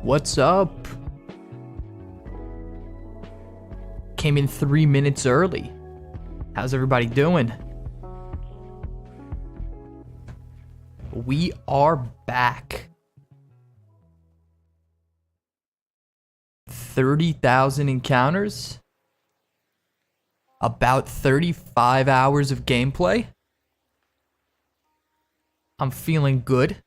What's up? Came in 3 minutes early. How's everybody doing? We are back. 30,000 encounters. About 35 hours of gameplay. I'm feeling good.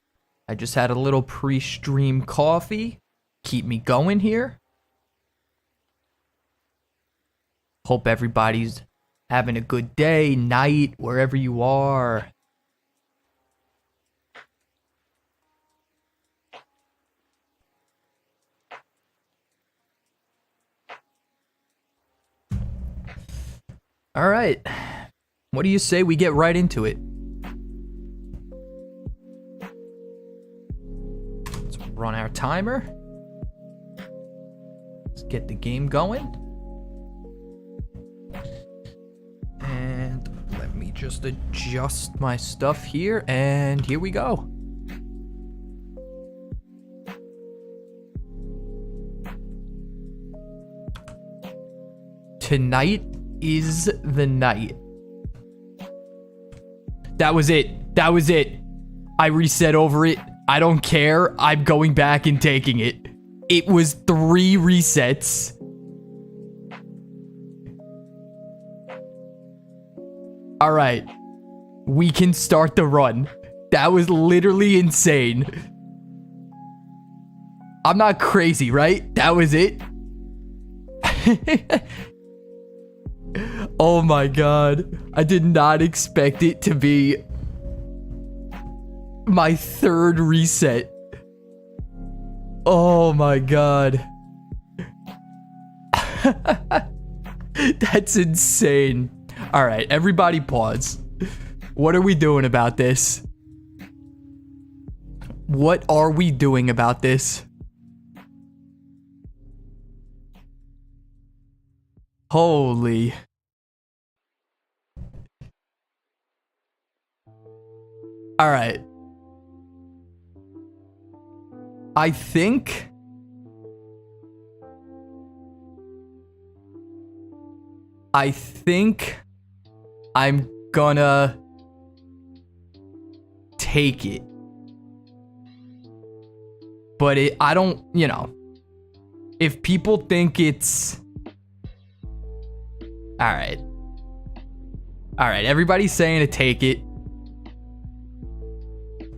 I just had a little pre-stream coffee. Keep me going here. Hope everybody's having a good day, night, wherever you are. All right. What do you say we get right into it? Let's run our timer. Let's get the game going. And let me just adjust my stuff here, and here we go. Tonight is the night. That was it. That was it. I reset over it. I don't care. I'm going back and taking it. It was 3 resets. All right. We can start the run. That was literally insane. I'm not crazy, right? That was it. Oh my god. I did not expect it to be my 3rd reset. Oh my god. That's insane. Alright, everybody pause. What are we doing about this? What are we doing about this? Holy. All right. I think I'm gonna take it. But I don't, you know, if people think it's all right. All right, everybody's saying to take it.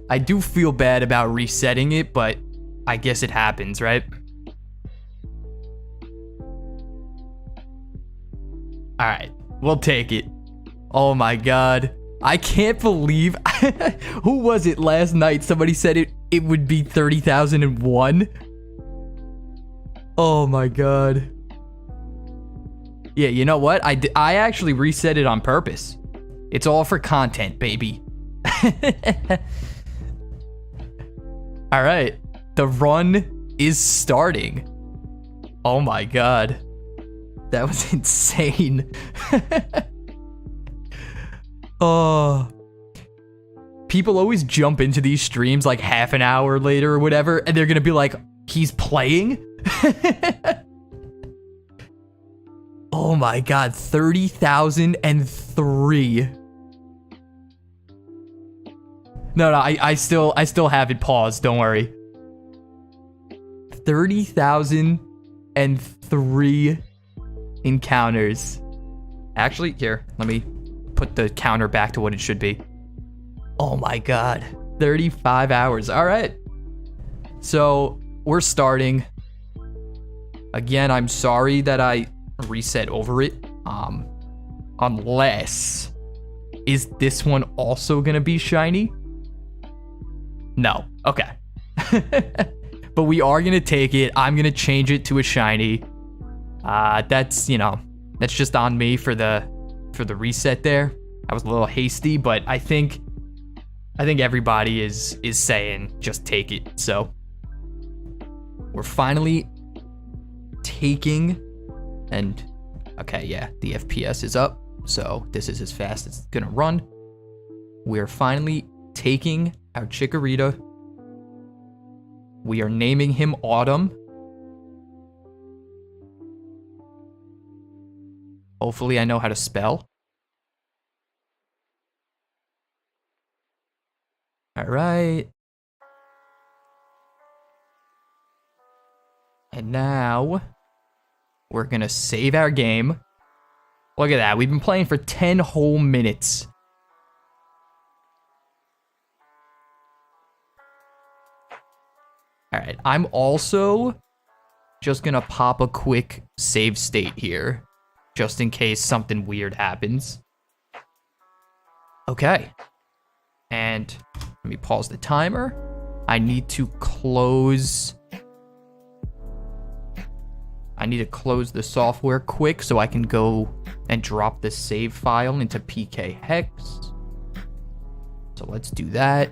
I do feel bad about resetting it, but I guess it happens, right? All right, we'll take it. Oh my god. I can't believe who was it last night? Somebody said it would be 30,001. Oh my god. Yeah, you know what? I actually reset it on purpose. It's all for content, baby. All right. The run is starting. Oh my god. That was insane. Oh. People always jump into these streams like half an hour later or whatever, and they're gonna be like, he's playing? Oh my god, 30,003. No, I still have it paused, don't worry. 30,003 encounters. Actually, here, let me put the counter back to what it should be. Oh my god, 35 hours. All right. So, we're starting. Again, I'm sorry that I reset over it. Unless, is this one also gonna be shiny? No. Okay. But we are gonna take it. I'm gonna change it to a shiny. That's, you know, that's just on me for the reset there. I was a little hasty, but I think everybody is saying just take it. So we're finally taking, and okay, yeah, the FPS is up. So this is as fast as it's gonna run. We're finally taking our Chikorita. We are naming him Autumn. Hopefully I know how to spell. All right. And now we're gonna save our game. Look at that. We've been playing for 10 whole minutes. All right. I'm also just gonna pop a quick save state here, just in case something weird happens. Okay. And let me pause the timer. I need to close the software quick so I can go and drop the save file into PK Hex. So let's do that.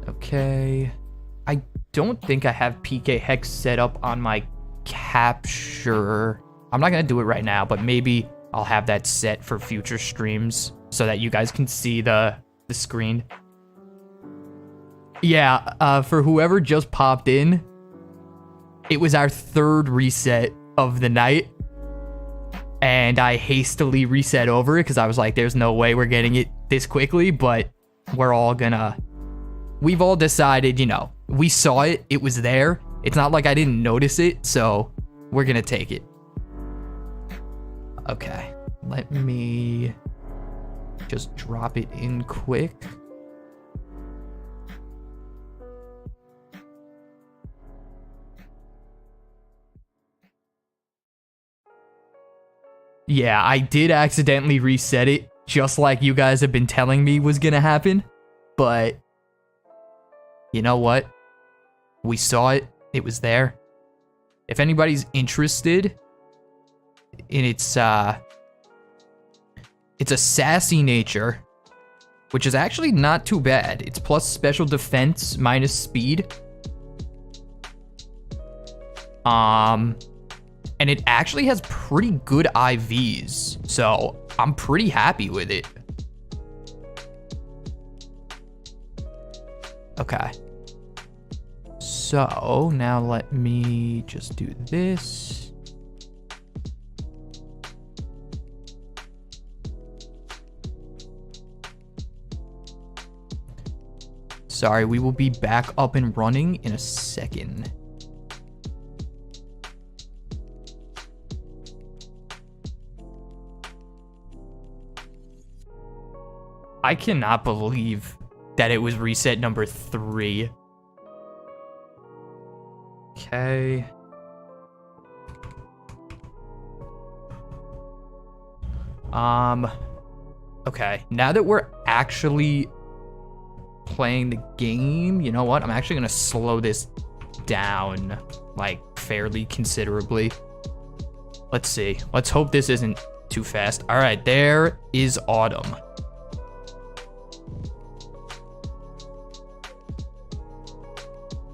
Okay. I don't think I have PK Hex set up on my capture. I'm not gonna do it right now, but maybe I'll have that set for future streams so that you guys can see the screen. Yeah, for whoever just popped in, it was our third reset of the night, and I hastily reset over it because I was like, there's no way we're getting it this quickly, but we've all decided, you know, we saw it, it was there. It's not like I didn't notice it, so we're gonna take it. Okay, let me just drop it in quick. Yeah, I did accidentally reset it, just like you guys have been telling me was gonna happen. But you know what? We saw it. It was there. If anybody's interested in it's a sassy nature, which is actually not too bad. It's plus special defense minus speed. And it actually has pretty good IVs, so I'm pretty happy with it. Okay. So now let me just do this. Sorry, we will be back up and running in a second. I cannot believe that it was reset number 3. Okay. Okay, now that we're actually playing the game, you know what? I'm actually gonna slow this down, like, fairly considerably. Let's see. Let's hope this isn't too fast. All right, there is Autumn.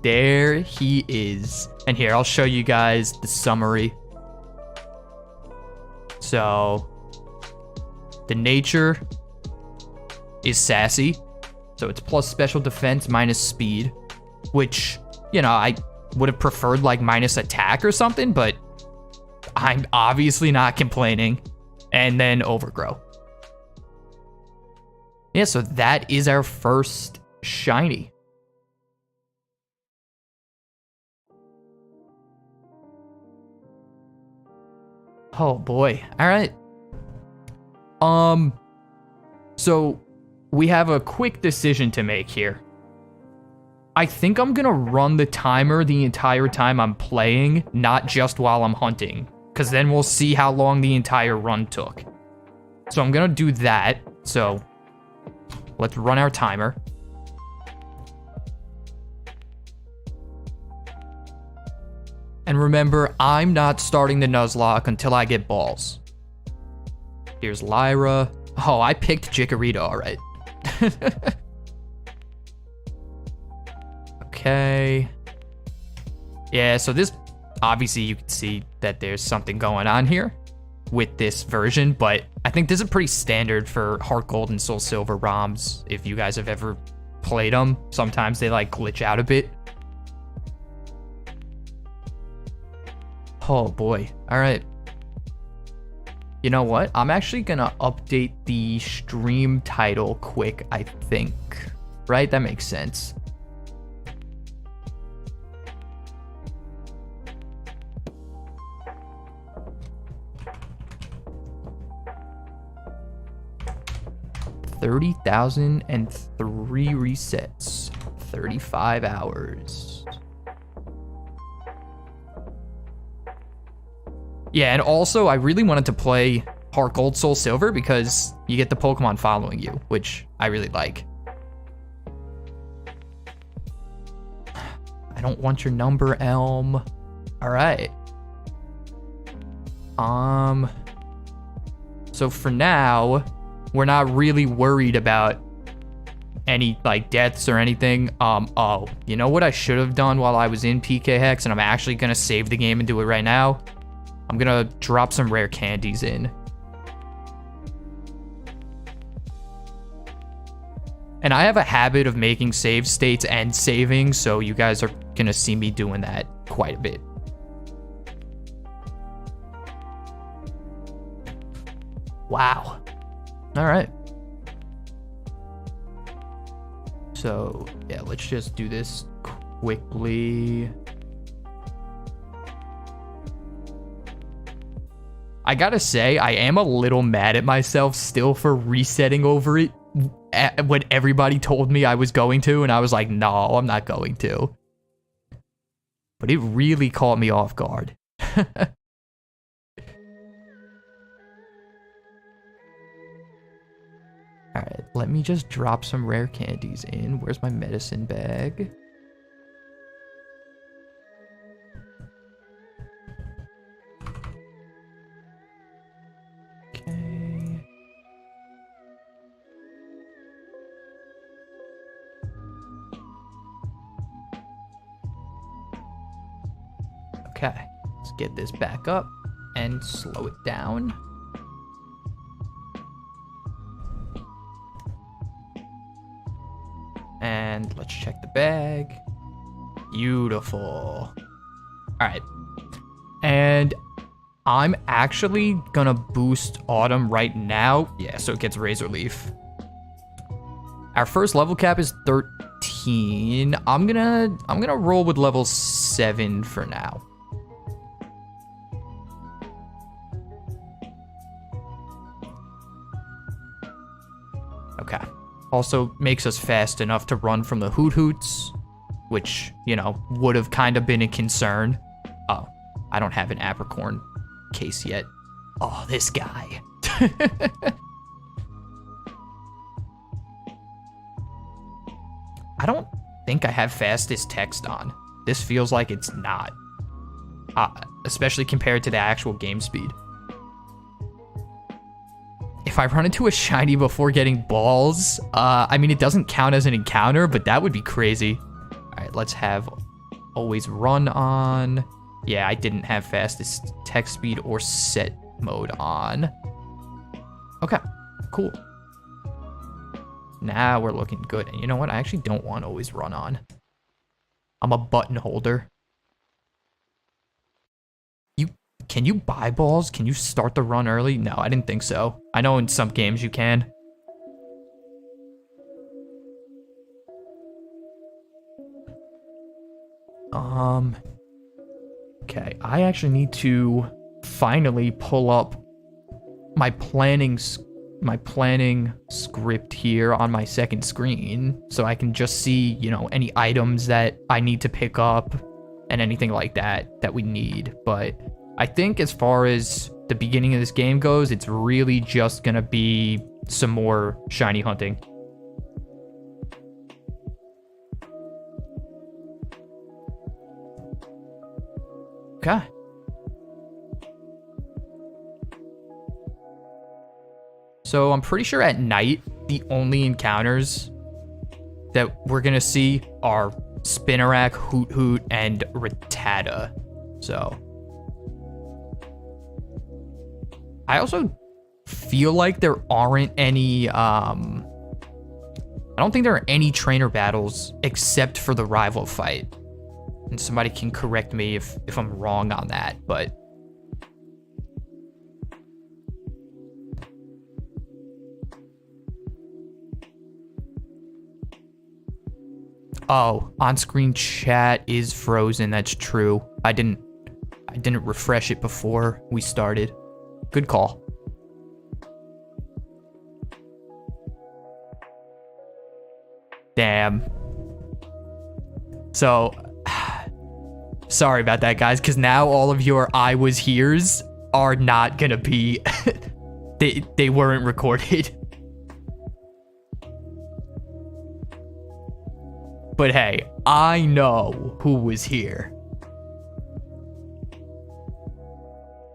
There he is. And here, I'll show you guys the summary. So, the nature is sassy. So it's plus special defense minus speed, which, you know, I would have preferred like minus attack or something, but I'm obviously not complaining. And then overgrow. Yeah, so that is our first shiny. Oh boy. All right. So we have a quick decision to make here. I think I'm gonna run the timer the entire time I'm playing, not just while I'm hunting, because then we'll see how long the entire run took. So I'm gonna do that. So let's run our timer. And remember, I'm not starting the Nuzlocke until I get balls. Here's Lyra. Oh, I picked Chikorita, all right. Okay. Yeah, so this, obviously you can see that there's something going on here. with this version, but I think this is pretty standard for Heart Gold and Soul Silver ROMs. If you guys have ever played them, sometimes they like glitch out a bit. Oh boy. All right. You know what? I'm actually gonna update the stream title quick, I think. Right? That makes sense. $30,003 resets. 35 hours. Yeah, and also I really wanted to play Heart Gold Soul Silver because you get the Pokemon following you, which I really like. I don't want your number, Elm. All right. So for now, we're not really worried about any like deaths or anything. Oh, you know what I should have done while I was in PK Hex, and I'm actually gonna save the game and do it right now? I'm gonna drop some rare candies in. And I have a habit of making save states and saving, so you guys are gonna see me doing that quite a bit. Wow. All right. So, yeah, let's just do this quickly. I gotta say, I am a little mad at myself still for resetting over it when everybody told me I was going to, and I was like, no, I'm not going to. But it really caught me off guard. Alright, let me just drop some rare candies in. Where's my medicine bag? Okay. Okay, let's get this back up and slow it down. And let's check the bag. Beautiful. All right. And I'm actually gonna boost Autumn right now. Yeah, so it gets Razor Leaf. Our first level cap is 13. I'm gonna roll with level 7 for now. Okay. Also makes us fast enough to run from the Hoot Hoots, which, you know, would have kind of been a concern. Oh, I don't have an Apricorn case yet. Oh, this guy. I don't think I have fastest text on. This feels like it's not. Especially compared to the actual game speed. If I run into a shiny before getting balls, I mean, it doesn't count as an encounter, but that would be crazy. All right, let's have always run on. Yeah, I didn't have fastest text speed or set mode on. Okay, cool. Now we're looking good. And you know what? I actually don't want always run on. I'm a button holder. Can you buy balls? Can you start the run early? No, I didn't think so. I know in some games you can. Okay, I actually need to finally pull up my planning script here on my second screen so I can just see, you know, any items that I need to pick up and anything like that we need. But I think as far as the beginning of this game goes, it's really just gonna be some more shiny hunting. Okay. So I'm pretty sure at night, the only encounters that we're gonna see are Spinarak, Hoot Hoot, and Rattata. So I also feel like there aren't any, I don't think there are any trainer battles except for the rival fight. And somebody can correct me if I'm wrong on that, but... Oh, on-screen chat is frozen. That's true. I didn't refresh it before we started. Good call. Damn. So, sorry about that, guys, because now all of your I was here's are not gonna be... they weren't recorded. But hey, I know who was here.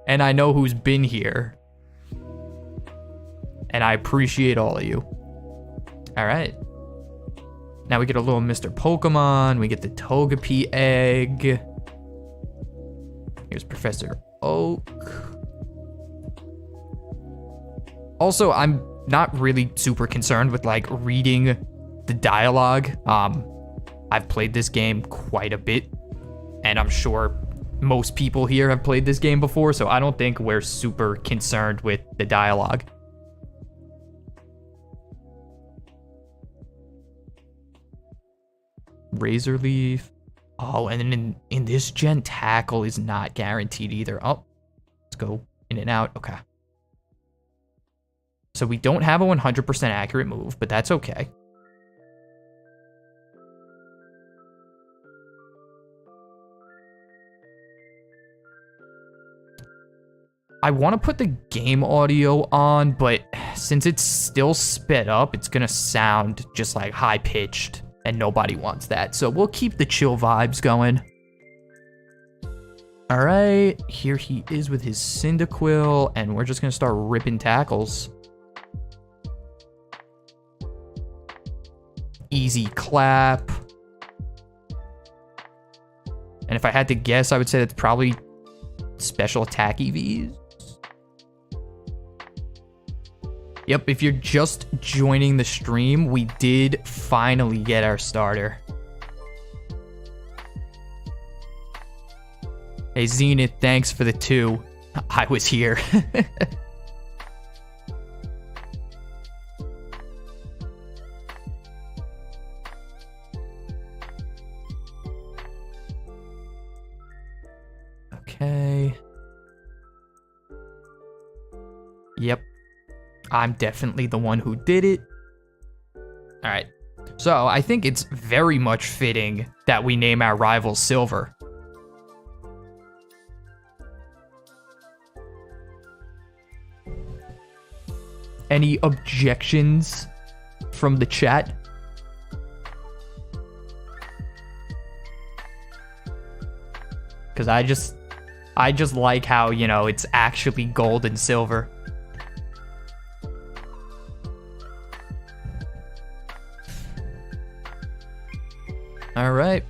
And I know who's been here. And I appreciate all of you. Alright. Now we get a little Mr. Pokemon. We get the Togepi egg. Here's Professor Oak. Also, I'm not really super concerned with like reading the dialogue. I've played this game quite a bit, and I'm sure most people here have played this game before, so I don't think we're super concerned with the dialogue. Razor Leaf. Oh, and then in this gen, Tackle is not guaranteed either. Oh, let's go in and out. Okay. So we don't have a 100% accurate move, but that's okay. I want to put the game audio on, but since it's still sped up, it's going to sound just like high-pitched, and nobody wants that. So we'll keep the chill vibes going. All right, here he is with his Cyndaquil, and we're just going to start ripping tackles. Easy clap. And if I had to guess, I would say that's probably special attack EVs. Yep, if you're just joining the stream, we did finally get our starter. Hey, Zenith, thanks for the 2. I was here. Okay. Yep. I'm definitely the one who did it. All right. So I think it's very much fitting that we name our rival Silver. Any objections from the chat? Because I just like how, you know, it's actually gold and silver. All right.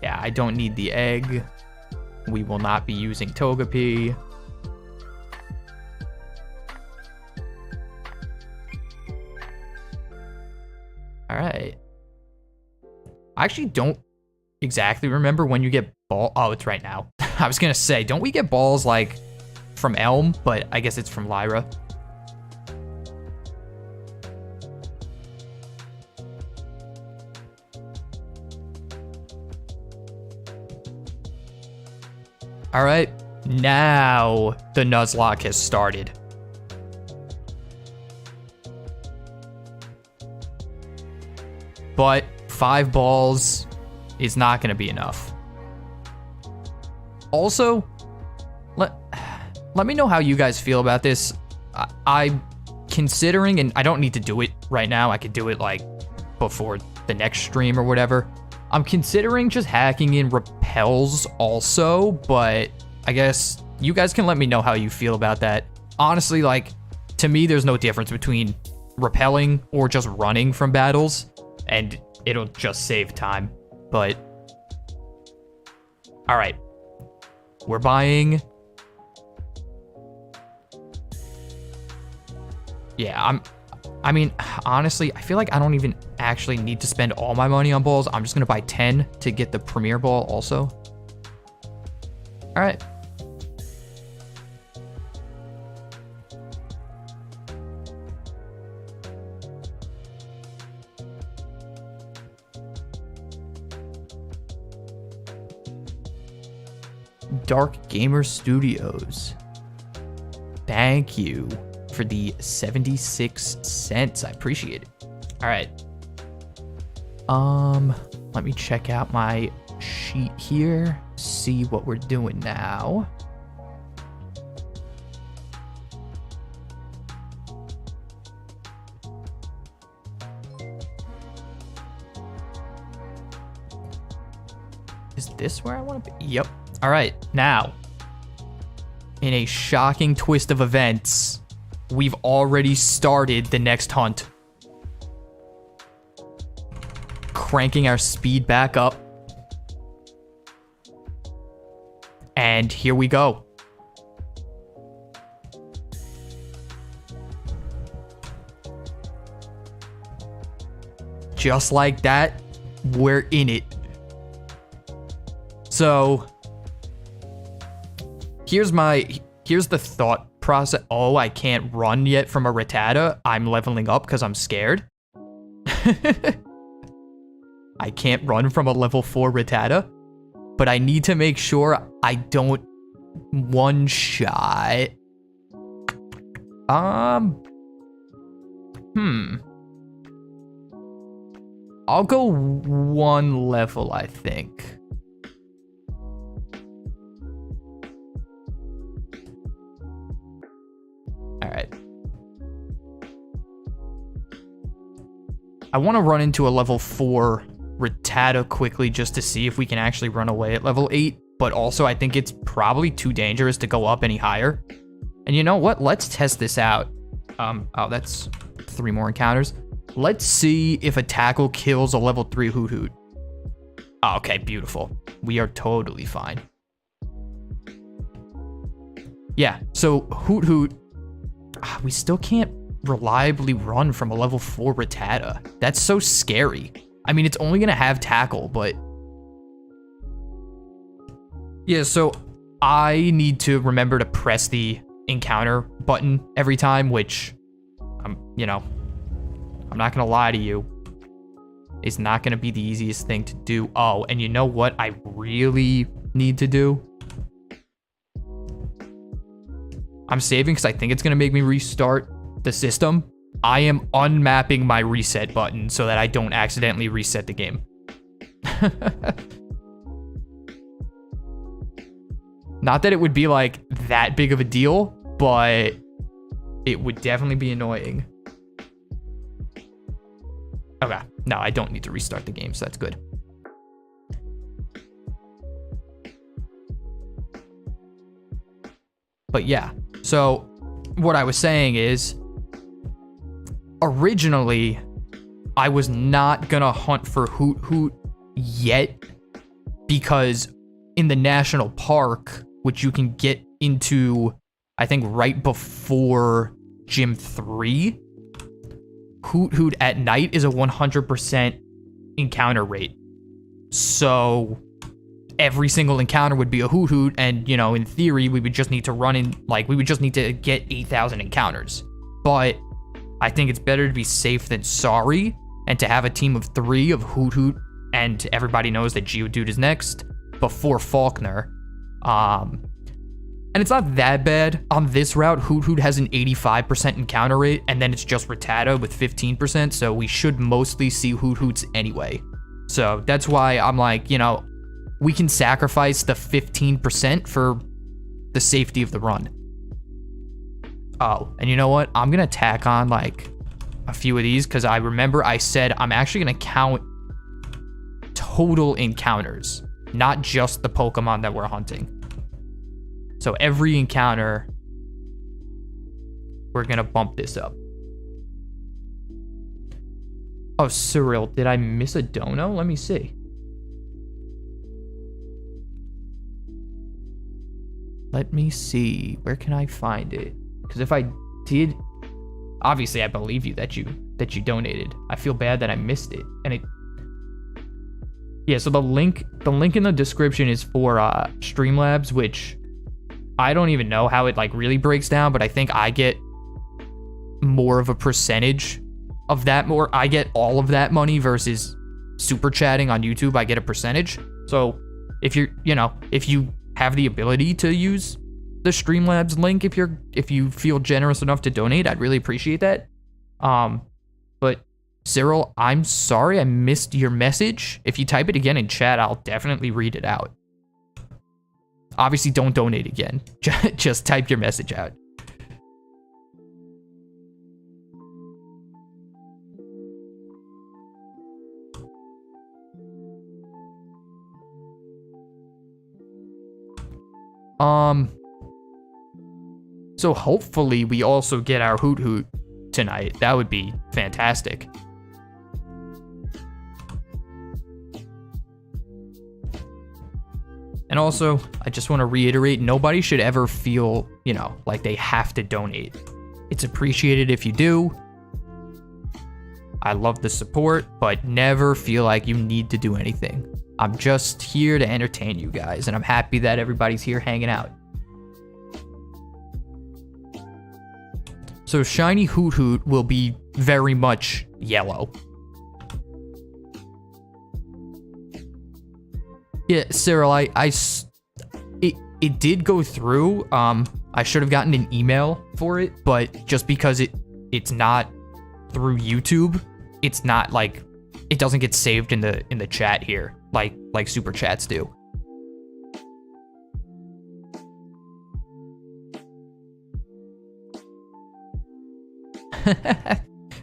Yeah, I don't need the egg. We will not be using Togepi. All right. I actually don't exactly remember when you get ball. Oh, it's right now. I was gonna say, don't we get balls like from Elm? But I guess it's from Lyra. All right, now the Nuzlocke has started. But 5 balls is not going to be enough. Also, let me know how you guys feel about this. I'm considering, and I don't need to do it right now. I could do it like before the next stream or whatever. I'm considering just hacking in repels also, but I guess you guys can let me know how you feel about that. Honestly, like, to me, there's no difference between repelling or just running from battles, and it'll just save time. But all right, we're buying. Yeah, I mean, honestly, I feel like I don't even actually need to spend all my money on balls. I'm just gonna buy 10 to get the premier ball also. All right. Dark Gamer Studios. Thank you for the 76 cents. I appreciate it. All right. Let me check out my sheet here. See what we're doing now. Is this where I want to be? Yep. All right, now, in a shocking twist of events, we've already started the next hunt. Cranking our speed back up. And here we go. Just like that, we're in it. So here's the thought process. Oh, I can't run yet from a Rattata. I'm leveling up because I'm scared. I can't run from a level 4 Rattata, but I need to make sure I don't one-shot. I'll go 1 level, I think. All right. I want to run into a level 4 Rattata quickly just to see if we can actually run away at level 8, but also I think it's probably too dangerous to go up any higher. And you know what? Let's test this out. Oh, that's 3 more encounters. Let's see if a tackle kills a level 3 Hoot Hoot. Oh, okay, beautiful. We are totally fine. Yeah, so Hoot Hoot, we still can't reliably run from a level 4 Rattata. That's so scary. I mean, it's only gonna have tackle, but yeah, so I need to remember to press the encounter button every time, which I'm not gonna lie to you, it's not gonna be the easiest thing to do. Oh, and you know what I really need to do? I'm saving because I think it's gonna make me restart the system. I am unmapping my reset button so that I don't accidentally reset the game. Not that it would be like that big of a deal, but it would definitely be annoying. Okay, no, I don't need to restart the game, so that's good. But yeah, so what I was saying is, originally, I was not gonna hunt for Hoot Hoot yet, because in the national park, which you can get into, I think right before Gym 3, Hoot Hoot at night is a 100% encounter rate. So every single encounter would be a Hoot Hoot, and in theory, we would just need to run in, we would just need to get 8,000 encounters. But I think it's better to be safe than sorry, and to have a team of 3 of Hoot Hoot, and everybody knows that Geodude is next, before Faulkner. And it's not that bad. On this route, Hoot Hoot has an 85% encounter rate, and then it's just Rattata with 15%, so we should mostly see Hoot Hoots anyway. So that's why I'm like, we can sacrifice the 15% for the safety of the run. Oh, and you know what? I'm gonna tack on a few of these, because I remember I said I'm actually gonna count total encounters, not just the Pokemon that we're hunting. So every encounter, we're gonna bump this up. Oh, Cyril, did I miss a dono? Let me see. Let me see. Where can I find it? Because if I did, obviously I believe you that you donated. I feel bad that I missed it. And it, yeah, so the link in the description is for Streamlabs, which I don't even know how it like really breaks down, but I think I get more of a percentage of that. More, I get all of that money versus super chatting on YouTube. I get a percentage. So if you're, if you have the ability to use the Streamlabs link, if you feel generous enough to donate, I'd really appreciate that. But Cyril, I'm sorry I missed your message. If you type it again in chat, I'll definitely read it out. Obviously, don't donate again. Just type your message out. So hopefully we also get our Hoot Hoot tonight. That would be fantastic. And also, I just want to reiterate, nobody should ever feel, like they have to donate. It's appreciated if you do. I love the support, but never feel like you need to do anything. I'm just here to entertain you guys, and I'm happy that everybody's here hanging out. So shiny Hoot Hoot will be very much yellow. Yeah, Cyril, it did go through. I should have gotten an email for it, but just because it's not through YouTube, it's not like, it doesn't get saved in the chat here like super chats do.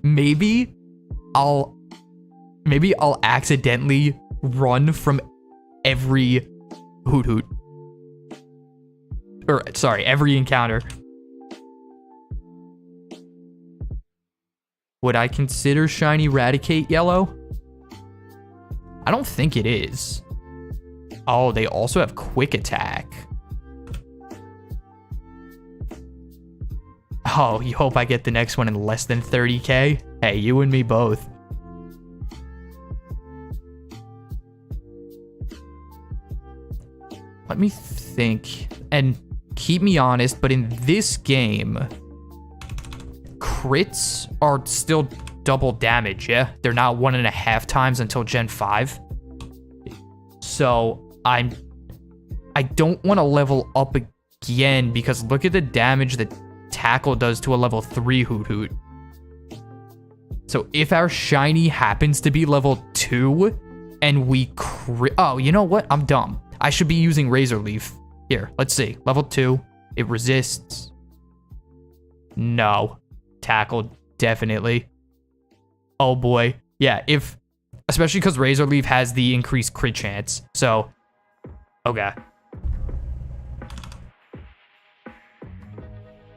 Maybe I'll accidentally run from every Hoot Hoot. Or sorry, every encounter. Would I consider shiny Raticate yellow? I don't think it is. Oh, they also have quick attack. Oh, you hope I get the next one in less than 30k? Hey, you and me both. Let me think. And keep me honest, but in this game, crits are still double damage, yeah? They're not 1.5 times until Gen 5. So I don't want to level up again because look at the damage that Tackle does to a level 3 Hoot Hoot. So if our shiny happens to be level 2 and we crit... Oh, you know what? I'm dumb. I should be using Razor Leaf. Here, let's see. Level 2. It resists. No. Tackle, definitely. Oh boy. Yeah, if... Especially because Razor Leaf has the increased crit chance. So, okay.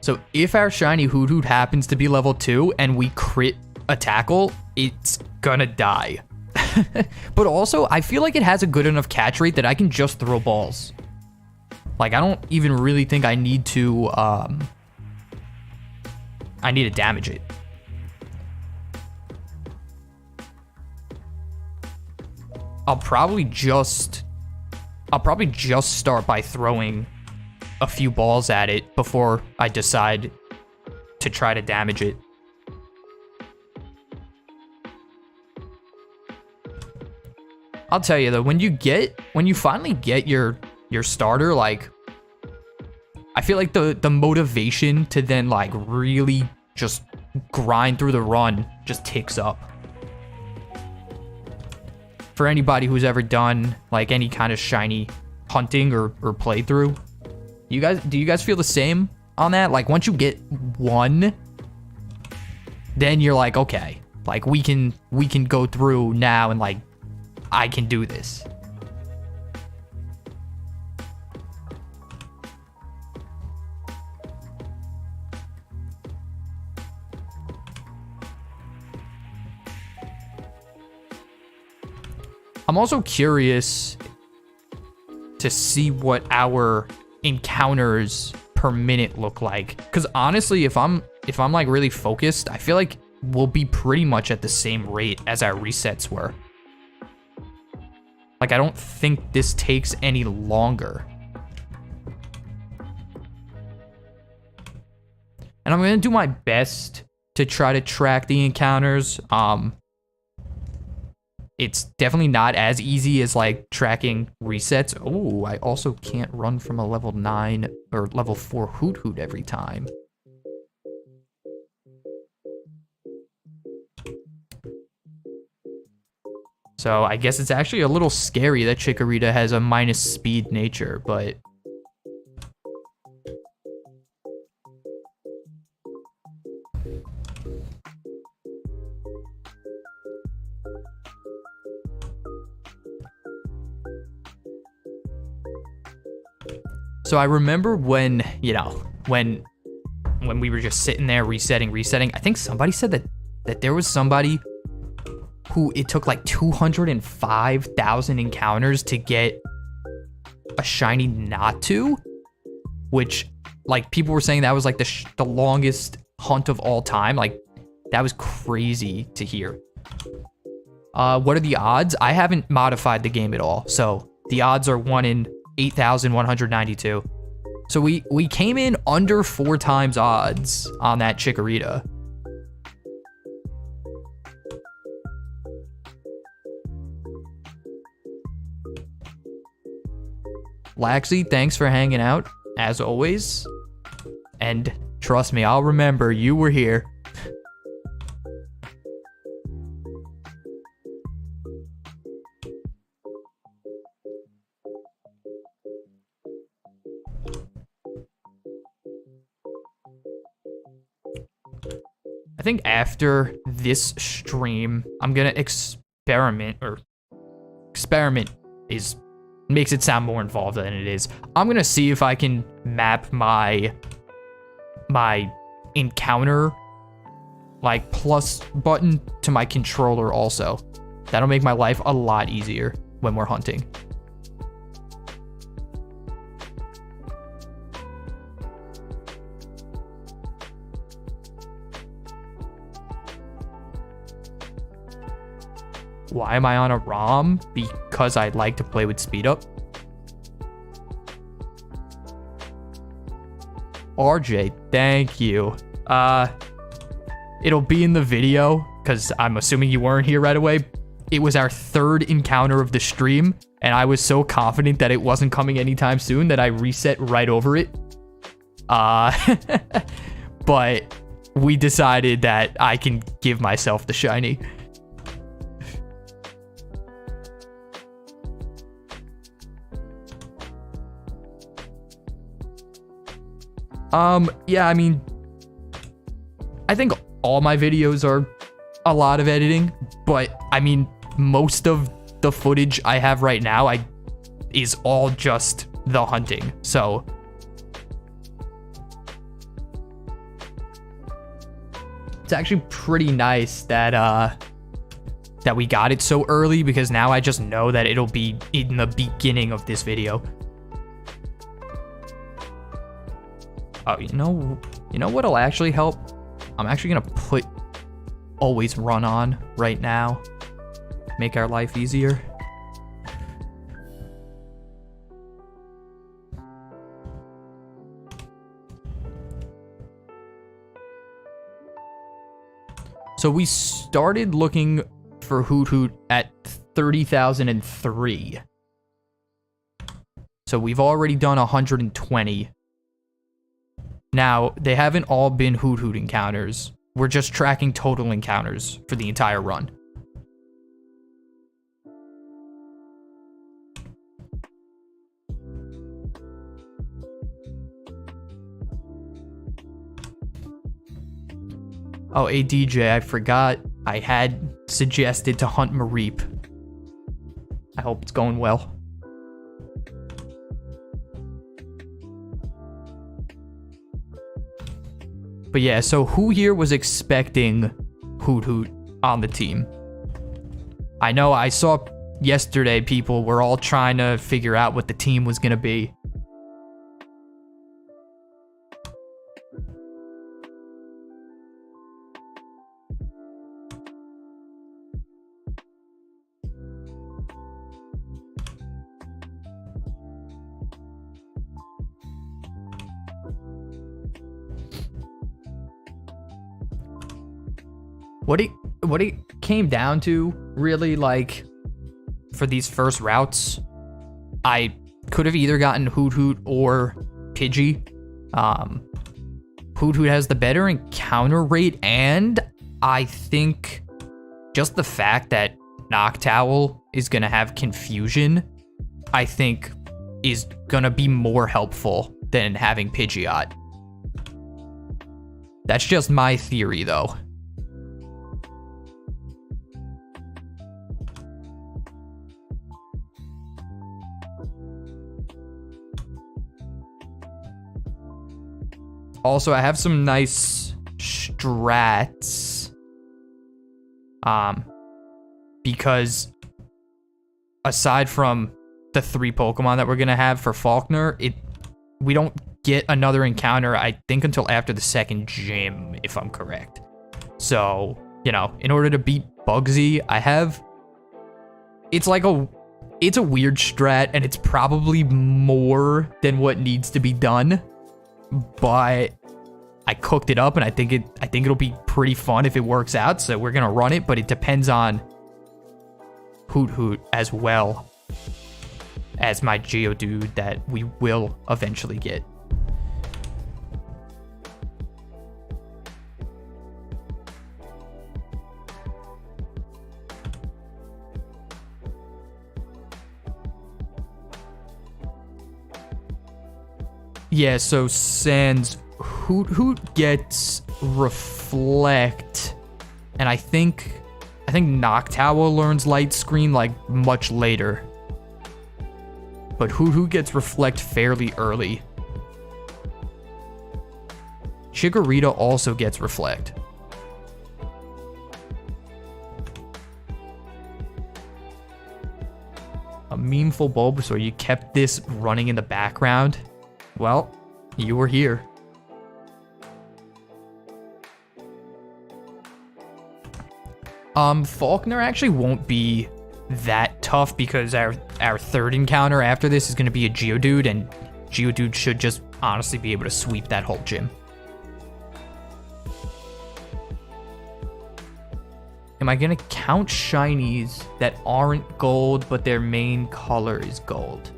So if our shiny Hoot Hoot happens to be level 2 and we crit a Tackle, it's gonna die. But also, I feel like it has a good enough catch rate that I can just throw balls. Like, I don't even really think I need to, I need to damage it. I'll probably just start by throwing a few balls at it before I decide to try to damage it. I'll tell you though, when you finally get your starter, like, I feel like the motivation to then like really just grind through the run just ticks up. For anybody who's ever done like any kind of shiny hunting or playthrough, do you guys feel the same on that? Like once you get one, then you're like, okay, like we can go through now and like I can do this. I'm also curious to see what our encounters per minute look like. Because honestly, if I'm like really focused, I feel like we'll be pretty much at the same rate as our resets were. Like, I don't think this takes any longer. And I'm going to do my best to try to track the encounters. It's definitely not as easy as, like, tracking resets. Oh, I also can't run from a level 9 or level 4 Hoot Hoot every time. So I guess it's actually a little scary that Chikorita has a minus speed nature, but... So I remember when, you know, when we were just sitting there resetting, I think somebody said that there was somebody who it took like 205,000 encounters to get a shiny Natu, which, like, people were saying that was like the longest hunt of all time. Like, that was crazy to hear. What are the odds? I haven't modified the game at all, so the odds are 1 in 8,192. So we came in under 4 times odds on that Chikorita. Laxi, thanks for hanging out, as always. And trust me, I'll remember you were here. I think after this stream, I'm gonna experiment, or experiment makes it sound more involved than it is. I'm gonna see if I can map my encounter, like, plus button to my controller also. That'll make my life a lot easier when we're hunting. Why am I on a ROM? Because I like to play with speed up. RJ, thank you. It'll be in the video, because I'm assuming you weren't here right away. It was our 3rd encounter of the stream, and I was so confident that it wasn't coming anytime soon that I reset right over it. But we decided that I can give myself the shiny. Yeah, I mean, I think all my videos are a lot of editing, but I mean, most of the footage I have right now is all just the hunting, so. It's actually pretty nice that we got it so early, because now I just know that it'll be in the beginning of this video. Oh, you know what'll actually help? I'm actually gonna put always run on right now. Make our life easier. So we started looking for Hoot Hoot at 30,003. So we've already done 120. Now, they haven't all been Hoot Hoot encounters. We're just tracking total encounters for the entire run. Oh, hey DJ, I forgot I had suggested to hunt Mareep. I hope it's going well. But yeah, so who here was expecting Hoot Hoot on the team? I know I saw yesterday, people were all trying to figure out what the team was going to be. What it came down to, really, like, for these first routes, I could have either gotten Hoot Hoot or Pidgey. Hoot Hoot has the better encounter rate, and I think just the fact that Noctowl is going to have Confusion, I think, is going to be more helpful than having Pidgeot. That's just my theory, though. Also, I have some nice strats. Because aside from the 3 Pokemon that we're gonna have for Faulkner, we don't get another encounter, I think, until after the 2nd gym, if I'm correct. So, you know, in order to beat Bugsy, it's a weird strat, and it's probably more than what needs to be done. But I cooked it up, and I think it'll be pretty fun if it works out. So we're gonna run it, but it depends on Hoot Hoot as well as my Geodude that we will eventually get. Yeah, so Sans, Hoot Hoot gets Reflect, and I think Noctowl learns Light Screen like much later. But Hoot Hoot gets Reflect fairly early. Chikorita also gets Reflect. A memeful Bulbasaur, you kept this running in the background. Well, you were here. Faulkner actually won't be that tough because our 3rd encounter after this is going to be a Geodude, and Geodude should just honestly be able to sweep that whole gym. Am I going to count shinies that aren't gold but their main color is gold?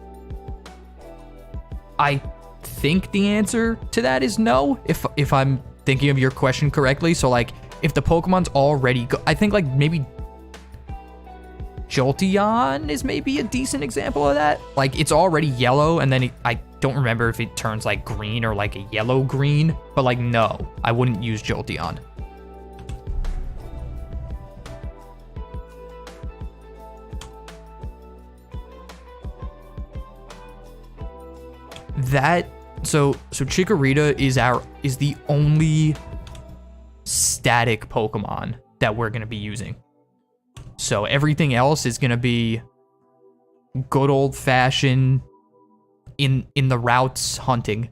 I think the answer to that is no, if I'm thinking of your question correctly. So, like, if the Pokemon's already I think, like, maybe Jolteon is maybe a decent example of that. Like, it's already yellow, and then I don't remember if it turns, like, green or, like, a yellow-green. But, like, no, I wouldn't use Jolteon. So Chikorita is the only static Pokemon that we're gonna be using. So everything else is gonna be good old fashioned in the routes hunting.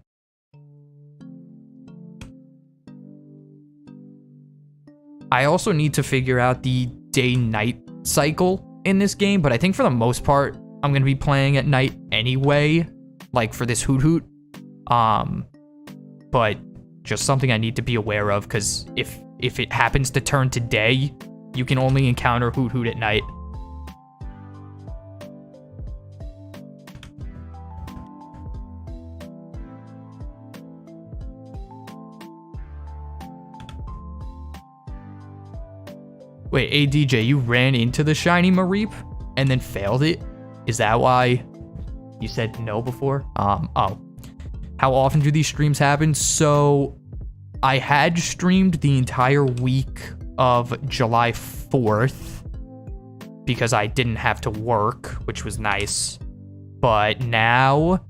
I also need to figure out the day-night cycle in this game, but I think for the most part I'm gonna be playing at night anyway. Like for this Hoot Hoot, but just something I need to be aware of, because if it happens to turn to day, you can only encounter Hoot Hoot at night. Wait, hey DJ, you ran into the shiny Mareep and then failed it? Is that why you said no before? Oh. How often do these streams happen? So, I had streamed the entire week of July 4th because I didn't have to work, which was nice. But now,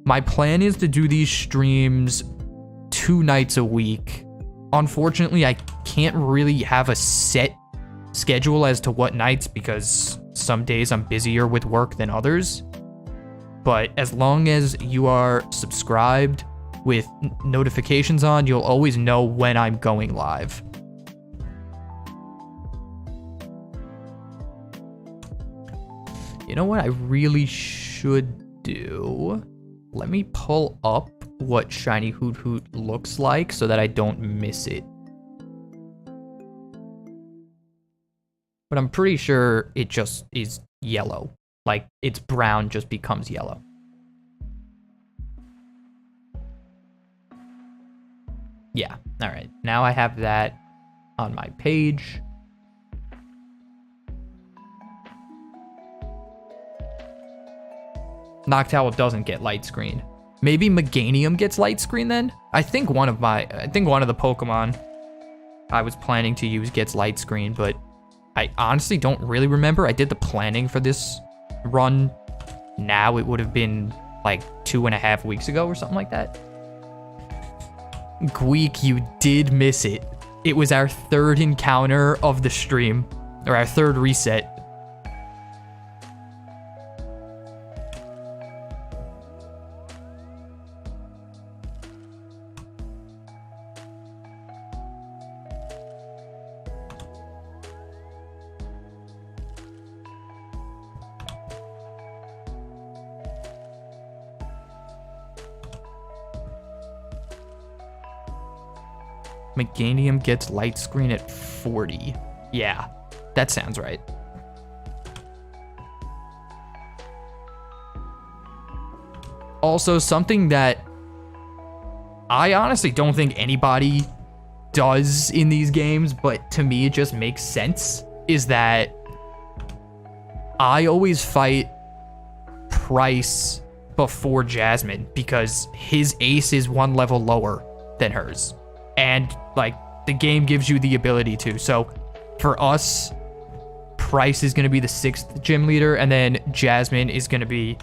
my plan is to do these streams 2 nights a week. Unfortunately, I can't really have a set schedule as to what nights because some days I'm busier with work than others. But as long as you are subscribed with notifications on, you'll always know when I'm going live. You know what I really should do? Let me pull up what Shiny Hoot Hoot looks like so that I don't miss it. But I'm pretty sure it just is yellow. Like, it's brown just becomes yellow. Yeah, alright. Now I have that on my page. Noctowl doesn't get light screen. Maybe Meganium gets light screen then? I think one of the Pokemon I was planning to use gets light screen, but I honestly don't really remember. I did the planning for this run. Now it would have been like 2.5 weeks ago or something like that. Gweek, you did miss it. It was our third encounter of the stream, or our third reset. Meganium gets light screen at 40. Yeah, that sounds right. Also, something that I honestly don't think anybody does in these games, but to me it just makes sense, is that I always fight Price before Jasmine because his ace is 1 level lower than hers. And, like, the game gives you the ability to. So, for us, Price is going to be the 6th gym leader, and then Jasmine is going to be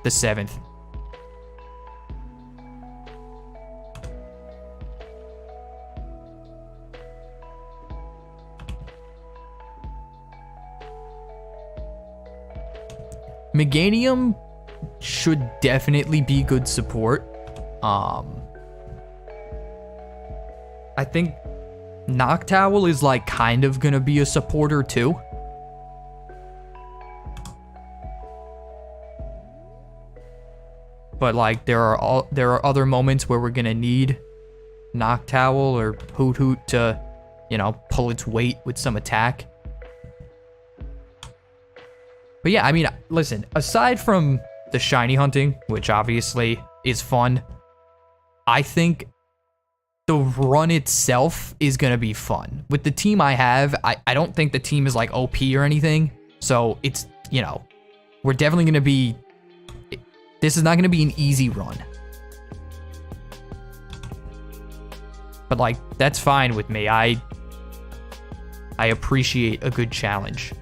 the 7th. Meganium should definitely be good support. I think Noctowl is like kind of gonna be a supporter too. But like there are other moments where we're gonna need Noctowl or Hoot Hoot to, you know, pull its weight with some attack. But yeah, I mean, listen, aside from the shiny hunting, which obviously is fun, I think the run itself is going to be fun. With the team I have, I don't think the team is like OP or anything. So it's, you know, we're definitely going to be, this is not going to be an easy run. But like, that's fine with me. I appreciate a good challenge.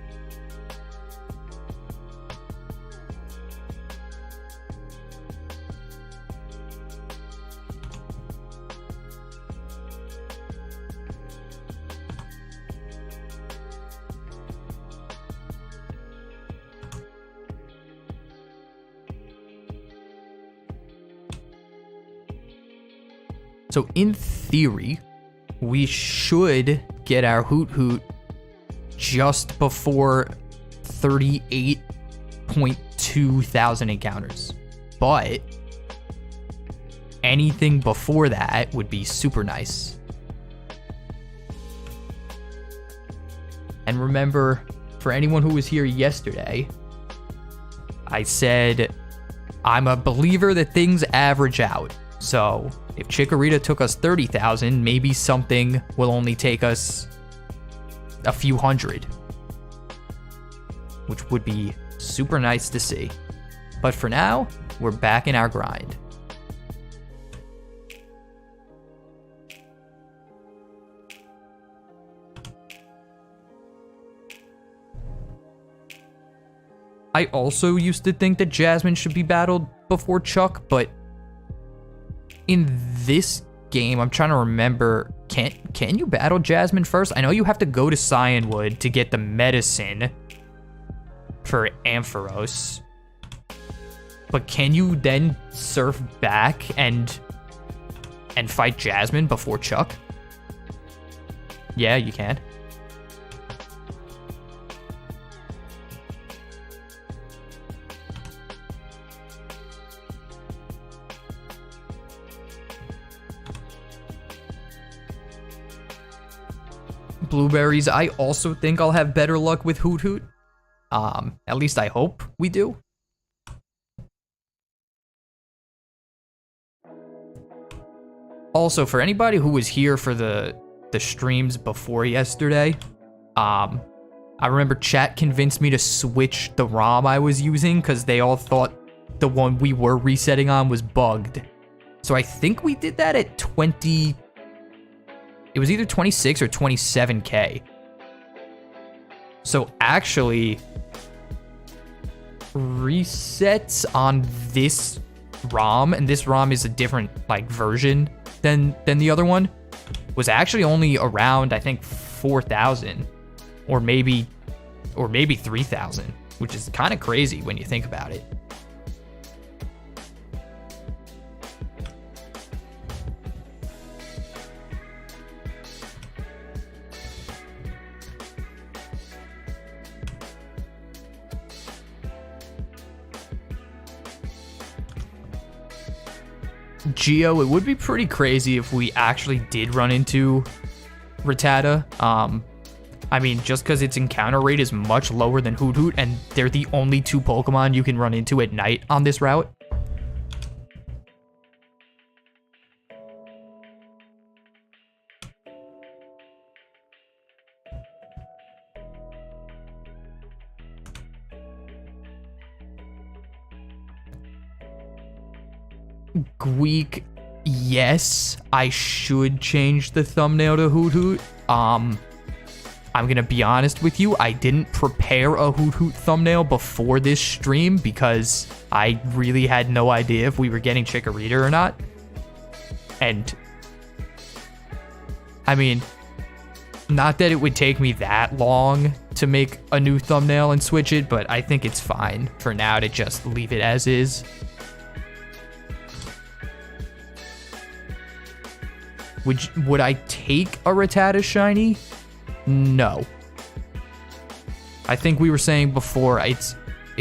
So in theory, we should get our Hoot Hoot just before 38.2 thousand encounters. But anything before that would be super nice. And remember, for anyone who was here yesterday, I said I'm a believer that things average out. So if Chikorita took us 30,000, maybe something will only take us a few hundred, which would be super nice to see. But for now, we're back in our grind. I also used to think that Jasmine should be battled before Chuck, but in this game, I'm trying to remember, can you battle Jasmine first? I know you have to go to Cyanwood to get the medicine, for Ampharos. But can you then surf back and fight Jasmine before Chuck? Yeah, you can. Blueberries, I also think I'll have better luck with Hoot Hoot. At least I hope we do. Also, for anybody who was here for the streams before yesterday, I remember chat convinced me to switch the ROM I was using because they all thought the one we were resetting on was bugged. So I think we did that at 20... It was either 26 or 27K. So actually, resets on this ROM, and this ROM is a different like version than the other one, was actually only around, I think, 4,000 or maybe 3,000, which is kind of crazy when you think about it. Geo, it would be pretty crazy if we actually did run into Rattata. I mean, just because its encounter rate is much lower than Hoot Hoot, and they're the only two Pokemon you can run into at night on this route. Gweek, yes, I should change the thumbnail to Hoot Hoot. I'm gonna be honest with you, I didn't prepare a Hoot Hoot thumbnail before this stream because I really had no idea if we were getting Chikorita or not. And I mean, not that it would take me that long to make a new thumbnail and switch it, but I think it's fine for now to just leave it as is. Would I take a Rattata shiny? No. I think we were saying before, it's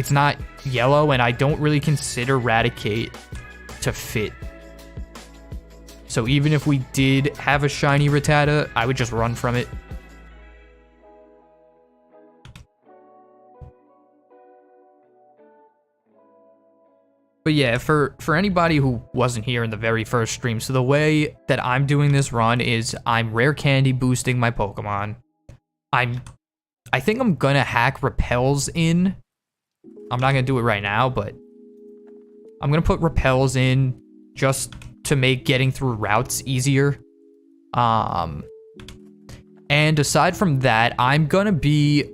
not yellow, and I don't really consider Raticate to fit. So even if we did have a shiny Rattata, I would just run from it. But yeah, for anybody who wasn't here in the very first stream, so the way that I'm doing this run is I'm rare candy boosting my Pokemon. I think I'm gonna hack repels in. I'm not gonna do it right now, but I'm gonna put repels in just to make getting through routes easier. And aside from that, I'm gonna be,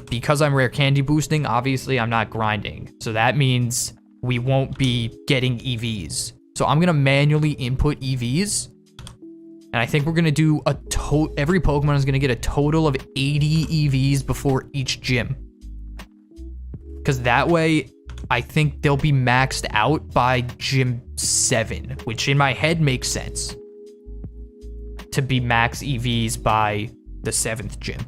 because I'm rare candy boosting, obviously I'm not grinding. So that means we won't be getting EVs. So I'm gonna manually input EVs. And I think we're gonna do every Pokemon is gonna get a total of 80 EVs before each gym. Because that way, I think they'll be maxed out by gym 7, which in my head makes sense. To be max EVs by the 7th gym.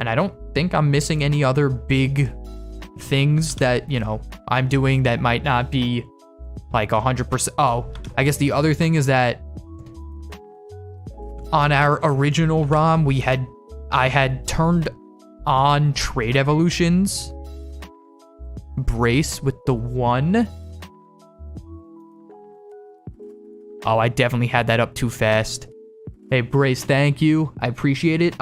And I don't think I'm missing any other big things that, you know, I'm doing that might not be like 100%. Oh, I guess the other thing is that on our original ROM, I had turned on trade evolutions. Brace with the 1. Oh, I definitely had that up too fast. Hey, Brace, thank you. I appreciate it.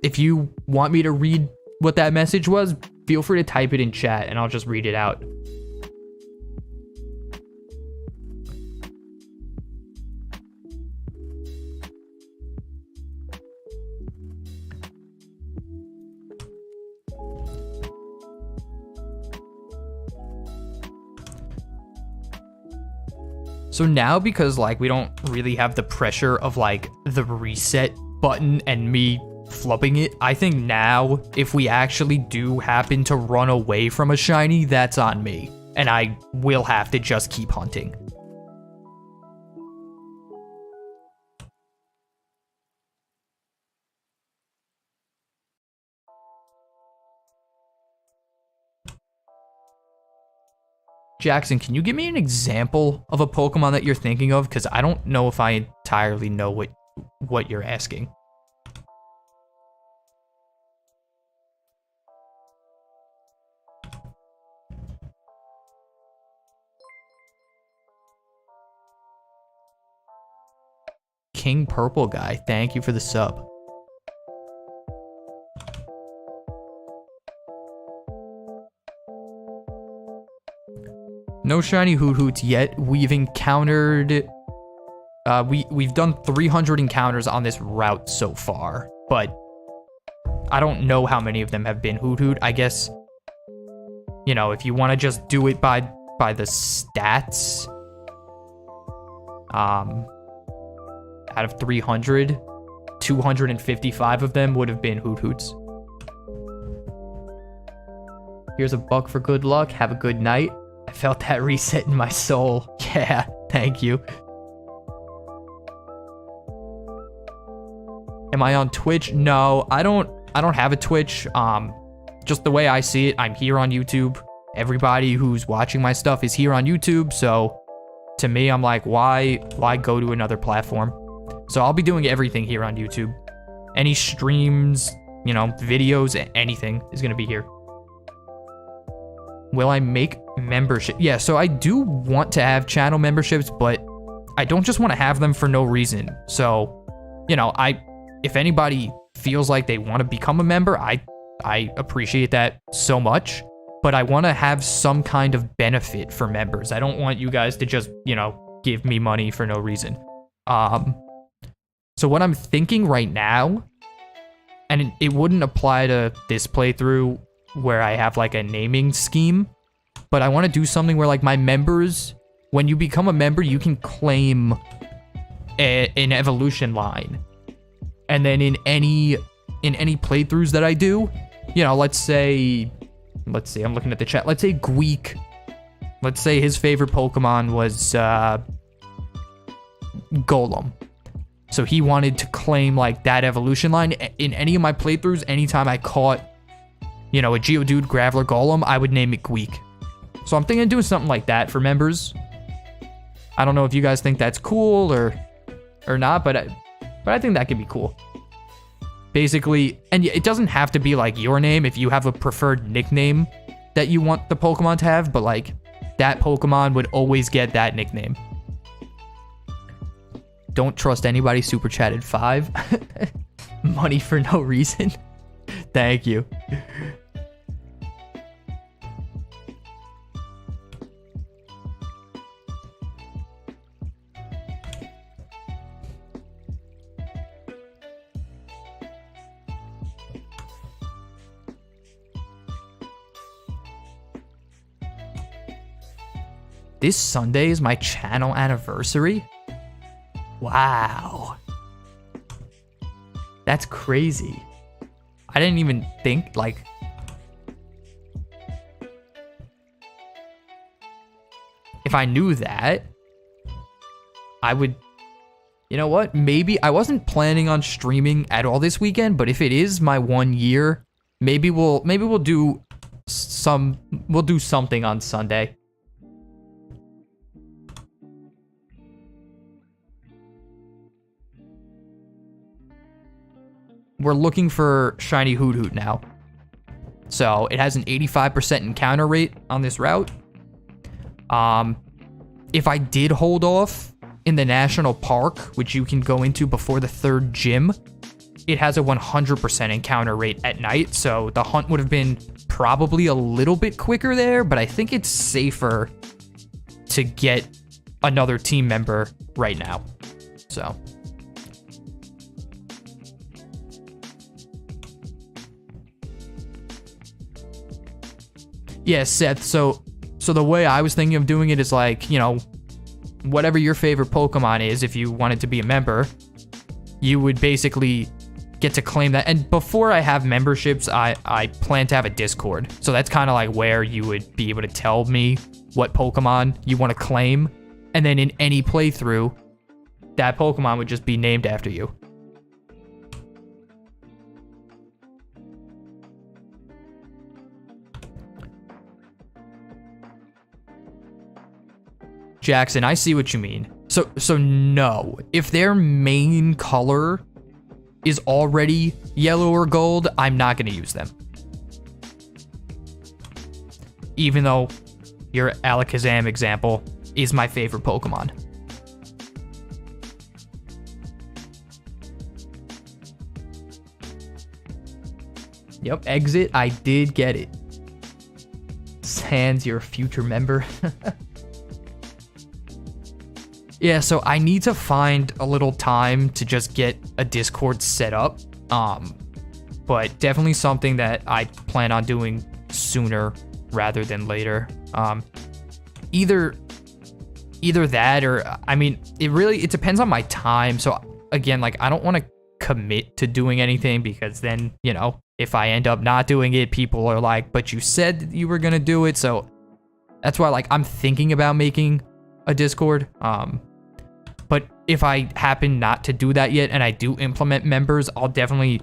If you want me to read what that message was, feel free to type it in chat and I'll just read it out. So now, because like we don't really have the pressure of like the reset button and me flubbing it, I think now if we actually do happen to run away from a shiny, that's on me. And I will have to just keep hunting. Jackson, can you give me an example of a Pokemon that you're thinking of? Because I don't know if I entirely know what you're asking. King Purple Guy, thank you for the sub. No shiny Hoothoots yet. We've encountered... we've done 300 encounters on this route so far, but I don't know how many of them have been Hoothoot. I guess, you know, if you want to just do it by the stats, out of 300, 255 of them would have been Hoothoots. Here's a buck for good luck. Have a good night. I felt that reset in my soul. Yeah, thank you. Am I on Twitch? No, I don't have a Twitch. Just the way I see it, I'm here on YouTube. Everybody who's watching my stuff is here on YouTube, so to me, I'm like, why go to another platform? So I'll be doing everything here on YouTube. Any streams, you know, videos, anything is gonna be here. Will I make membership? Yeah, so I do want to have channel memberships, but I don't just want to have them for no reason. So, you know, if anybody feels like they want to become a member, I appreciate that so much, but I want to have some kind of benefit for members. I don't want you guys to just, you know, give me money for no reason. So what I'm thinking right now, and it wouldn't apply to this playthrough where I have like a naming scheme, but I want to do something where like my members, when you become a member, you can claim an evolution line. And then in any playthroughs that I do, you know, let's see, I'm looking at the chat. Let's say Gweek, let's say his favorite Pokemon was Golem. So he wanted to claim like that evolution line. In any of my playthroughs, anytime I caught, you know, a Geodude, Graveler, Golem, I would name it Gweek. So I'm thinking of doing something like that for members. I don't know if you guys think that's cool or not, but I think that could be cool. Basically, and it doesn't have to be like your name if you have a preferred nickname that you want the Pokemon to have, but like that Pokemon would always get that nickname. Don't trust anybody super chatted 5. Money for no reason. Thank you. This Sunday is my channel anniversary? Wow. That's crazy. I didn't even think, like... If I knew that, I would... You know what? Maybe... I wasn't planning on streaming at all this weekend, but if it is my 1 year, maybe we'll do something on Sunday. We're looking for shiny Hoothoot now. So it has an 85% encounter rate on this route. If I did hold off in the national park, which you can go into before the 3rd gym, it has a 100% encounter rate at night. So the hunt would have been probably a little bit quicker there, but I think it's safer to get another team member right now. So... Yeah, Seth, so the way I was thinking of doing it is like, you know, whatever your favorite Pokemon is, if you wanted to be a member, you would basically get to claim that. And before I have memberships, I plan to have a Discord. So that's kind of like where you would be able to tell me what Pokemon you want to claim. And then in any playthrough, that Pokemon would just be named after you. Jackson, I see what you mean. So no, if their main color is already yellow or gold, I'm not going to use them. Even though your Alakazam example is my favorite Pokemon. Yep, exit, I did get it. Sans, you're a future member. Yeah, so I need to find a little time to just get a Discord set up. But definitely something that I plan on doing sooner rather than later. Either that or, I mean, it depends on my time. So again, like, I don't want to commit to doing anything because then, you know, if I end up not doing it, people are like, but you said that you were going to do it. So that's why, like, I'm thinking about making a Discord. But if I happen not to do that yet and I do implement members, I'll definitely,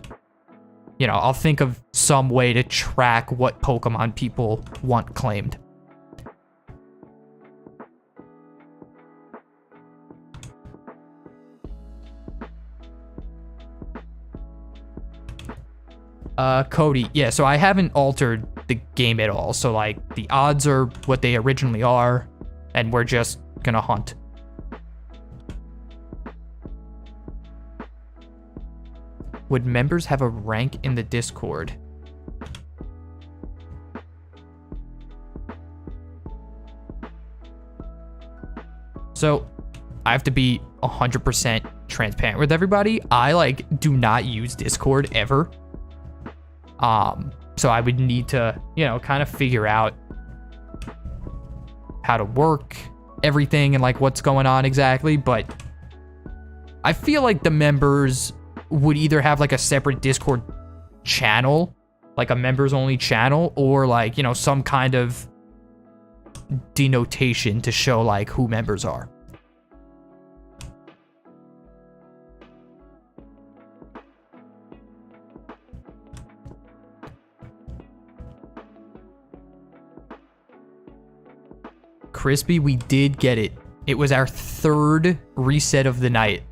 you know, I'll think of some way to track what Pokemon people want claimed. Cody, yeah, so I haven't altered the game at all. So, like, the odds are what they originally are, and we're just gonna hunt. Would members have a rank in the Discord? So, I have to be 100% transparent with everybody. I, like, do not use Discord ever. So I would need to, you know, kind of figure out how to work everything and, like, what's going on exactly. But I feel like the members would either have, like, a separate Discord channel, like a members only channel, or, like, you know, some kind of denotation to show, like, who members are. Crispy, we did get it. It was our third reset of the night.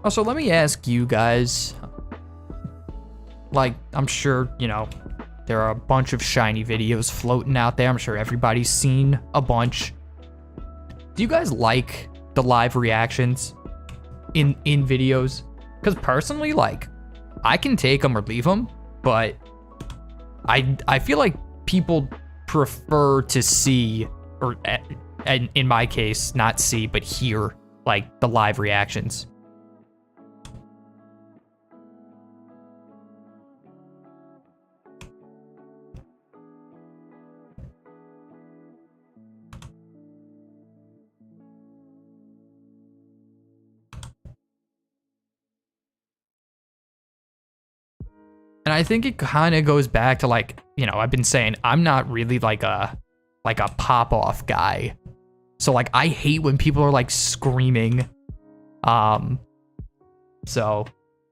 Also, let me ask you guys, like, I'm sure, you know, there are a bunch of shiny videos floating out there. I'm sure everybody's seen a bunch. Do you guys like the live reactions in videos? Because personally, like, I can take them or leave them, but I feel like people prefer to see, or in my case, not see, but hear, like, the live reactions. And I think it kind of goes back to, like, you know, I've been saying I'm not really like a pop-off guy. So, like, I hate when people are, like, screaming. So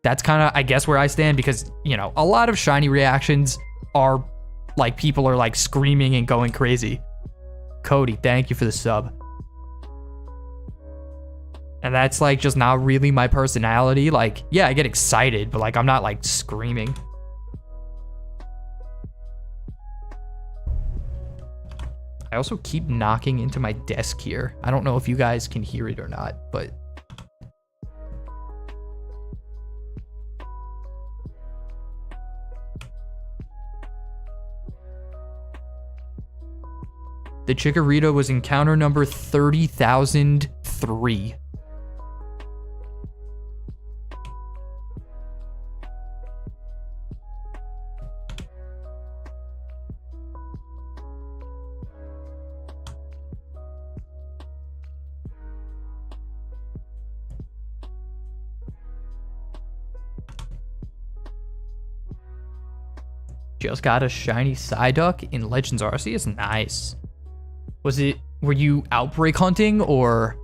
that's kind of, I guess, where I stand, because, you know, a lot of shiny reactions are, like, people are, like, screaming and going crazy. Cody, thank you for the sub. And that's, like, just not really my personality. Like, yeah, I get excited, but, like, I'm not, like, screaming. I also keep knocking into my desk here. I don't know if you guys can hear it or not, but... The Chikorita was encounter number 30,003. Just got a shiny Psyduck in Legends Arceus. Nice. Were you outbreak hunting or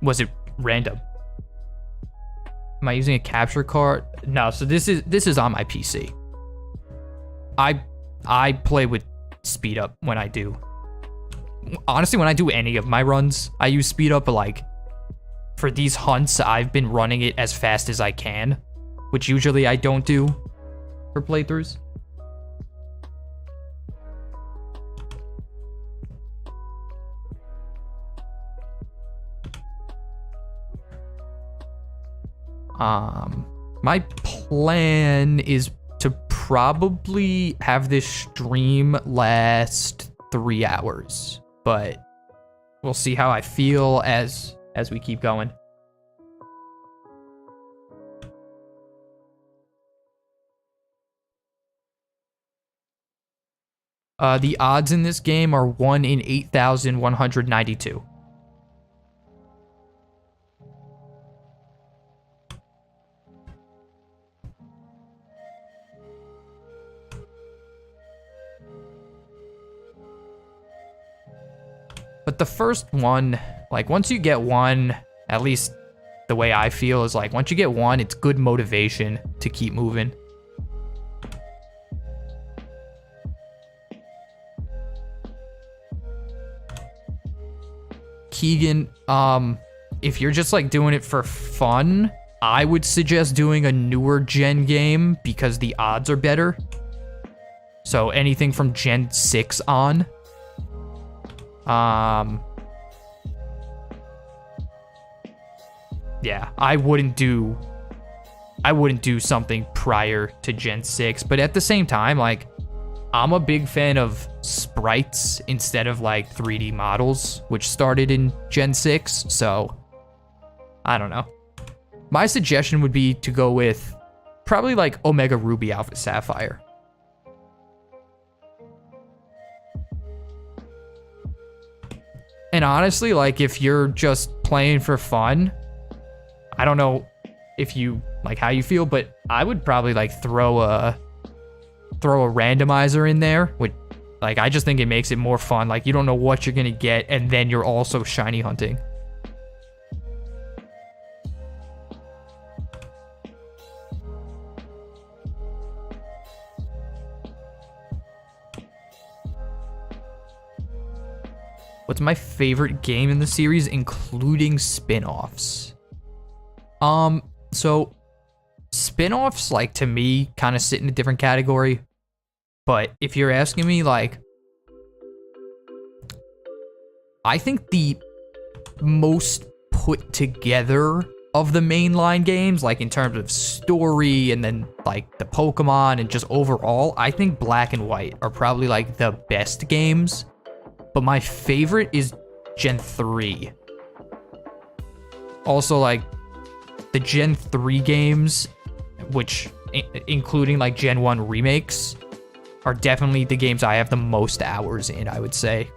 was it random? Am I using a capture card? No, so this is on my PC. I play with speed up when I do. Honestly, when I do any of my runs, I use speed up, but like for these hunts, I've been running it as fast as I can, which usually I don't do for playthroughs. My plan is to probably have this stream last 3 hours, but we'll see how I feel as we keep going. The odds in this game are 1 in 8,192. But the first one, like once you get one, at least the way I feel is like once you get one, it's good motivation to keep moving. Keegan, if you're just like doing it for fun, I would suggest doing a newer gen game because the odds are better. So anything from Gen 6 on. Yeah, I wouldn't do something prior to Gen 6, but at the same time, like, I'm a big fan of sprites instead of like 3D models, which started in Gen 6, so I don't know. My suggestion would be to go with probably like Omega Ruby Alpha Sapphire. And honestly, like if you're just playing for fun, I don't know if you like how you feel, but I would probably like throw a randomizer in there, which like I just think it makes it more fun. Like you don't know what you're gonna get, and then you're also shiny hunting. What's my favorite game in the series, including spin-offs? So spin-offs, like, to me, kind of sit in a different category. But if you're asking me, like, I think the most put together of the mainline games, like in terms of story and then like the Pokemon and just overall, I think Black and White are probably like the best games. But my favorite is Gen 3. Also, like, the Gen 3 games, which, including, like, Gen 1 remakes, are definitely the games I have the most hours in, I would say.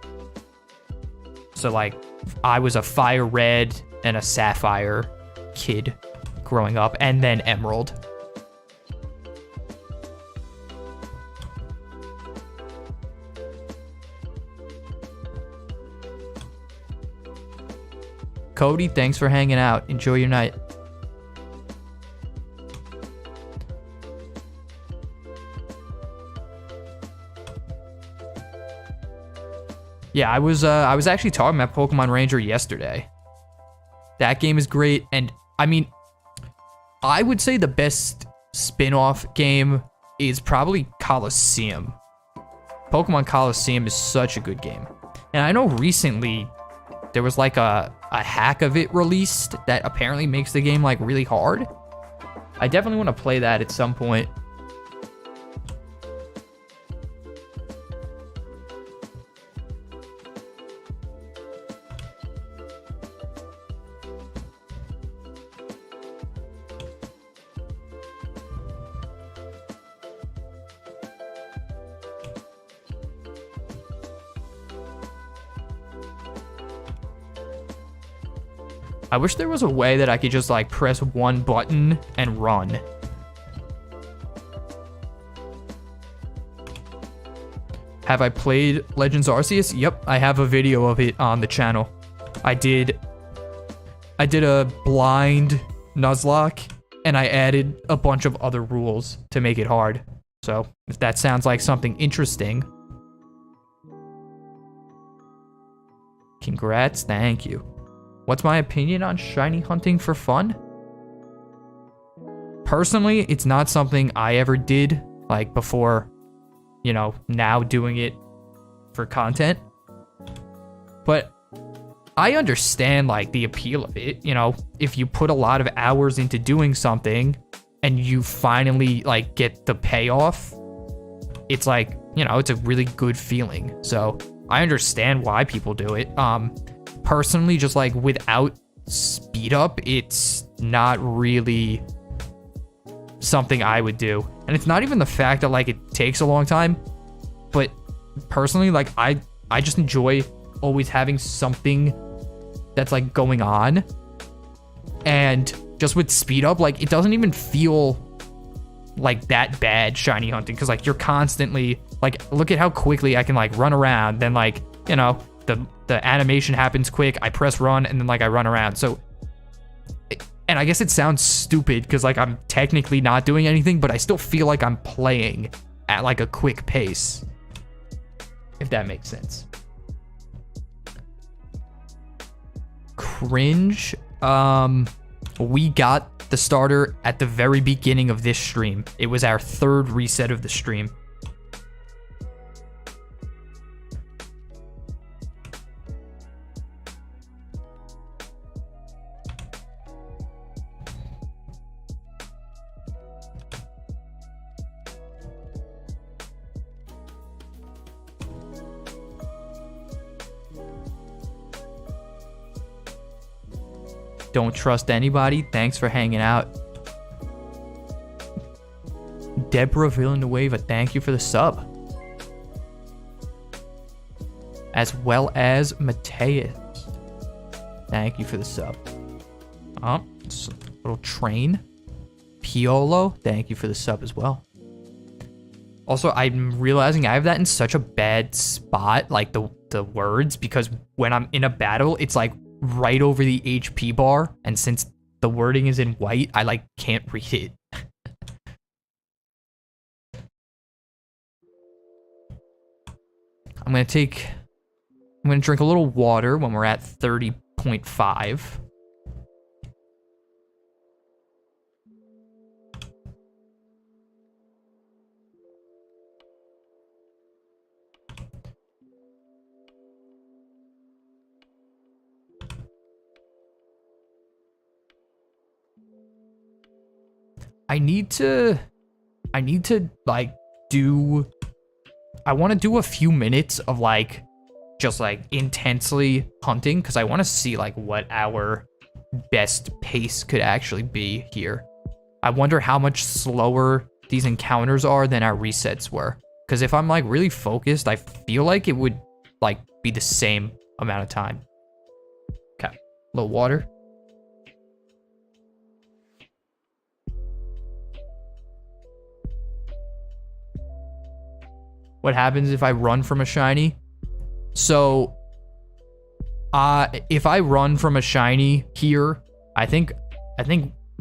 So, like, I was a Fire Red and a Sapphire kid growing up, and then Emerald. Cody, thanks for hanging out. Enjoy your night. Yeah, I was actually talking about Pokemon Ranger yesterday. That game is great, and I mean, I would say the best spin-off game is probably Coliseum. Pokemon Coliseum is such a good game. And I know recently there was like a hack of it released that apparently makes the game like really hard. I definitely want to play that at some point. I wish there was a way that I could just like press one button and run. Have I played Legends Arceus? Yep, I have a video of it on the channel. I did a blind Nuzlocke, and I added a bunch of other rules to make it hard. So, if that sounds like something interesting. Congrats, thank you. What's my opinion on shiny hunting for fun? Personally, it's not something I ever did, like before, you know, now doing it for content. But I understand, like, the appeal of it. You know, if you put a lot of hours into doing something and you finally, like, get the payoff, it's like, you know, it's a really good feeling. So I understand why people do it. Personally, just like without speed up, it's not really something I would do. And it's not even the fact that like it takes a long time, but personally, like I just enjoy always having something that's like going on. And just with speed up, like it doesn't even feel like that bad shiny hunting, because like you're constantly like, look at how quickly I can like run around, then like, you know, the animation happens quick, I press run, and then like I run around. So, and I guess it sounds stupid because like I'm technically not doing anything, but I still feel like I'm playing at like a quick pace, if that makes sense. Cringe. We got the starter at the very beginning of this stream. It was our third reset of the stream. Don't trust anybody. Thanks for hanging out. Deborah Villanueva, thank you for the sub. As well as Mateus. Thank you for the sub. It's a little train. Piolo, thank you for the sub as well. Also, I'm realizing I have that in such a bad spot, like the words, because when I'm in a battle, it's like right over the HP bar, and since the wording is in white, I like can't read it. I'm gonna drink a little water when we're at 30.5. I need to like I want to do a few minutes of like just like intensely hunting, because I want to see like what our best pace could actually be here. I wonder how much slower these encounters are than our resets were, because if I'm like really focused, I feel like it would like be the same amount of time. Okay, a little water. What happens if I run from a shiny? So, if I run from a shiny here, I think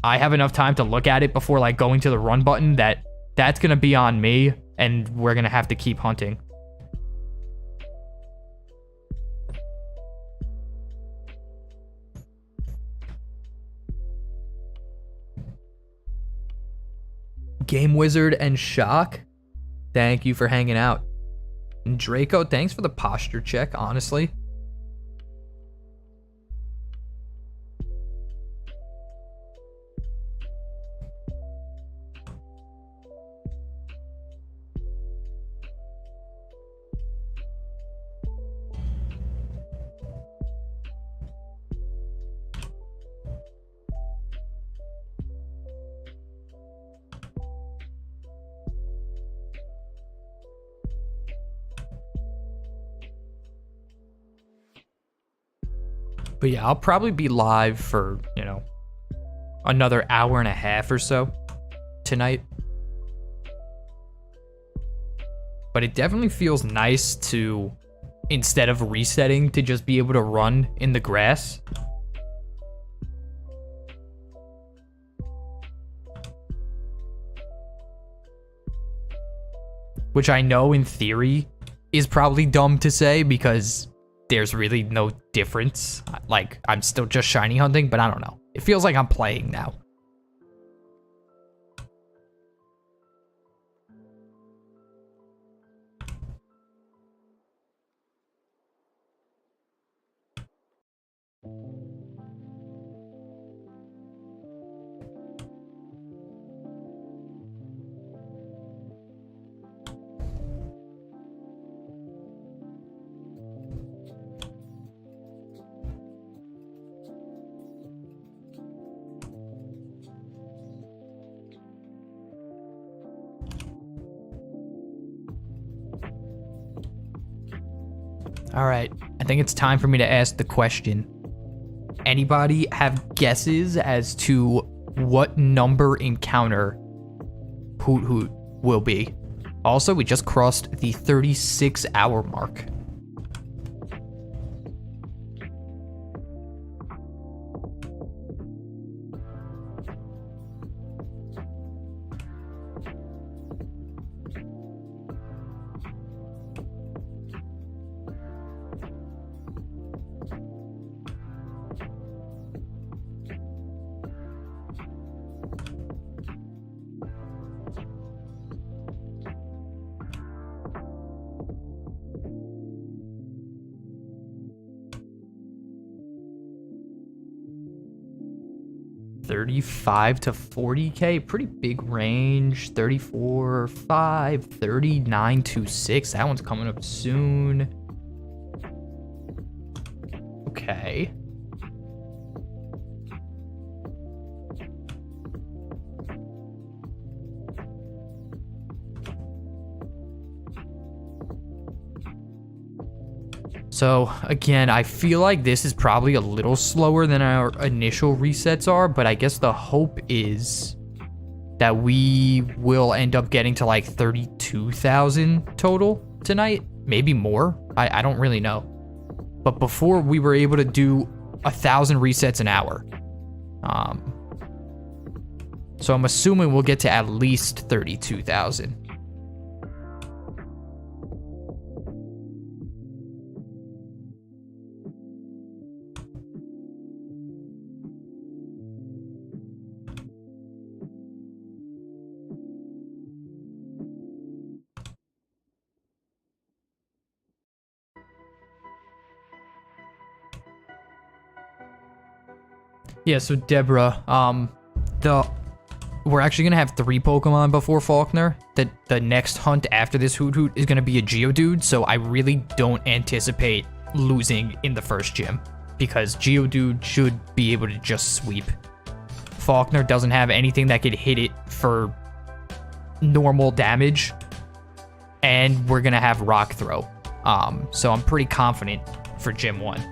I have enough time to look at it before like going to the run button that's gonna be on me, and we're gonna have to keep hunting. Game Wizard and Shock, thank you for hanging out. And Draco, thanks for the posture check, honestly. But yeah, I'll probably be live for, you know, another hour and a half or so tonight. But it definitely feels nice to, instead of resetting, to just be able to run in the grass. Which I know in theory is probably dumb to say because there's really no difference. Like, I'm still just shiny hunting, but I don't know. It feels like I'm playing now. All right, I think it's time for me to ask the question. Anybody have guesses as to what number encounter Hoot Hoot will be? Also, we just crossed the 36-hour mark. $35 to $40K, pretty big range. 34, 5, 39 to 6. That one's coming up soon. Okay. So again, I feel like this is probably a little slower than our initial resets are, but I guess the hope is that we will end up getting to like 32,000 total tonight, maybe more. I don't really know. But before we were able to do 1,000 resets an hour. So I'm assuming we'll get to at least 32,000. Yeah, so Deborah, we're actually gonna have 3 Pokemon before Faulkner. The next hunt after this Hoot Hoot is gonna be a Geodude, so I really don't anticipate losing in the first gym because Geodude should be able to just sweep. Faulkner doesn't have anything that could hit it for normal damage, and we're gonna have Rock Throw. So I'm pretty confident for Gym 1.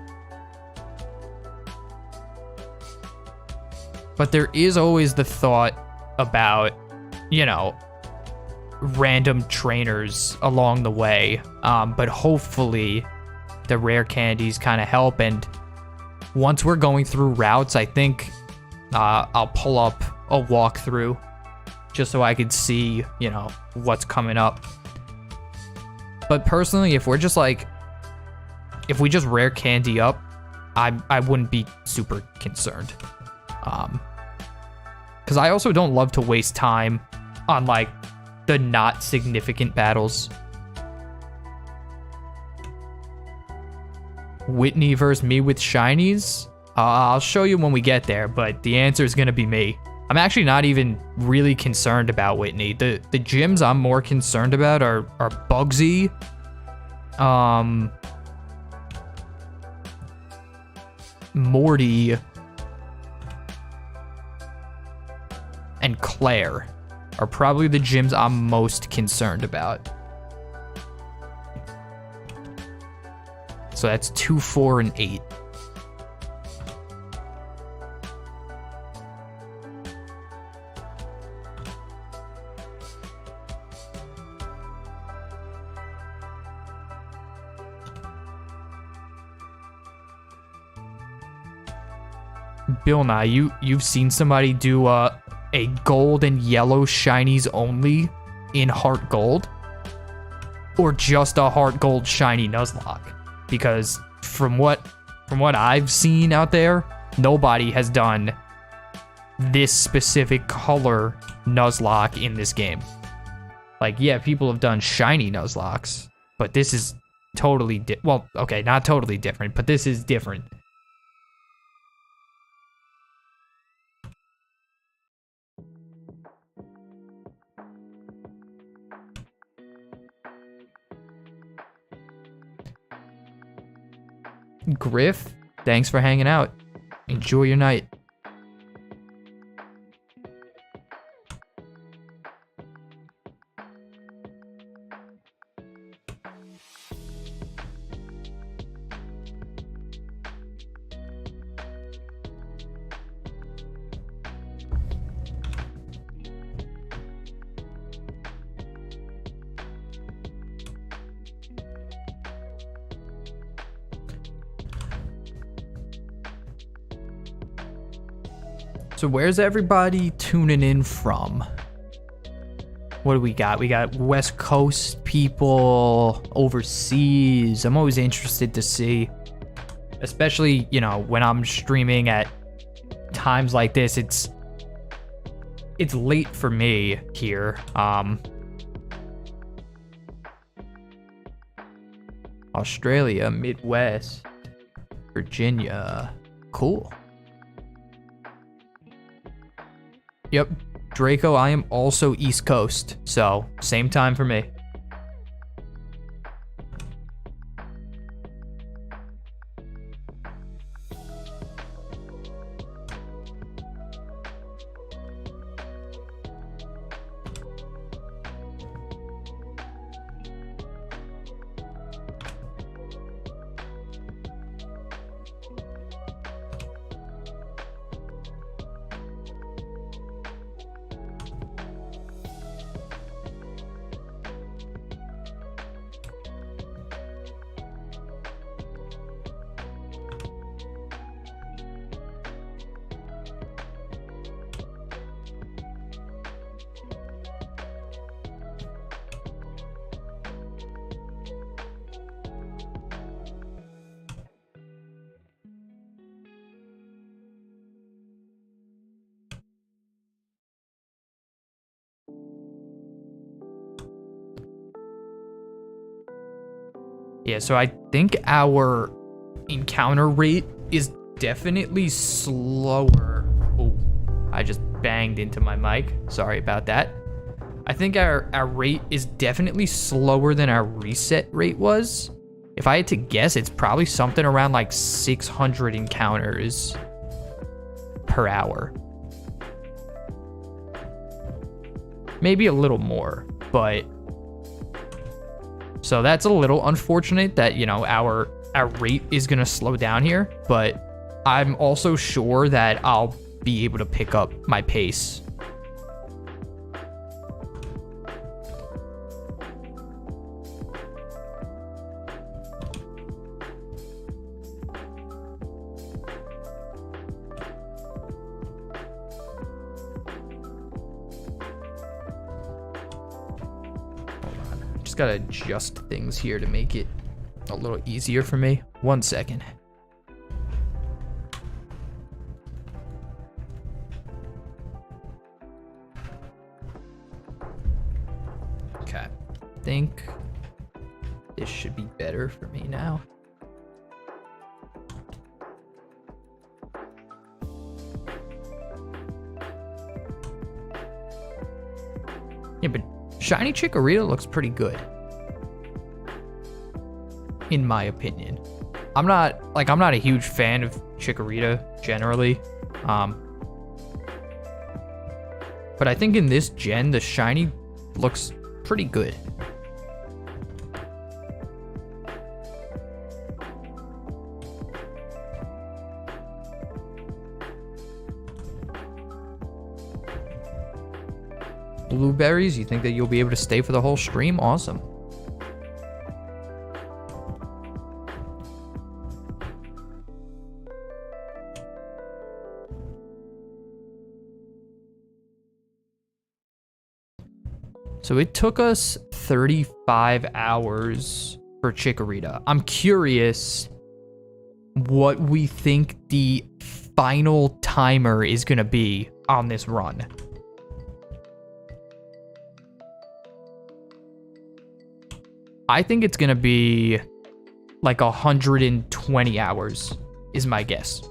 But there is always the thought about, you know, random trainers along the way. But hopefully the rare candies kind of help. And once we're going through routes, I think I'll pull up a walkthrough just so I could see, you know, what's coming up. But personally, if we just rare candy up, I wouldn't be super concerned. Because I also don't love to waste time on, like, the not significant battles. Whitney versus me with shinies? I'll show you when we get there, but the answer is going to be me. I'm actually not even really concerned about Whitney. The gyms I'm more concerned about are Bugsy, Morty, and Claire are probably the gyms I'm most concerned about. So that's 2, 4, and 8. Bill Nye, you've seen somebody do a gold and yellow shinies only in Heart Gold, or just a Heart Gold shiny Nuzlocke? Because from what I've seen out there, nobody has done this specific color Nuzlocke in this game. Like, yeah, people have done shiny Nuzlockes, but this is totally well, okay, not totally different, but this is different. Griff, thanks for hanging out. Enjoy your night. So where's everybody tuning in from? What do we got? We got West Coast people, overseas. I'm always interested to see, especially, you know, when I'm streaming at times like this, it's late for me here. Australia, Midwest, Virginia. Cool. Yep, Draco, I am also East Coast, so same time for me. Yeah, so I think our encounter rate is definitely slower. Oh, I just banged into my mic. Sorry about that. I think our rate is definitely slower than our reset rate was. If I had to guess, it's probably something around like 600 encounters per hour. Maybe a little more, but... So that's a little unfortunate that, you know, our rate is going to slow down here, but I'm also sure that I'll be able to pick up my pace. Just gotta adjust things here to make it a little easier for me. 1 second. Okay, I think this should be better for me now. Yeah, but shiny Chikorita looks pretty good, in my opinion. I'm not a huge fan of Chikorita generally, but I think in this gen the shiny looks pretty good. Blueberries, you think that you'll be able to stay for the whole stream? Awesome. So it took us 35 hours for Chikorita. I'm curious what we think the final timer is going to be on this run. I think it's going to be like 120 hours is my guess.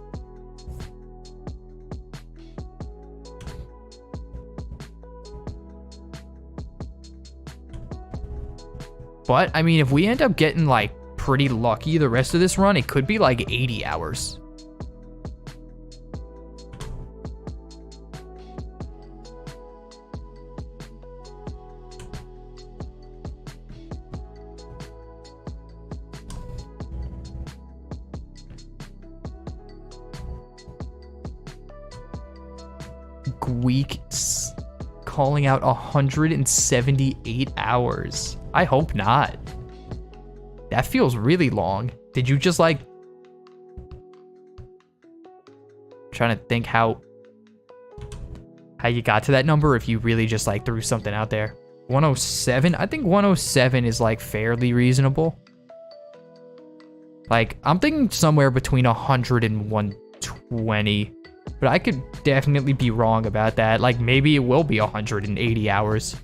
But, I mean, if we end up getting, like, pretty lucky the rest of this run, it could be, like, 80 hours. Weeks calling out 178 hours. I hope not. That feels really long. Did you just like... Trying to think how you got to that number, if you really just like threw something out there. 107? I think 107 is like fairly reasonable. Like, I'm thinking somewhere between 100 and 120. But I could definitely be wrong about that. Like, maybe it will be 180 hours.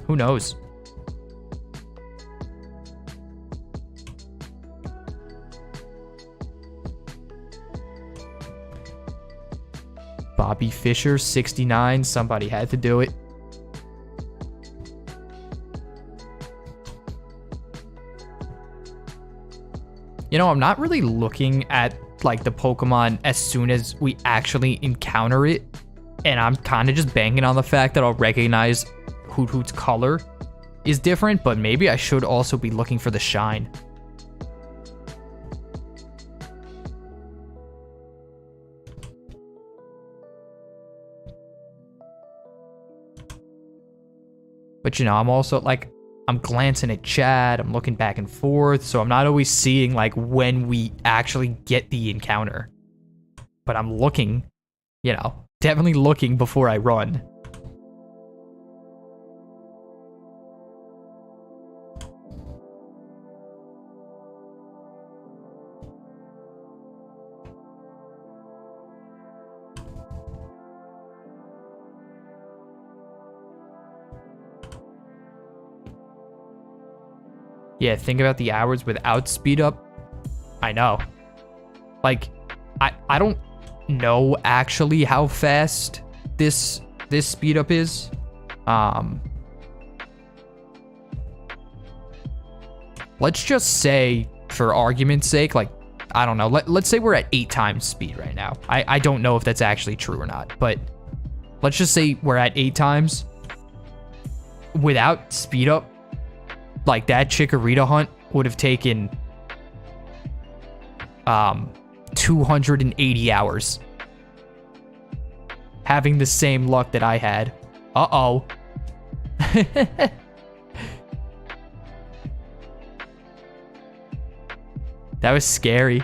Who knows? Bobby Fischer, 69. Somebody had to do it. You know, I'm not really looking at like the Pokemon as soon as we actually encounter it, and I'm kind of just banking on the fact that I'll recognize Hoot Hoot's color is different, but maybe I should also be looking for the shine. But you know, I'm also like, I'm glancing at chat, I'm looking back and forth, so I'm not always seeing like when we actually get the encounter. But I'm looking, you know, definitely looking before I run. Yeah, think about the hours without speed up. I know. Like, I don't know actually how fast this speed up is. Let's just say, for argument's sake, like, I don't know. Let's say we're at 8 times speed right now. I don't know if that's actually true or not, but let's just say we're at 8 times. Without speed up, like, that Chikorita hunt would have taken 280 hours. Having the same luck that I had. Uh-oh. That was scary.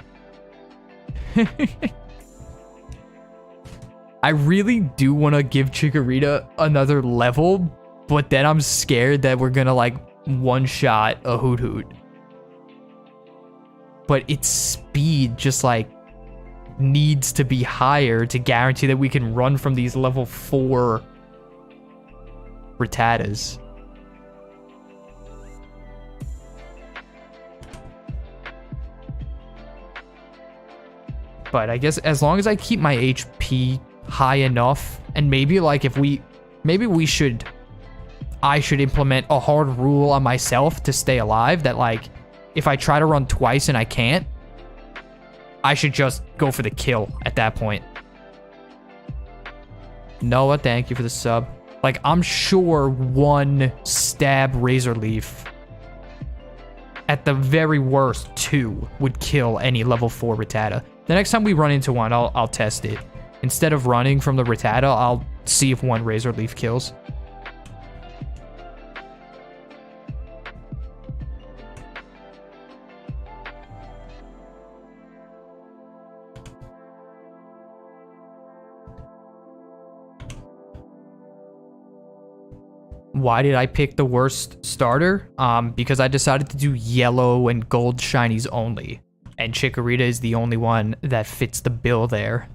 I really do want to give Chikorita another level, but then I'm scared that we're gonna, like, one-shot a Hoot Hoot. But its speed just, like, needs to be higher to guarantee that we can run from these level 4 Rattatas. But I guess as long as I keep my HP high enough, and maybe like I should implement a hard rule on myself to stay alive, that like, if I try to run twice and I can't, I should just go for the kill at that point. Noah, thank you for the sub. Like, I'm sure one stab Razor Leaf, at the very worst 2, would kill any level 4 Rattata. The next time we run into one, I'll test it. Instead of running from the Rattata, I'll see if one Razor Leaf kills. Why did I pick the worst starter? Because I decided to do yellow and gold shinies only. And Chikorita is the only one that fits the bill there.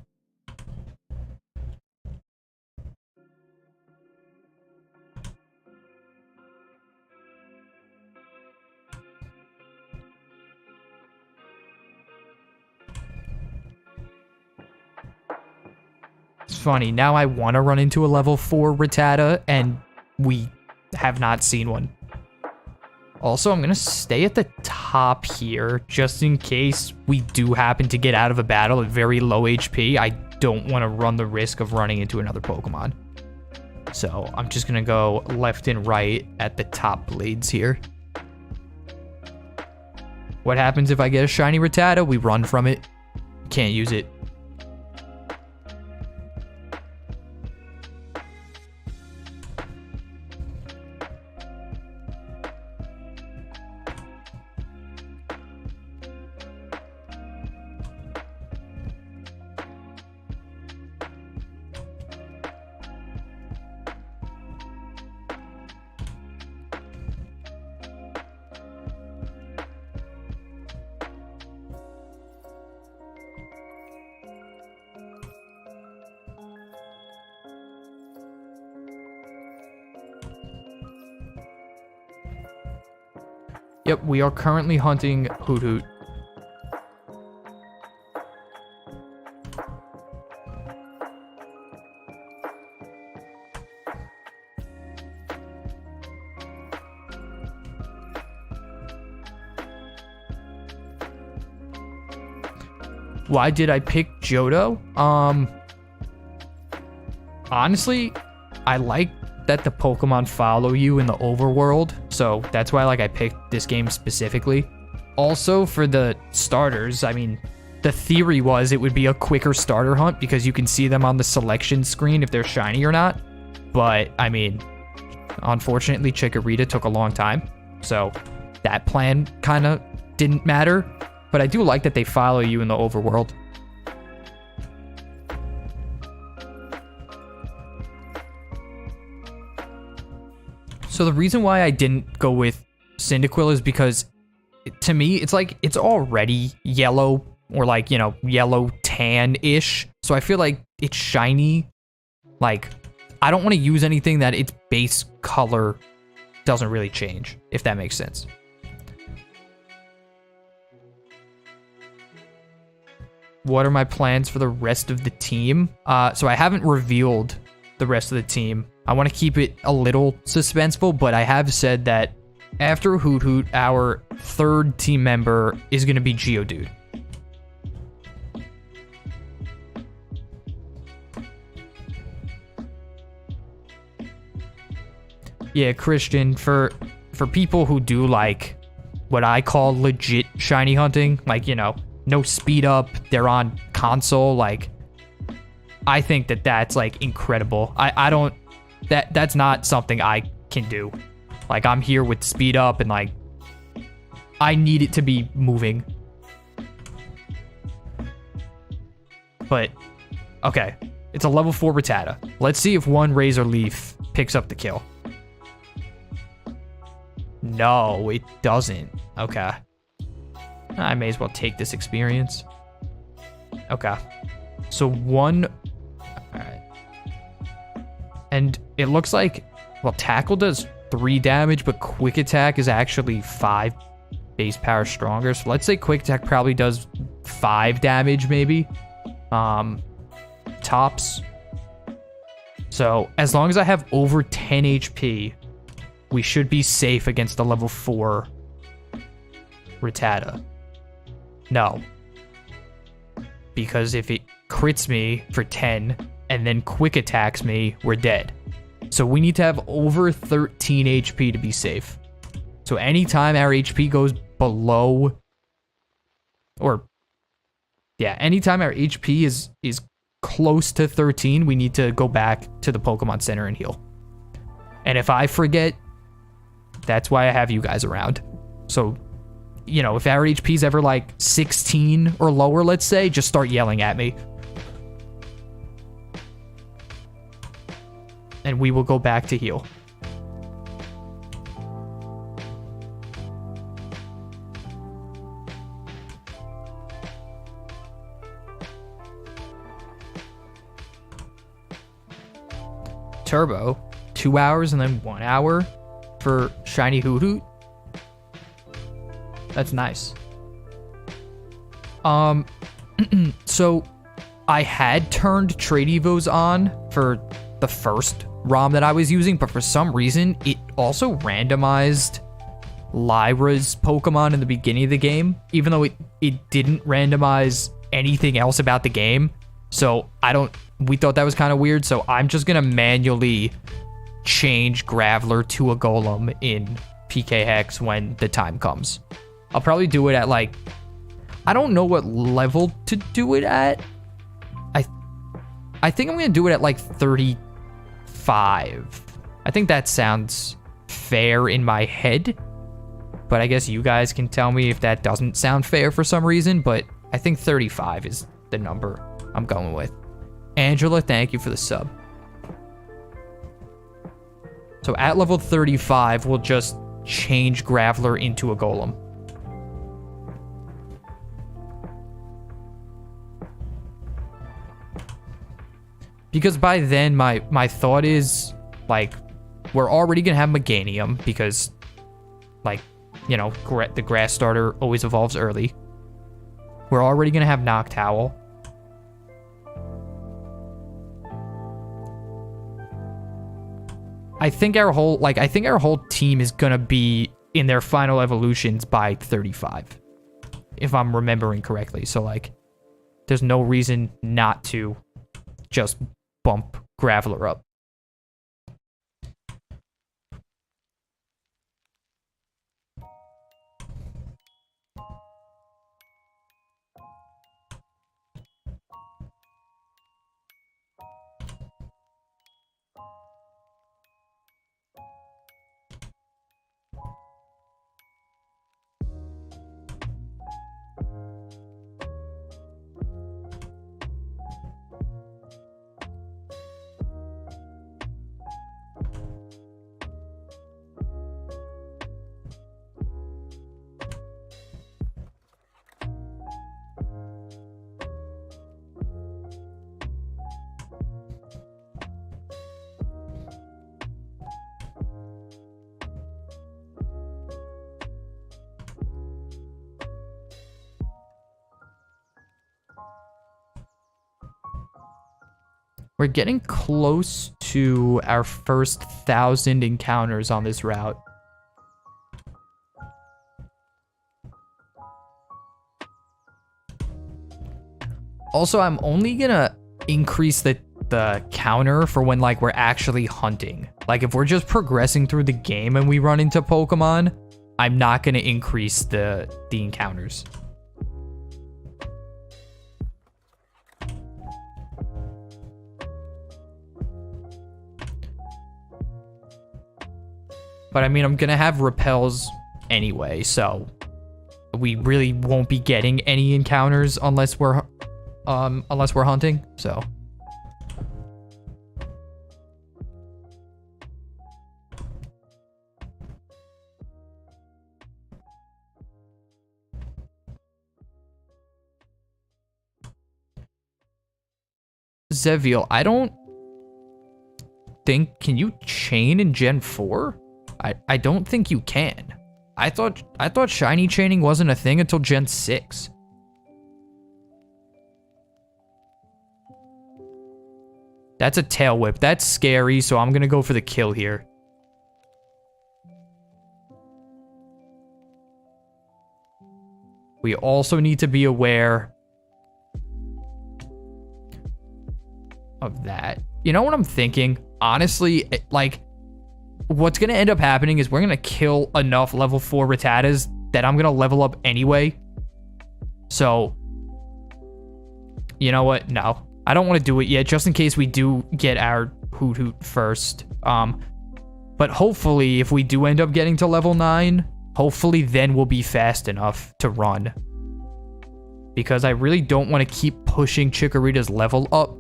It's funny, now I want to run into a level 4 Rattata, and we have not seen one. Also, I'm going to stay at the top here, just in case we do happen to get out of a battle at very low HP. I don't want to run the risk of running into another Pokemon. So, I'm just going to go left and right at the top blades here. What happens if I get a shiny Rattata? We run from it. Can't use it. Yep, we are currently hunting Hoot Hoot. Why did I pick Johto? Honestly, I like that the Pokemon follow you in the overworld, so that's why I picked this game specifically. Also, for the starters, I mean, the theory was it would be a quicker starter hunt because you can see them on the selection screen if they're shiny or not. But, I mean, unfortunately, Chikorita took a long time, so that plan kind of didn't matter. But I do like that they follow you in the overworld. So the reason why I didn't go with Cyndaquil is because, to me, it's it's already yellow, or yellow tan-ish. So I feel like it's shiny. I don't want to use anything that its base color doesn't really change, if that makes sense. What are my plans for the rest of the team? So I haven't revealed the rest of the team. I want to keep it a little suspenseful, but I have said that after Hoot Hoot, our third team member is going to be Geodude. Yeah, Christian, for people who do what I call legit shiny hunting, no speed up, they're on console, I think that's incredible. I don't, that's not something I can do. I'm here with speed up and I need it to be moving. But okay, it's a level 4 Rattata. Let's see if one Razor Leaf picks up the kill. No, it doesn't. Okay. I may as well take this experience. Okay. So one... Alright. And it looks Tackle does 3 damage, but Quick Attack is actually 5 base power stronger. So let's say Quick Attack probably does 5 damage, maybe. Tops. So as long as I have over 10 HP, we should be safe against the level 4 Rattata. No. Because if it crits me for 10 and then quick attacks me, we're dead. So we need to have over 13 HP to be safe. So anytime our HP goes below, anytime our HP is close to 13, we need to go back to the Pokemon Center and heal. And if I forget, that's why I have you guys around. So, if our HP is ever 16 or lower, let's say, just start yelling at me. And we will go back to heal. Turbo, 2 hours and then 1 hour for shiny Hoot Hoot. That's nice. So I had turned Trade Evos on for the first ROM that I was using, but for some reason it also randomized Lyra's Pokemon in the beginning of the game, even though it didn't randomize anything else about the game. So we thought that was kind of weird, so I'm just gonna manually change Graveler to a Golem in PK Hex when the time comes. I'll probably do it at like, I don't know what level to do it at. I think I'm gonna do it at like 35. I think that sounds fair in my head, but I guess you guys can tell me if that doesn't sound fair for some reason, but I think 35 is the number I'm going with. Angela, thank you for the sub. So at level 35, we'll just change Graveler into a Golem. Because by then, my thought is, like, we're already going to have Meganium because, like, you know, the grass starter always evolves early. We're already going to have Noctowl. I think our whole team is going to be in their final evolutions by 35, if I'm remembering correctly. So, like, there's no reason not to just bump Graveler up. We're getting close to our first 1,000 encounters on this route. Also, I'm only gonna increase the counter for when, like, we're actually hunting. Like, if we're just progressing through the game and we run into Pokemon, I'm not gonna increase the encounters. But I mean, I'm gonna have repels anyway, so we really won't be getting any encounters unless we're hunting. So Zevil, I don't think, can you chain in Gen 4? I don't think you can. I thought shiny chaining wasn't a thing until Gen 6. That's a tail whip. That's scary, so I'm gonna go for the kill here. We also need to be aware of that. You know what I'm thinking? Honestly, like, what's going to end up happening is we're going to kill enough level 4 Rattatas that I'm going to level up anyway. So, you know what? No, I don't want to do it yet, just in case we do get our Hoot Hoot first. But hopefully, if we do end up getting to level 9, hopefully then we'll be fast enough to run. Because I really don't want to keep pushing Chikorita's level up.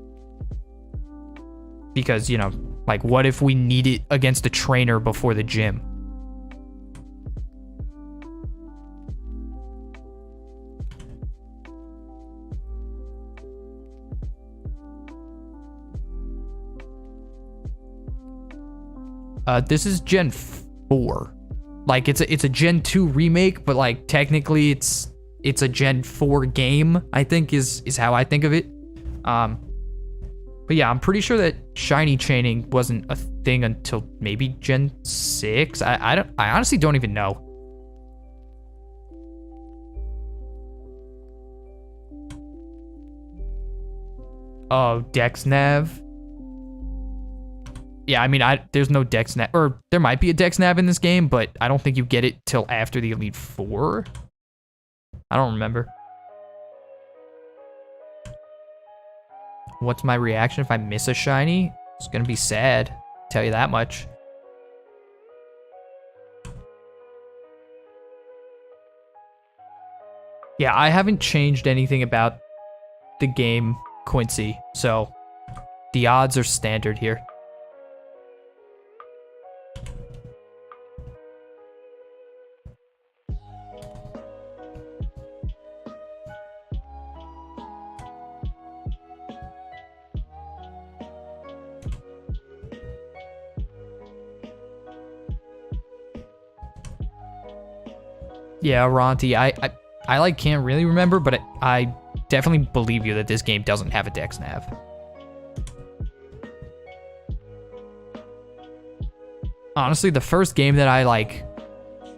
Because, you know, like, what if we need it against a trainer before the gym? This is Gen 4. Like, it's a Gen 2 remake, but like technically it's a Gen 4 game, I think is how I think of it. But yeah, I'm pretty sure that shiny chaining wasn't a thing until maybe Gen 6. I honestly don't even know. Oh, Dex Nav. Yeah, I mean, there's no Dex Nav, or there might be a Dex Nav in this game, but I don't think you get it till after the Elite Four. I don't remember. What's my reaction if I miss a shiny? It's gonna be sad, tell you that much. Yeah, I haven't changed anything about the game, Quincy, so the odds are standard here. Yeah, Ronti, I like can't really remember, but I definitely believe you that this game doesn't have a Dex Nav. Honestly, the first game that I like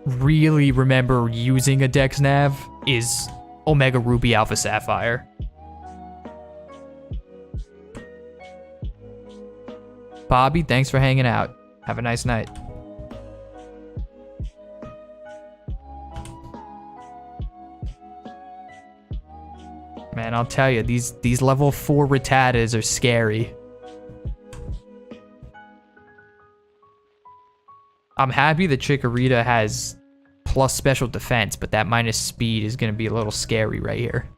really remember using a Dex Nav is Omega Ruby Alpha Sapphire. Bobby, thanks for hanging out. Have a nice night. Man, I'll tell you, these level 4 Rattatas are scary. I'm happy that Chikorita has plus special defense, but that minus speed is going to be a little scary right here.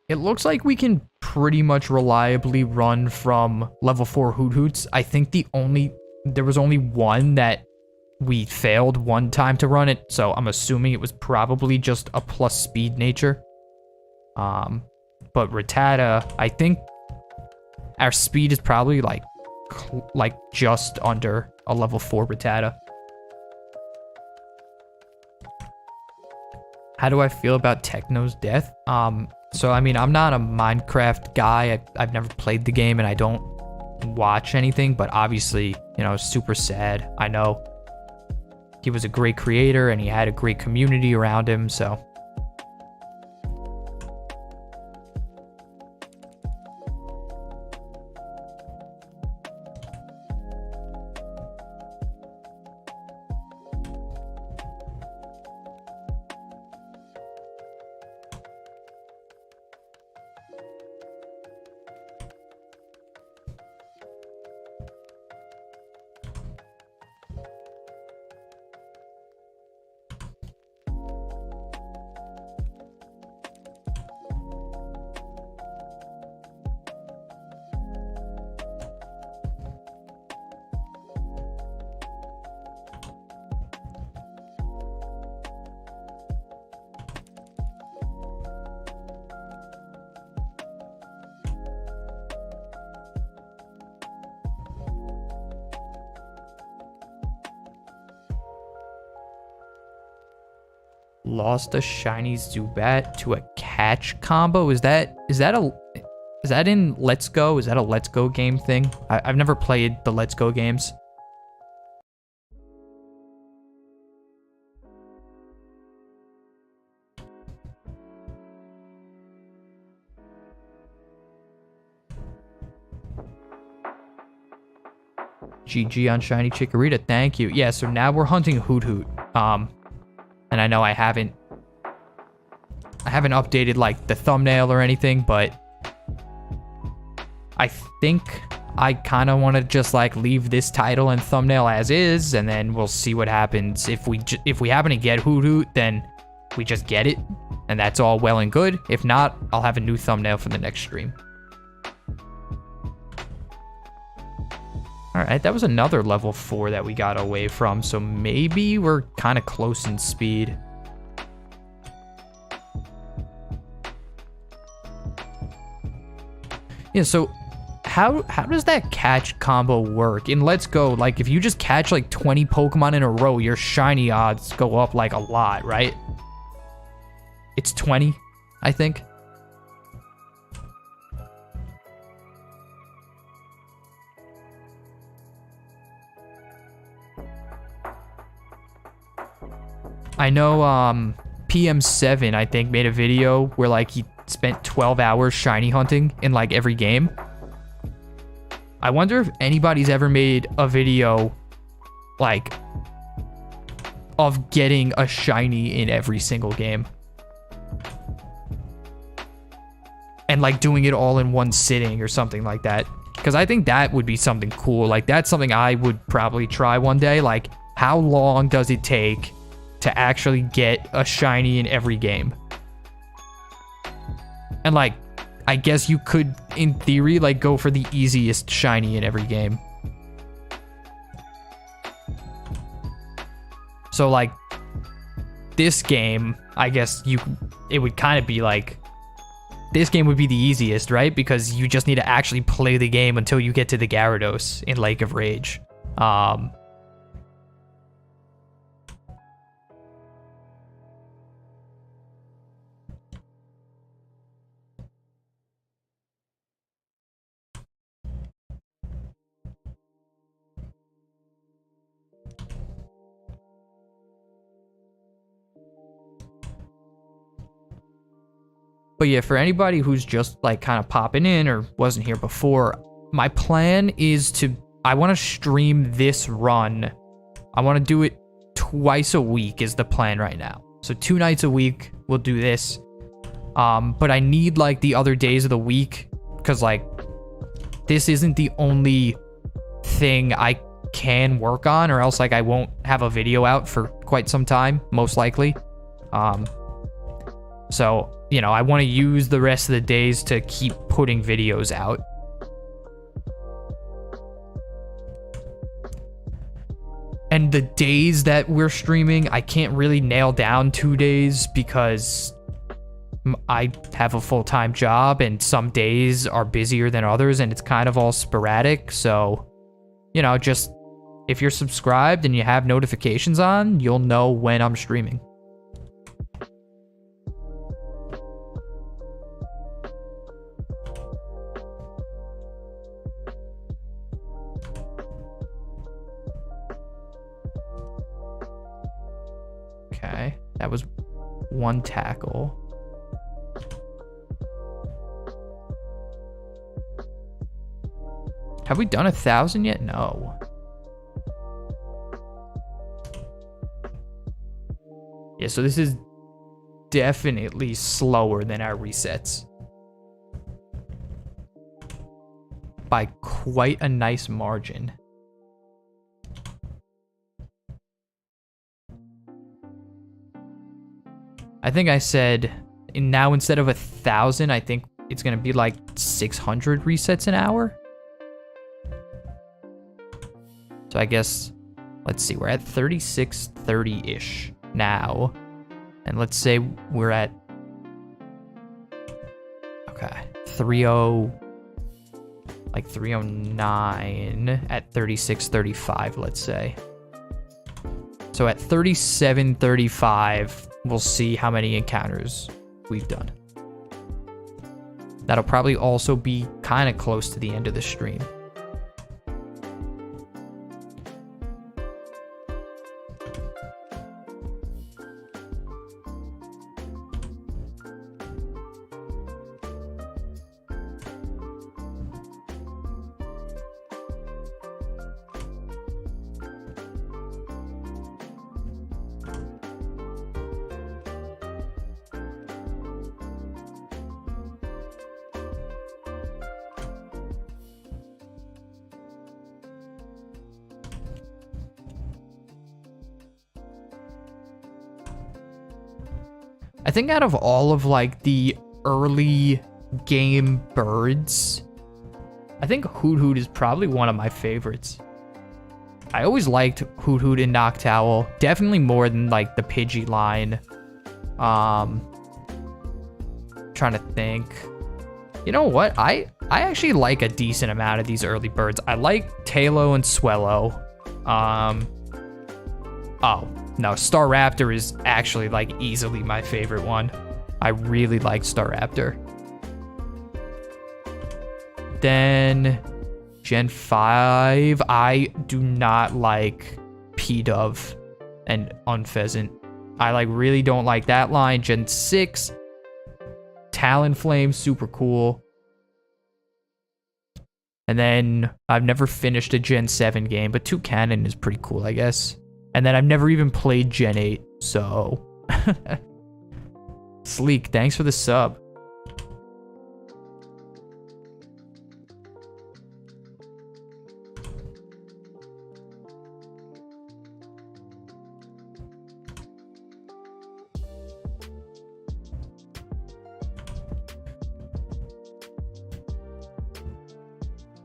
It looks like we can pretty much reliably run from level 4 Hoot Hoots. I think there was only one that we failed one time to run it, so I'm assuming it was probably just a plus speed nature. But Rattata, I think our speed is probably like just under a level 4 Rattata. How do I feel about Techno's death? So, I mean, I'm not a Minecraft guy. I've never played the game and I don't watch anything, but obviously, you know, super sad. I know he was a great creator and he had a great community around him, so. Lost a shiny Zubat to a catch combo. Is that in Let's Go? Is that a Let's Go game thing? I've never played the Let's Go games. GG on shiny Chikorita. Thank you. Yeah, so now we're hunting Hoot Hoot. And I know I haven't updated like the thumbnail or anything, but I think I kind of want to just like leave this title and thumbnail as is, and then we'll see what happens. If we happen to get Hoot Hoot, then we just get it, and that's all well and good. If not, I'll have a new thumbnail for the next stream. All right, that was another level 4 that we got away from, so maybe we're kind of close in speed. Yeah, so how does that catch combo work? In Let's Go, like if you just catch like 20 Pokemon in a row, your shiny odds go up like a lot, right? It's 20, I think. I know PM7, I think, made a video where like he spent 12 hours shiny hunting in like every game. I wonder if anybody's ever made a video like of getting a shiny in every single game. And like doing it all in one sitting or something like that. Because I think that would be something cool. Like that's something I would probably try one day. Like how long does it take to actually get a shiny in every game? And like, I guess you could, in theory, like go for the easiest shiny in every game. So like, this game, I guess it would kind of be like, this game would be the easiest, right? Because you just need to actually play the game until you get to the Gyarados in Lake of Rage. But yeah, for anybody who's just like kind of popping in or wasn't here before, my plan is I want to stream this run. I want to do it twice a week is the plan right now. So 2 nights a week, we'll do this. But I need like the other days of the week because like this isn't the only thing I can work on, or else like I won't have a video out for quite some time, most likely. So, you know, I want to use the rest of the days to keep putting videos out. And the days that we're streaming, I can't really nail down 2 days because I have a full-time job and some days are busier than others and it's kind of all sporadic. So, you know, just if you're subscribed and you have notifications on, you'll know when I'm streaming. Okay, that was 1 tackle. Have we done 1,000 yet? No. Yeah, so this is definitely slower than our resets. By quite a nice margin. I think I said now instead of 1,000, I think it's gonna be like 600 resets an hour. So I guess, let's see, we're at 3630-ish now. And let's say we're at, okay, 309 at 3635, let's say. So at 3735, we'll see how many encounters we've done. That'll probably also be kind of close to the end of the stream. I think out of all of like the early game birds, I think Hoot Hoot is probably one of my favorites. I always liked Hoot Hoot and Noctowl. Definitely more than like the Pidgey line. Trying to think. You know what? I actually like a decent amount of these early birds. I like Tailo and Swellow. Oh, no, Staraptor is actually like easily my favorite one. I really like Staraptor. Then Gen 5, I do not like P-Dove and Unpheasant. I like really don't like that line. Gen 6, Talonflame, super cool. And then I've never finished a Gen 7 game, but Toucannon is pretty cool, I guess. And then I've never even played Gen 8, so... Sleek, thanks for the sub.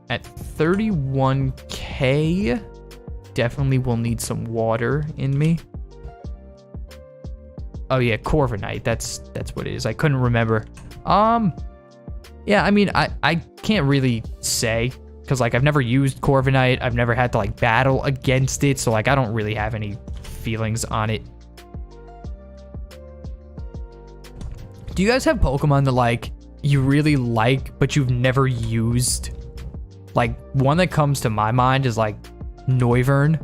At 31k, definitely will need some water in me. Oh yeah, Corviknight, that's what it is. I couldn't remember. Yeah, I mean, I can't really say, because like I've never used Corviknight. I've never had to like battle against it, so like I don't really have any feelings on it. Do you guys have Pokemon that like you really like, but you've never used? Like, one that comes to my mind is like Noivern.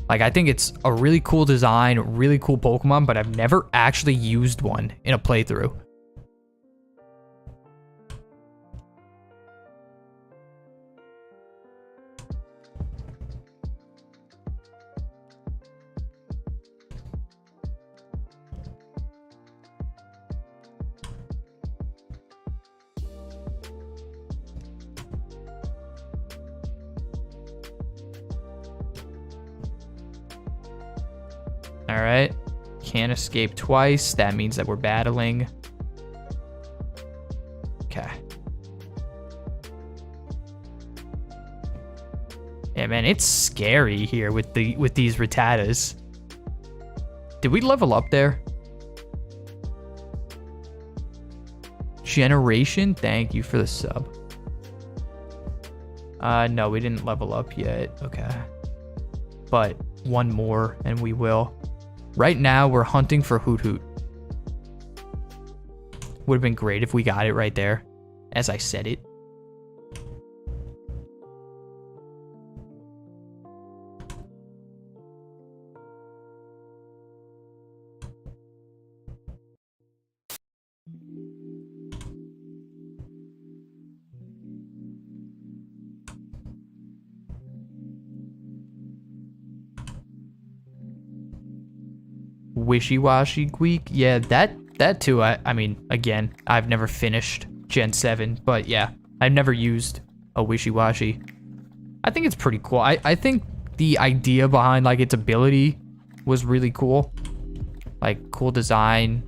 Like, I think it's a really cool design, really cool Pokemon, but I've never actually used one in a playthrough. All right, can't escape twice. That means that we're battling. Okay. Yeah, man, it's scary here with these Rattatas. Did we level up there? Generation, thank you for the sub. No, we didn't level up yet. Okay. But one more and we will. Right now, we're hunting for Hoot Hoot. Would have been great if we got it right there, as I said it. Wishy-washy Gweek, yeah, that too. I mean, again, I've never finished Gen 7, but yeah, I've never used a Wishy-washy. I think it's pretty cool. I think the idea behind like its ability was really cool. Like, cool design.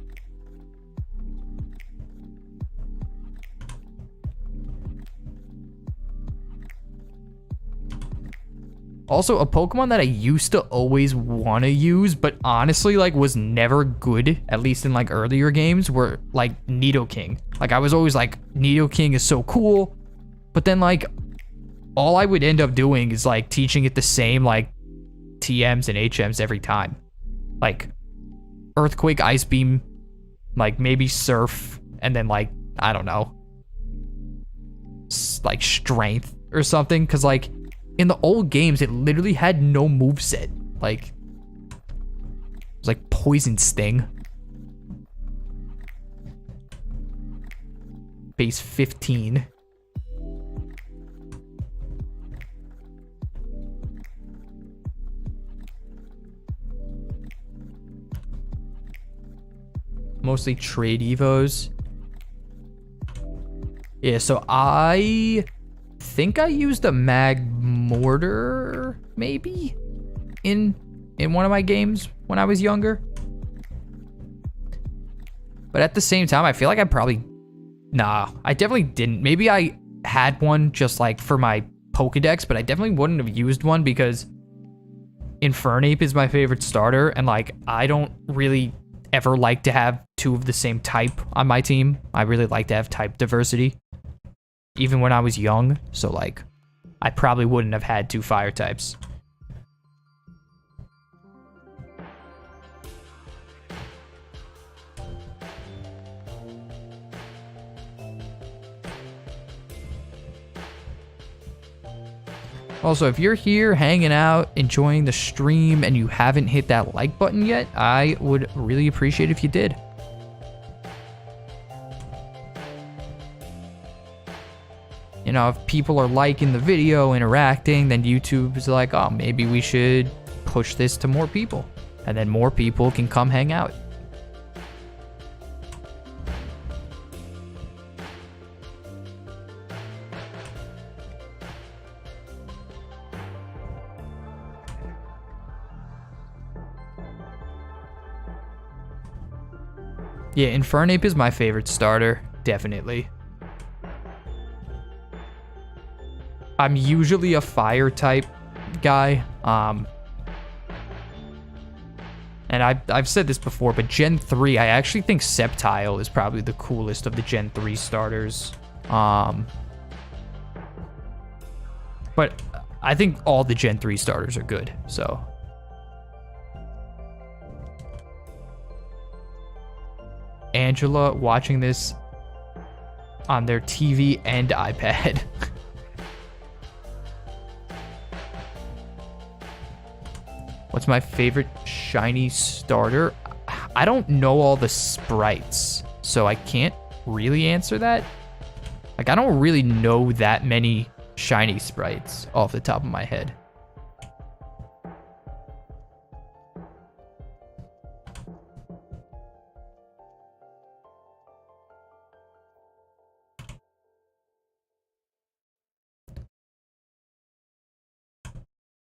Also, a Pokemon that I used to always want to use, but honestly, like, was never good, at least in, like, earlier games, were, like, Nidoking. Like, I was always like, Nidoking is so cool, but then, like, all I would end up doing is, like, teaching it the same, like, TMs and HMs every time. Like, Earthquake, Ice Beam, like, maybe Surf, and then, like, I don't know, like, Strength or something, because, like, in the old games, it literally had no moveset. Like, it was like Poison Sting. Base 15. Mostly trade evos. Yeah, so I think I used a Mag Mortar, maybe, in one of my games when I was younger. But at the same time, I feel like I probably... Nah, I definitely didn't. Maybe I had one just, like, for my Pokedex, but I definitely wouldn't have used one because Infernape is my favorite starter, and like I don't really ever like to have two of the same type on my team. I really like to have type diversity, even when I was young. So like, I probably wouldn't have had two fire types. Also, if you're here hanging out, enjoying the stream, and you haven't hit that like button yet, I would really appreciate if you did. You know, if people are liking the video, interacting, then YouTube is like, oh, maybe we should push this to more people. And then more people can come hang out. Yeah, Infernape is my favorite starter, definitely. I'm usually a fire type guy, and I've said this before, but Gen 3, I actually think Sceptile is probably the coolest of the Gen 3 starters. But I think all the Gen 3 starters are good, so... Angela watching this on their TV and iPad. What's my favorite shiny starter? I don't know all the sprites, so I can't really answer that. Like, I don't really know that many shiny sprites off the top of my head.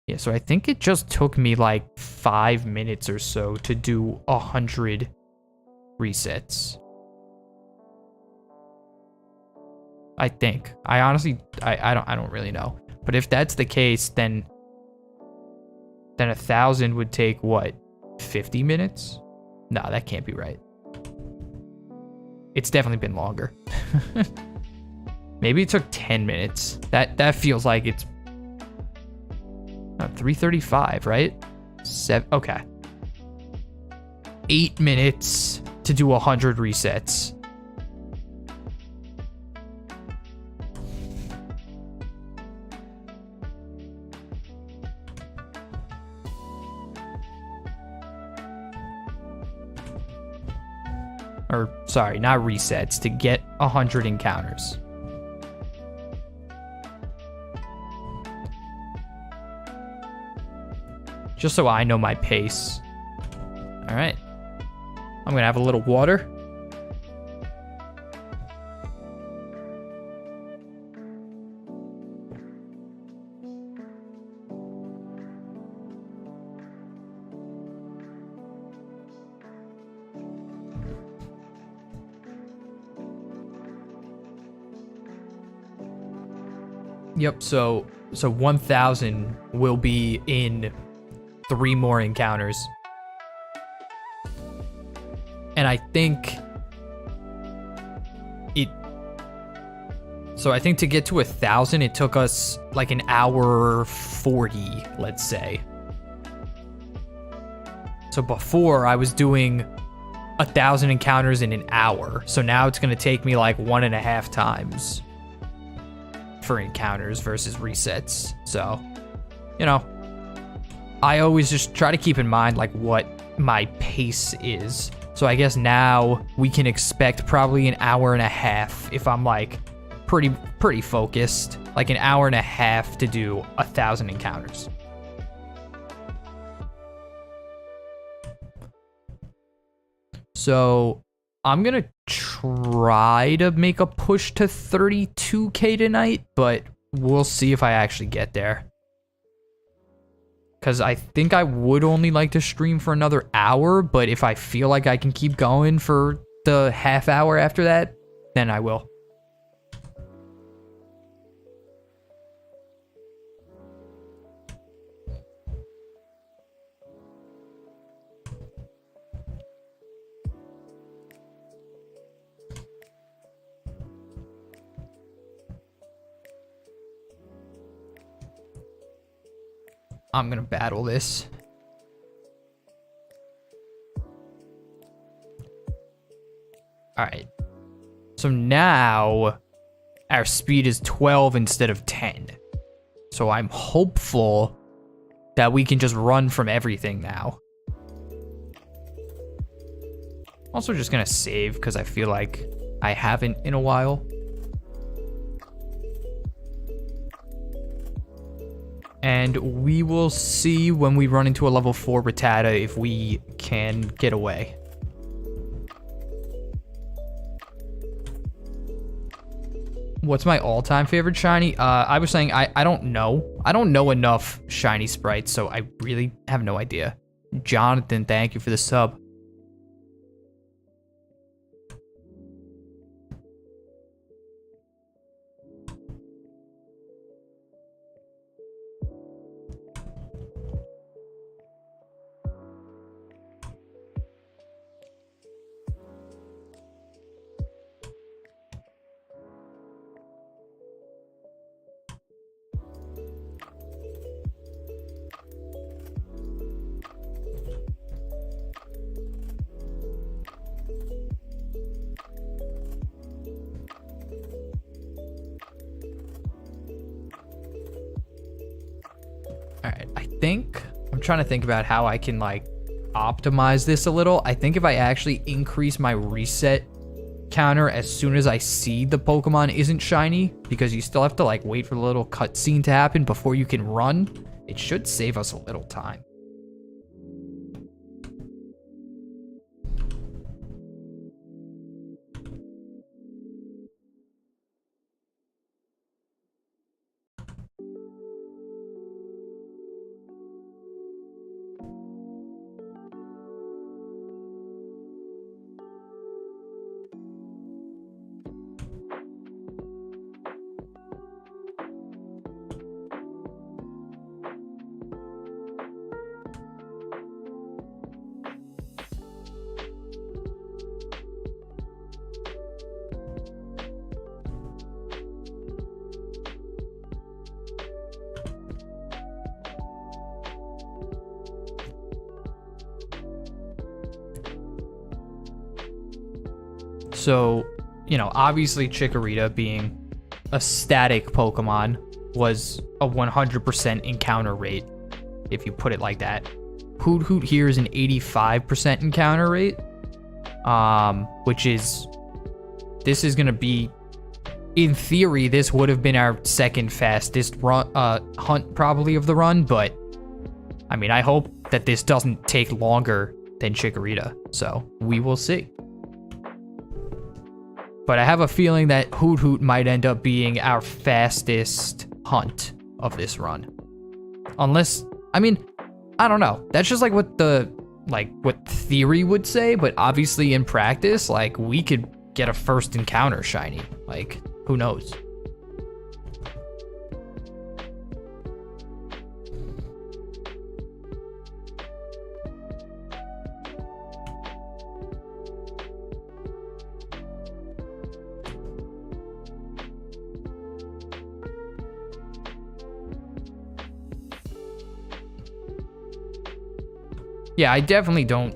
Yeah, so I think it just took me like 5 minutes or so to do 100 resets. I think. I honestly, I don't really know. But if that's the case, then 1,000 would take what, 50 minutes? No, that can't be right. It's definitely been longer. Maybe it took 10 minutes. That feels like it's 3:35, right? Okay. 8 minutes to do 100 resets. Or, sorry, not resets, to get 100 encounters. Just so I know my pace. All right. I'm gonna have a little water. Yep, so 1,000 will be in 3 more encounters. And I think I think to get to 1,000, it took us like an hour 40, let's say. So before I was doing 1,000 encounters in an hour. So now it's going to take me like 1.5 times for encounters versus resets. So, you know, I always just try to keep in mind like what my pace is. So I guess now we can expect probably an hour and a half if I'm like pretty focused, like an hour and a half to do 1,000 encounters. So I'm gonna try to make a push to 32K tonight, but we'll see if I actually get there. Because I think I would only like to stream for another hour, but if I feel like I can keep going for the half hour after that, then I will. I'm gonna battle this. Alright. So now our speed is 12 instead of 10. So I'm hopeful that we can just run from everything now. Also just gonna save because I feel like I haven't in a while. And we will see when we run into a level 4 Rattata if we can get away. What's my all-time favorite shiny? I was saying I don't know. I don't know enough shiny sprites, so I really have no idea. Jonathan, thank you for the sub. Alright, I'm trying to think about how I can, like, optimize this a little. I think if I actually increase my reset counter as soon as I see the Pokemon isn't shiny, because you still have to, like, wait for the little cutscene to happen before you can run, it should save us a little time. So, you know, obviously Chikorita being a static Pokemon was a 100% encounter rate, if you put it like that. Hoot here is an 85% encounter rate, which is, this is going to be, in theory, this would have been our second fastest run, hunt probably of the run, but I mean, I hope that this doesn't take longer than Chikorita, so we will see. But I have a feeling that Hoot might end up being our fastest hunt of this run. Unless, I mean, I don't know. That's just like what what theory would say, but obviously in practice, like, we could get a first encounter shiny. Like, who knows? Yeah, I definitely don't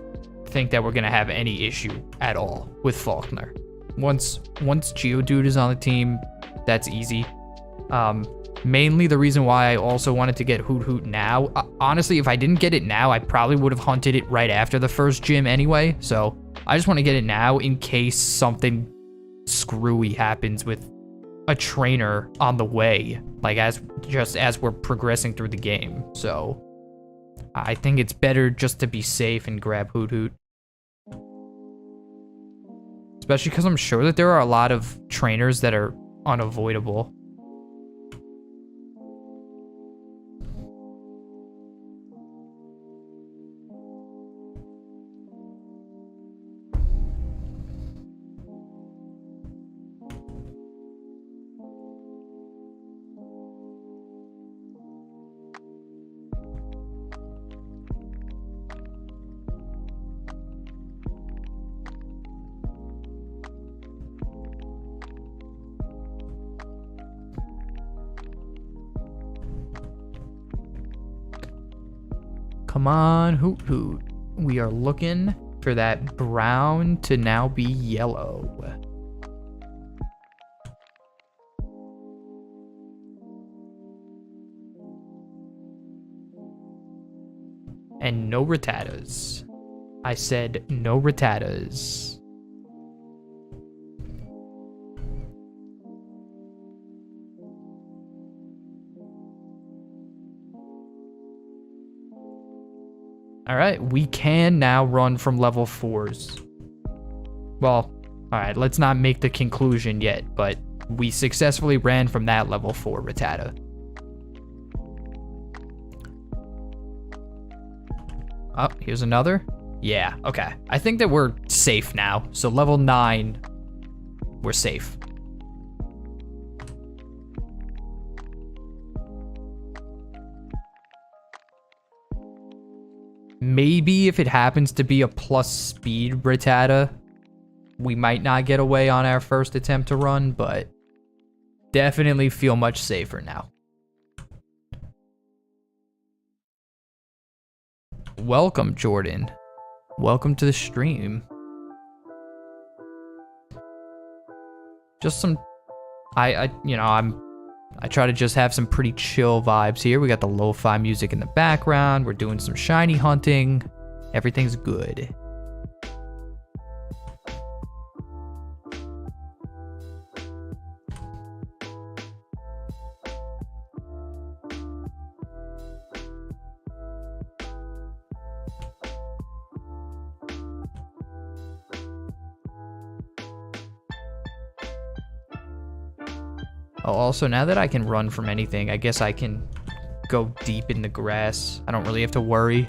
think that we're going to have any issue at all with Faulkner. Once Geodude is on the team, that's easy. Mainly the reason why I also wanted to get Hoot now. Honestly, if I didn't get it now, I probably would have hunted it right after the first gym anyway. So I just want to get it now in case something screwy happens with a trainer on the way, like as we're progressing through the game. So I think it's better just to be safe and grab Hoot. Especially because I'm sure that there are a lot of trainers that are unavoidable. Come on, Hoot Hoot. We are looking for that brown to now be yellow. And no Rattatas. I said no Rattatas. Alright, we can now run from level 4s. Well, alright, let's not make the conclusion yet, but we successfully ran from that level 4 Rattata. Oh, here's another. Yeah, okay. I think that we're safe now. So level 9, we're safe. Maybe if it happens to be a plus speed Rattata, we might not get away on our first attempt to run, but definitely feel much safer now. Welcome, Jordan. Welcome to the stream. Just some, I try to just have some pretty chill vibes here. We got the lo-fi music in the background. We're doing some shiny hunting. Everything's good. Oh, also, now that I can run from anything, I guess I can go deep in the grass. I don't really have to worry.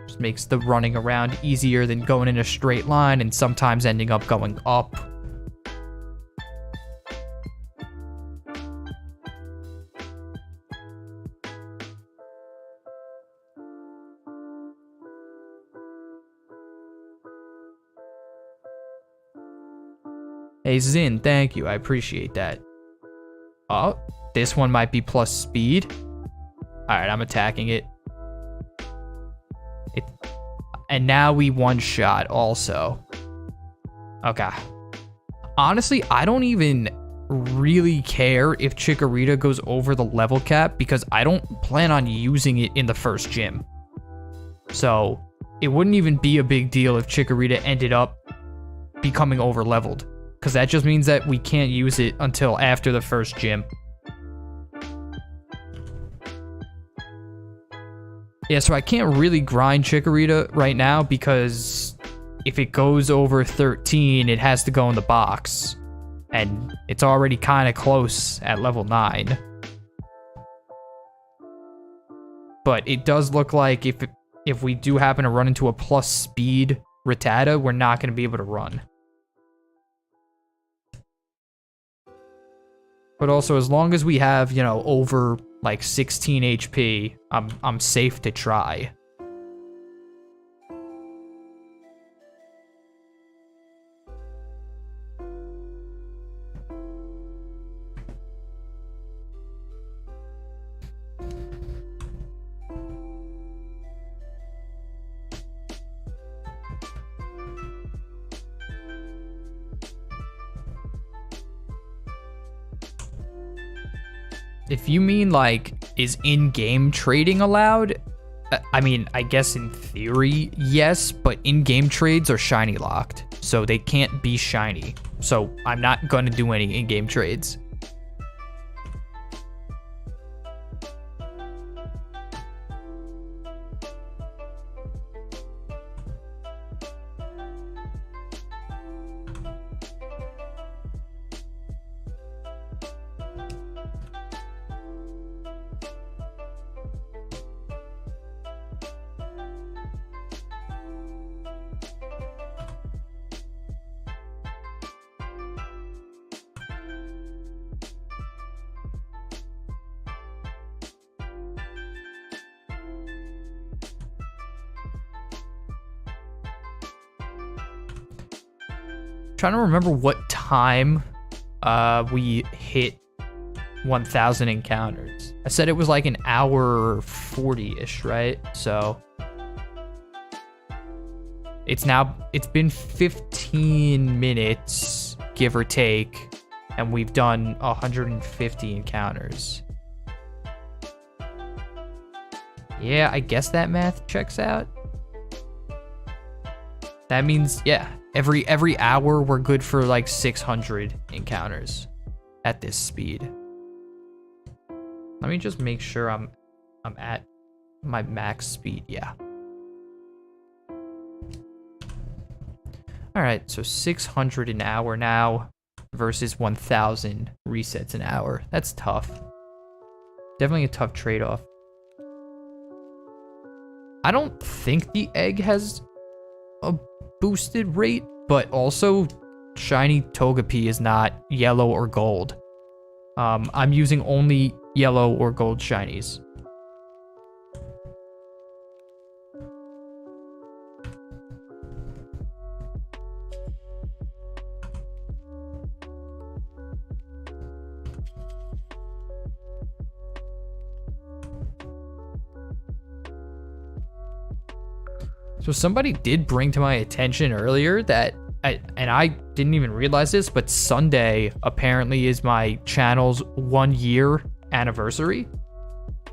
Just makes the running around easier than going in a straight line and sometimes ending up going up. Hey, Zin, thank you. I appreciate that. Oh, this one might be plus speed. Alright, I'm attacking it. And now we one-shot also. Okay. Honestly, I don't even really care if Chikorita goes over the level cap because I don't plan on using it in the first gym. So, it wouldn't even be a big deal if Chikorita ended up becoming over-leveled. Because that just means that we can't use it until after the first gym. Yeah, so I can't really grind Chikorita right now because if it goes over 13, it has to go in the box. And it's already kind of close at level 9. But it does look like if we do happen to run into a plus speed Rattata, we're not going to be able to run. But also, as long as we have, you know, over like 16 HP, I'm safe to try. If you mean, like, is in-game trading allowed? I mean, I guess in theory, yes, but in-game trades are shiny locked, so they can't be shiny. So I'm not gonna do any in-game trades. Trying to remember what time we hit 1,000 encounters. I said it was like an hour 40-ish, right? So it's been 15 minutes, give or take, and we've done 150 encounters. Yeah, I guess that math checks out. That means, yeah, every hour we're good for like 600 encounters at this speed. Let me just make sure I'm at my max speed. Yeah. All right, so 600 an hour now versus 1,000 resets an hour. That's tough. Definitely a tough trade-off. I don't think the egg has a boosted rate, but also shiny Togepi is not yellow or gold. I'm using only yellow or gold shinies. So somebody did bring to my attention earlier that, I didn't even realize this, but Sunday apparently is my channel's 1 year anniversary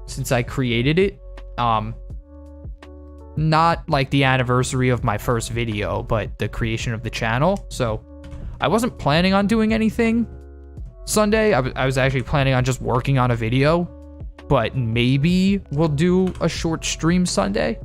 since I created it. Not like the anniversary of my first video, but the creation of the channel. So I wasn't planning on doing anything Sunday. I was actually planning on just working on a video, but maybe we'll do a short stream Sunday.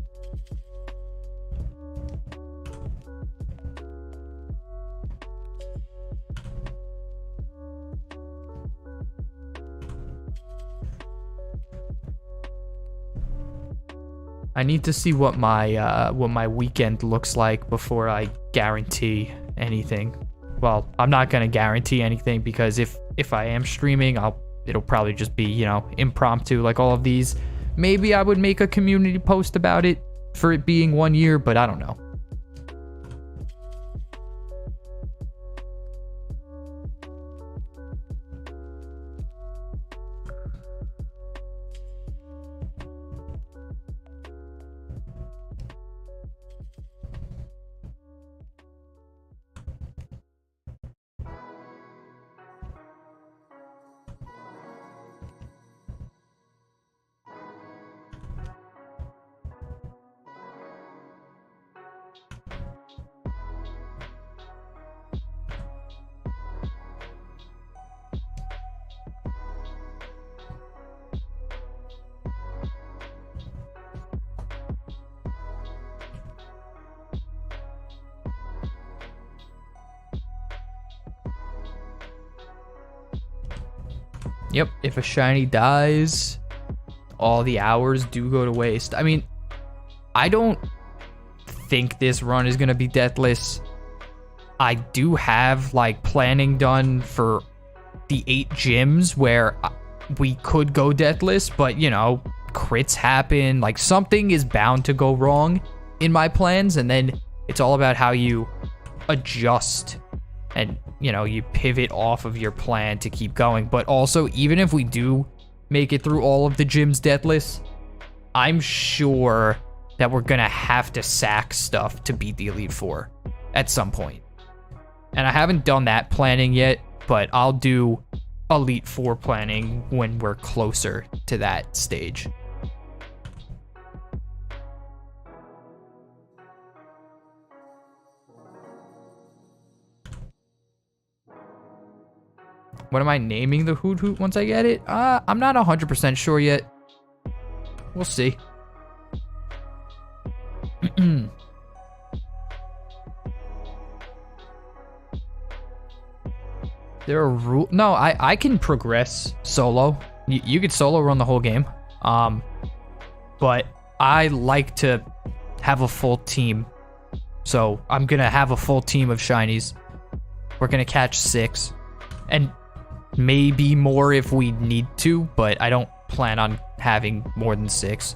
I need to see what my weekend looks like before I guarantee anything. Well, I'm not gonna guarantee anything because if I am streaming, it'll probably just be, you know, impromptu like all of these. Maybe I would make a community post about it for it being 1 year, but I don't know. Yep, if a shiny dies, all the hours do go to waste. I mean, I don't think this run is going to be deathless. I do have, like, planning done for the 8 gyms where we could go deathless, but, you know, crits happen. Like, something is bound to go wrong in my plans, and then it's all about how you adjust and, you know, you pivot off of your plan to keep going. But also, even if we do make it through all of the gyms deathless, I'm sure that we're gonna have to sack stuff to beat the Elite Four at some point. And I haven't done that planning yet, but I'll do Elite Four planning when we're closer to that stage. What am I naming the Hoot Hoot once I get it? I'm not 100% sure yet. We'll see. There are rules. No, I can progress solo. You could solo run the whole game. But I like to have a full team. So I'm going to have a full team of shinies. We're going to catch 6. And maybe more if we need to, but I don't plan on having more than 6.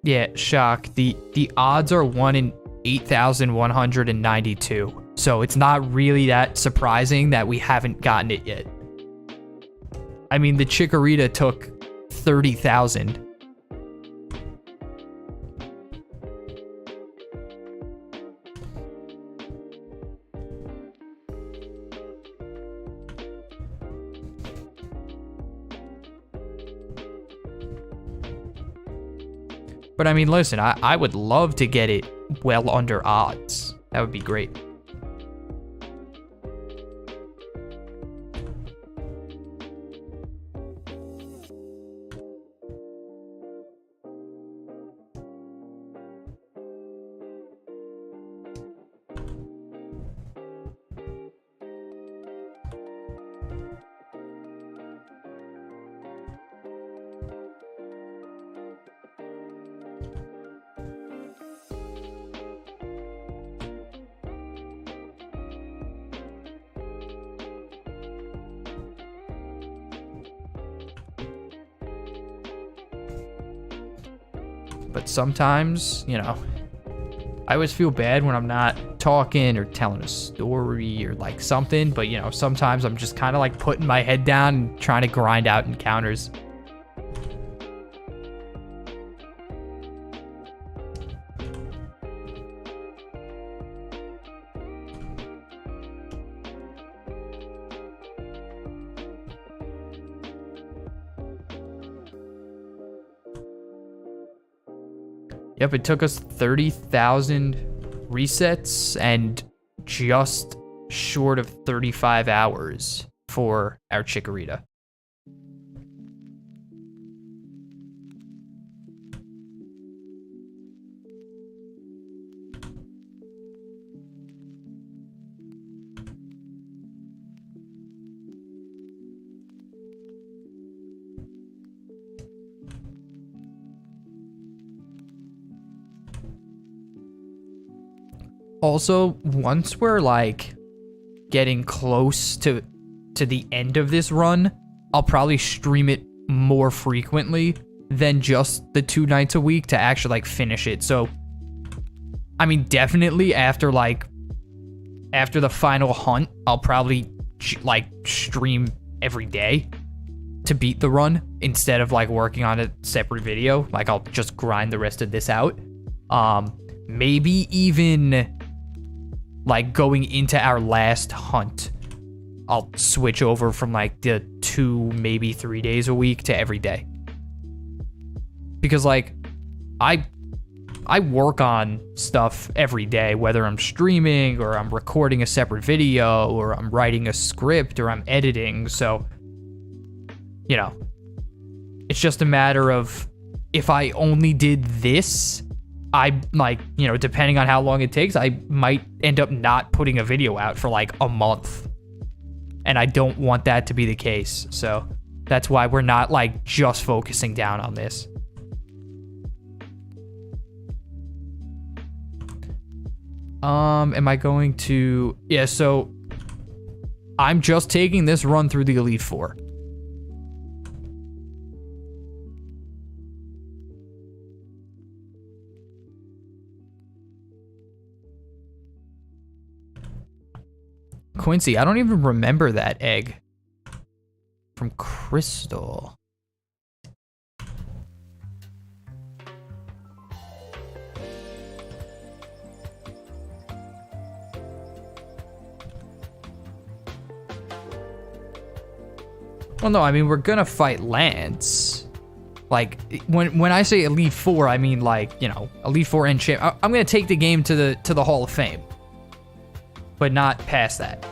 Yeah, shock. The odds are 1 in 8,192. So it's not really that surprising that we haven't gotten it yet. I mean, the Chikorita took 30,000. But I mean, listen, I would love to get it well under odds. That would be great. But sometimes, you know, I always feel bad when I'm not talking or telling a story or like something, but you know, sometimes I'm just kind of like putting my head down and trying to grind out encounters. Yep, it took us 30,000 resets and just short of 35 hours for our Chikorita. Also, once we're like getting close to the end of this run, I'll probably stream it more frequently than just the 2 nights a week to actually like finish it. So, I mean, definitely after the final hunt, I'll probably like stream every day to beat the run instead of like working on a separate video. Like I'll just grind the rest of this out. Maybe even like going into our last hunt, I'll switch over from like the 2, maybe 3 days a week to every day. Because like I work on stuff every day, whether I'm streaming or I'm recording a separate video or I'm writing a script or I'm editing. So, you know, it's just a matter of if I only did this, I like, you know, depending on how long it takes, I might end up not putting a video out for like a month. And I don't want that to be the case. So that's why we're not like just focusing down on this. Am I going to... Yeah, so I'm just taking this run through the Elite Four. Quincy, I don't even remember that egg from Crystal. Well, no, I mean, we're gonna fight Lance. Like, when I say Elite Four, I mean, like, you know, Elite Four and champ. I'm gonna take the game to the Hall of Fame, but not past that.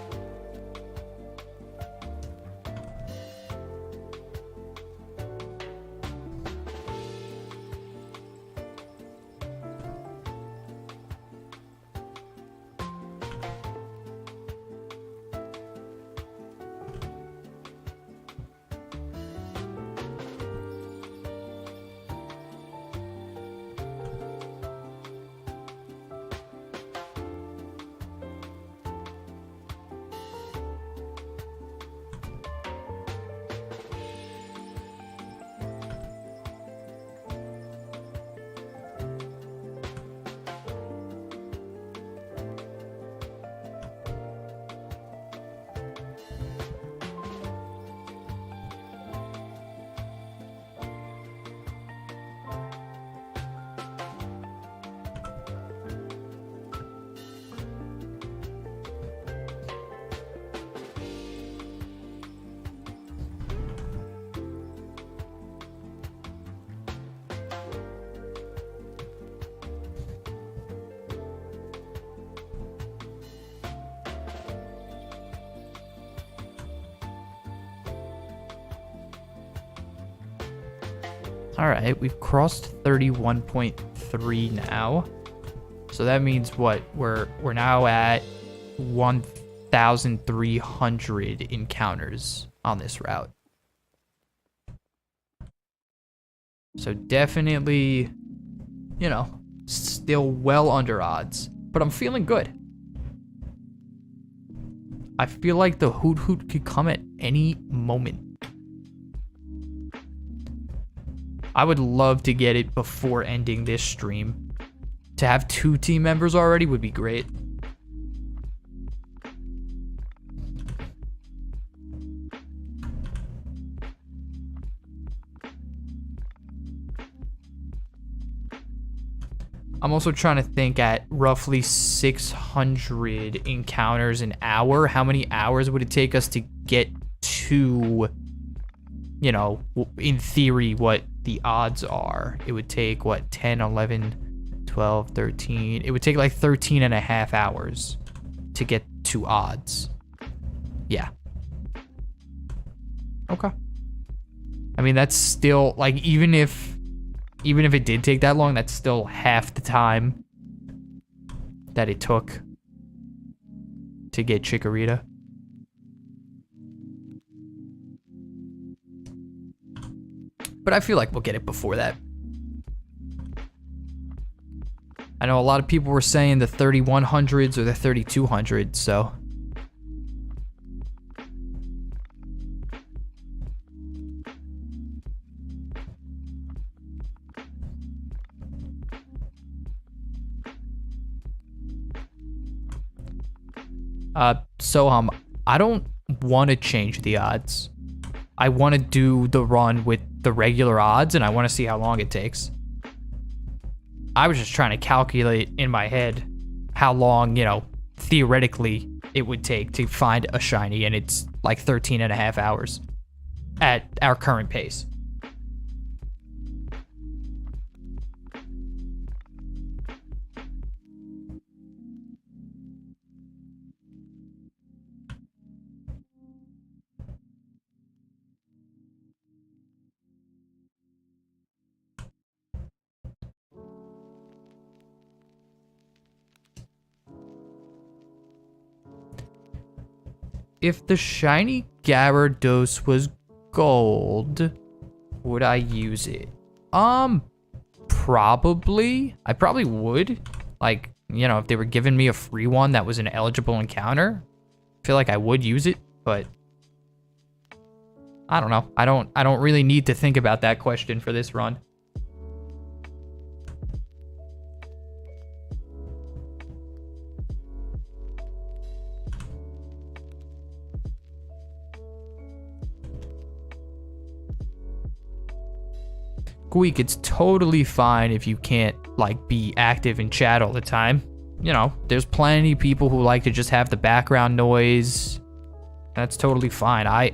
All right, we've crossed 31.3 now. So that means what? We're now at 1,300 encounters on this route. So definitely, you know, still well under odds, but I'm feeling good. I feel like the Hoot Hoot could come at any moment. I would love to get it before ending this stream. To have 2 team members already would be great. I'm also trying to think at roughly 600 encounters an hour. How many hours would it take us to get to, you know, in theory, what the odds are? It would take, what, 10, 11, 12, 13. It would take like 13 and a half hours to get to odds. Yeah. Okay. I mean, that's still, like, even if it did take that long, that's still half the time that it took to get Chikorita. But I feel like we'll get it before that. I know a lot of people were saying the 3100s or the 3200s, so... I don't want to change the odds. I want to do the run with the regular odds, and I want to see how long it takes. I was just trying to calculate in my head how long, you know, theoretically it would take to find a shiny, and it's like 13 and a half hours at our current pace. If the shiny Gyarados was gold, would I use it? Probably. I probably would. Like, you know, if they were giving me a free one that was an eligible encounter, I feel like I would use it, but I don't know. I don't really need to think about that question for this run. Squeak, it's totally fine if you can't, like, be active in chat all the time. You know, there's plenty of people who like to just have the background noise. That's totally fine. I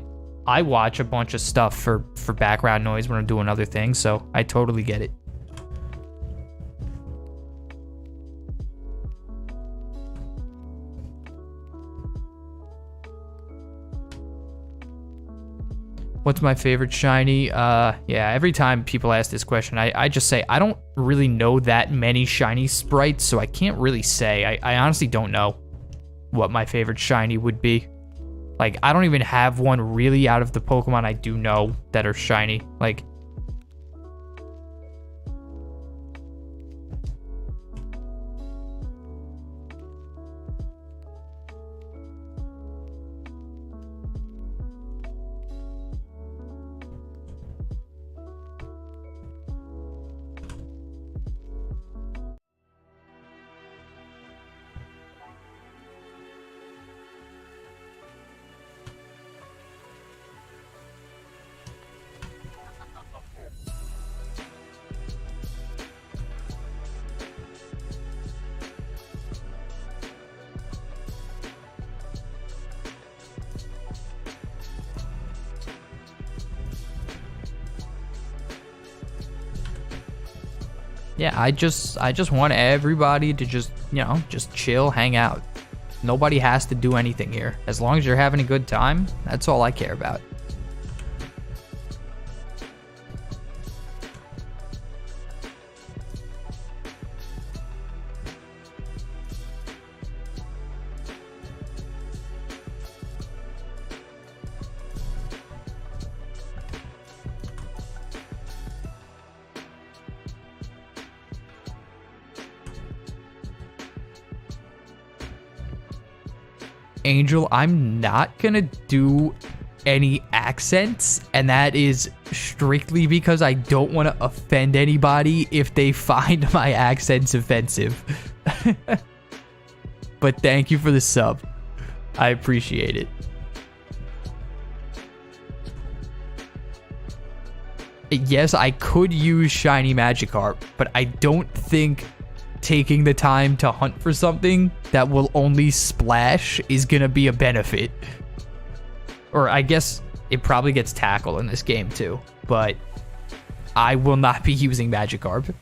watch a bunch of stuff for background noise when I'm doing other things, so I totally get it. What's my favorite shiny? Yeah, every time people ask this question, I just say I don't really know that many shiny sprites, so I can't really say. I honestly don't know what my favorite shiny would be. Like, I don't even have one really out of the Pokemon I do know that are shiny. Like, yeah, I just want everybody to just, you know, just chill, hang out. Nobody has to do anything here. As long as you're having a good time, that's all I care about. Angel, I'm not gonna do any accents, and that is strictly because I don't want to offend anybody if they find my accents offensive. But thank you for the sub. I appreciate it. Yes, I could use Shiny Magikarp, but I don't think taking the time to hunt for something that will only splash is gonna be a benefit. Or I guess it probably gets tackle in this game too, but I will not be using Magikarp.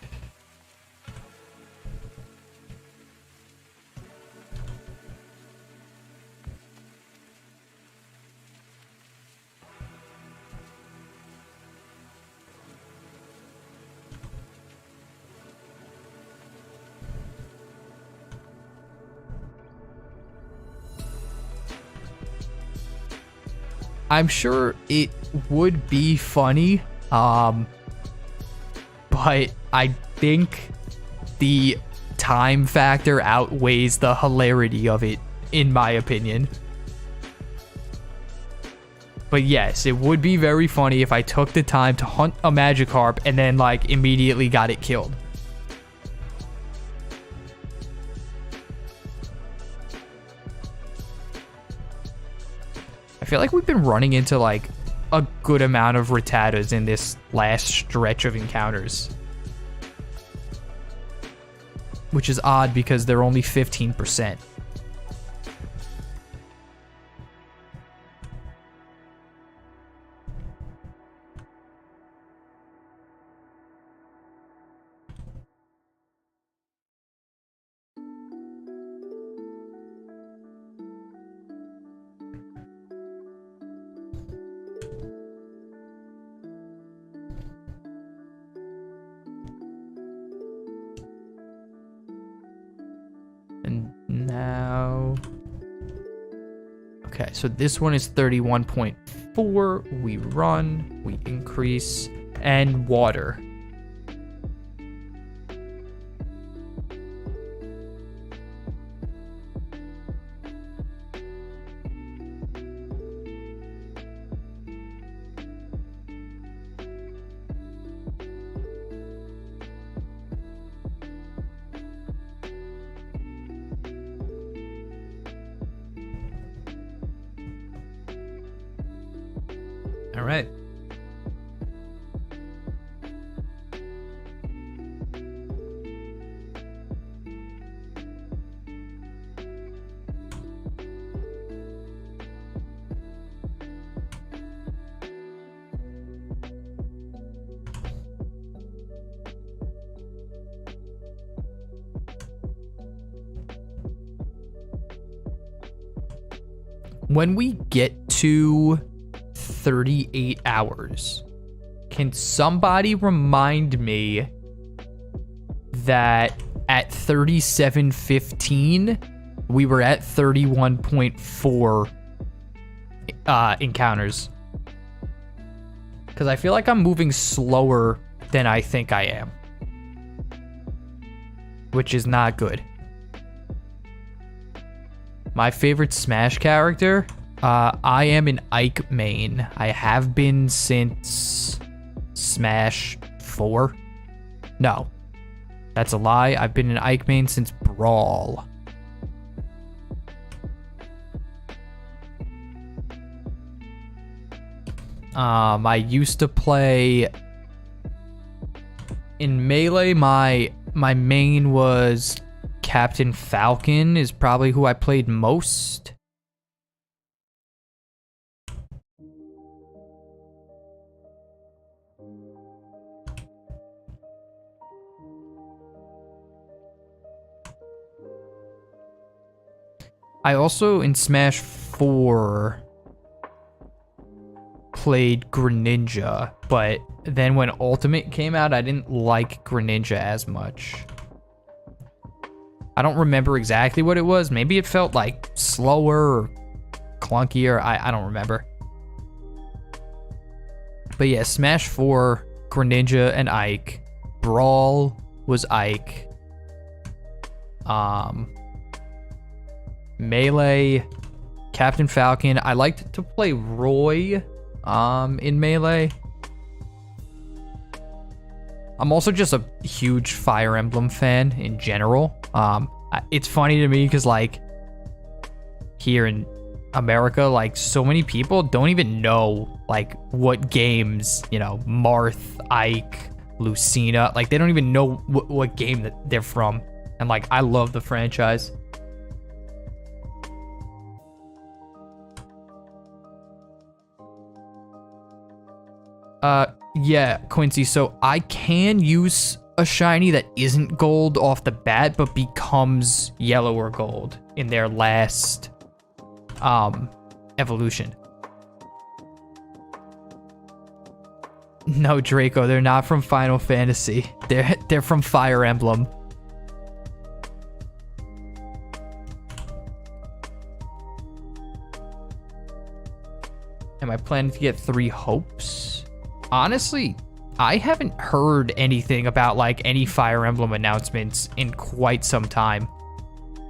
I'm sure it would be funny, but I think the time factor outweighs the hilarity of it, in my opinion. But yes, it would be very funny if I took the time to hunt a Magikarp and then, like, immediately got it killed. I feel like we've been running into, like, a good amount of Rattatas in this last stretch of encounters. Which is odd because they're only 15%. And now... Okay, so this one is 31.4. We run, we increase, and water. All right. When we get to 38 hours, can somebody remind me that at 37:15 we were at 31.4 encounters? Because I feel like I'm moving slower than I think I am, which is not good. My favorite Smash character? I am an Ike main. I have been since Smash 4. No, that's a lie. I've been an Ike main since Brawl. I used to play in Melee. My main was Captain Falcon, is probably who I played most. I also, in Smash 4, played Greninja, but then when Ultimate came out, I didn't like Greninja as much. I don't remember exactly what it was. Maybe it felt like slower or clunkier. I don't remember. But yeah, Smash 4, Greninja and Ike. Brawl was Ike. Melee, Captain Falcon. I liked to play Roy in Melee. I'm also just a huge Fire Emblem fan in general. It's funny to me because like here in America, like so many people don't even know like what games, you know, Marth, Ike, Lucina, like they don't even know what game that they're from. And like I love the franchise. Yeah, Quincy, so I can use a shiny that isn't gold off the bat, but becomes yellow or gold in their last evolution. No, Draco, they're not from Final Fantasy. They're from Fire Emblem. Am I planning to get 3 hopes? Honestly, I haven't heard anything about like any Fire Emblem announcements in quite some time.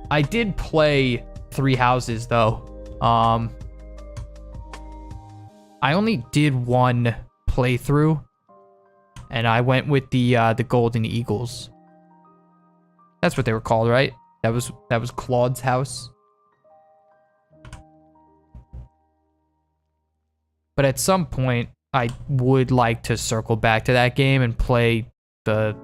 I did play 3 Houses though. I only did 1 playthrough, and I went with the Golden Eagles. That's what they were called, right? That was Claude's house. But at some point, I would like to circle back to that game and play the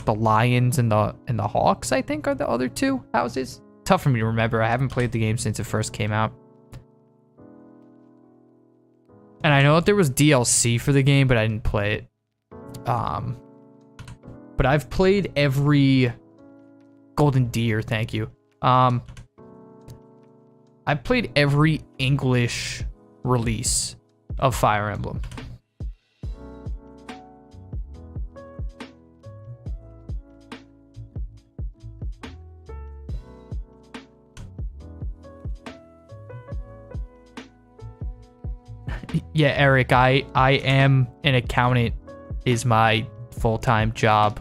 Lions and the Hawks, I think, are the other 2 houses. Tough for me to remember. I haven't played the game since it first came out. And I know that there was DLC for the game, but I didn't play it. But I've played every Golden Deer, thank you. I've played every English release of Fire Emblem. Yeah, Eric, I am an accountant, is my full-time job.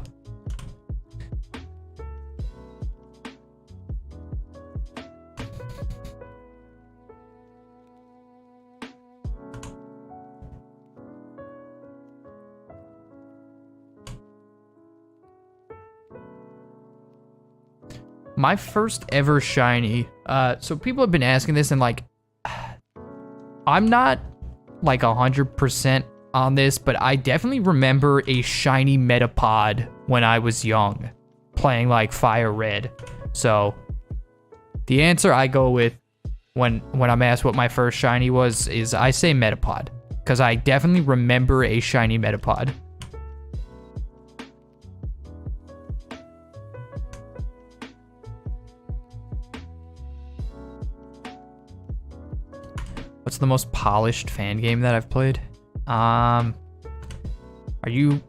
My first ever shiny. So people have been asking this, and like, I'm not like 100% on this, but I definitely remember a shiny Metapod when I was young, playing like Fire Red. So the answer I go with when I'm asked what my first shiny was is I say Metapod, because I definitely remember a shiny Metapod. What's the most polished fan game that I've played? Are you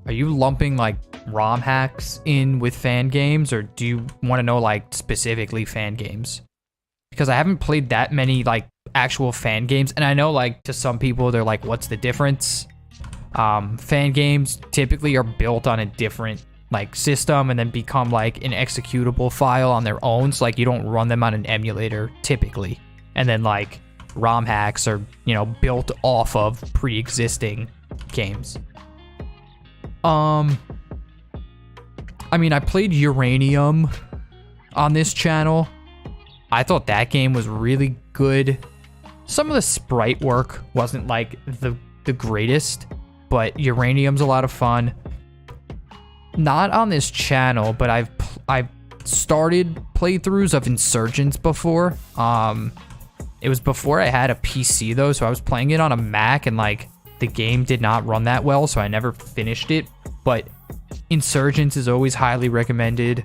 lumping like ROM hacks in with fan games, or do you want to know like specifically fan games? Because I haven't played that many like actual fan games, and I know like to some people they're like, what's the difference? Fan games typically are built on a different like system and then become like an executable file on their own, so like you don't run them on an emulator typically. And then like ROM hacks are, you know, built off of pre-existing games. I mean, I played Uranium on this channel. I thought that game was really good. Some of the sprite work wasn't like the greatest, but Uranium's a lot of fun. Not on this channel, but I've started playthroughs of Insurgents before. It was before I had a PC though, so I was playing it on a Mac, and like the game did not run that well, so I never finished it. But Insurgents is always highly recommended.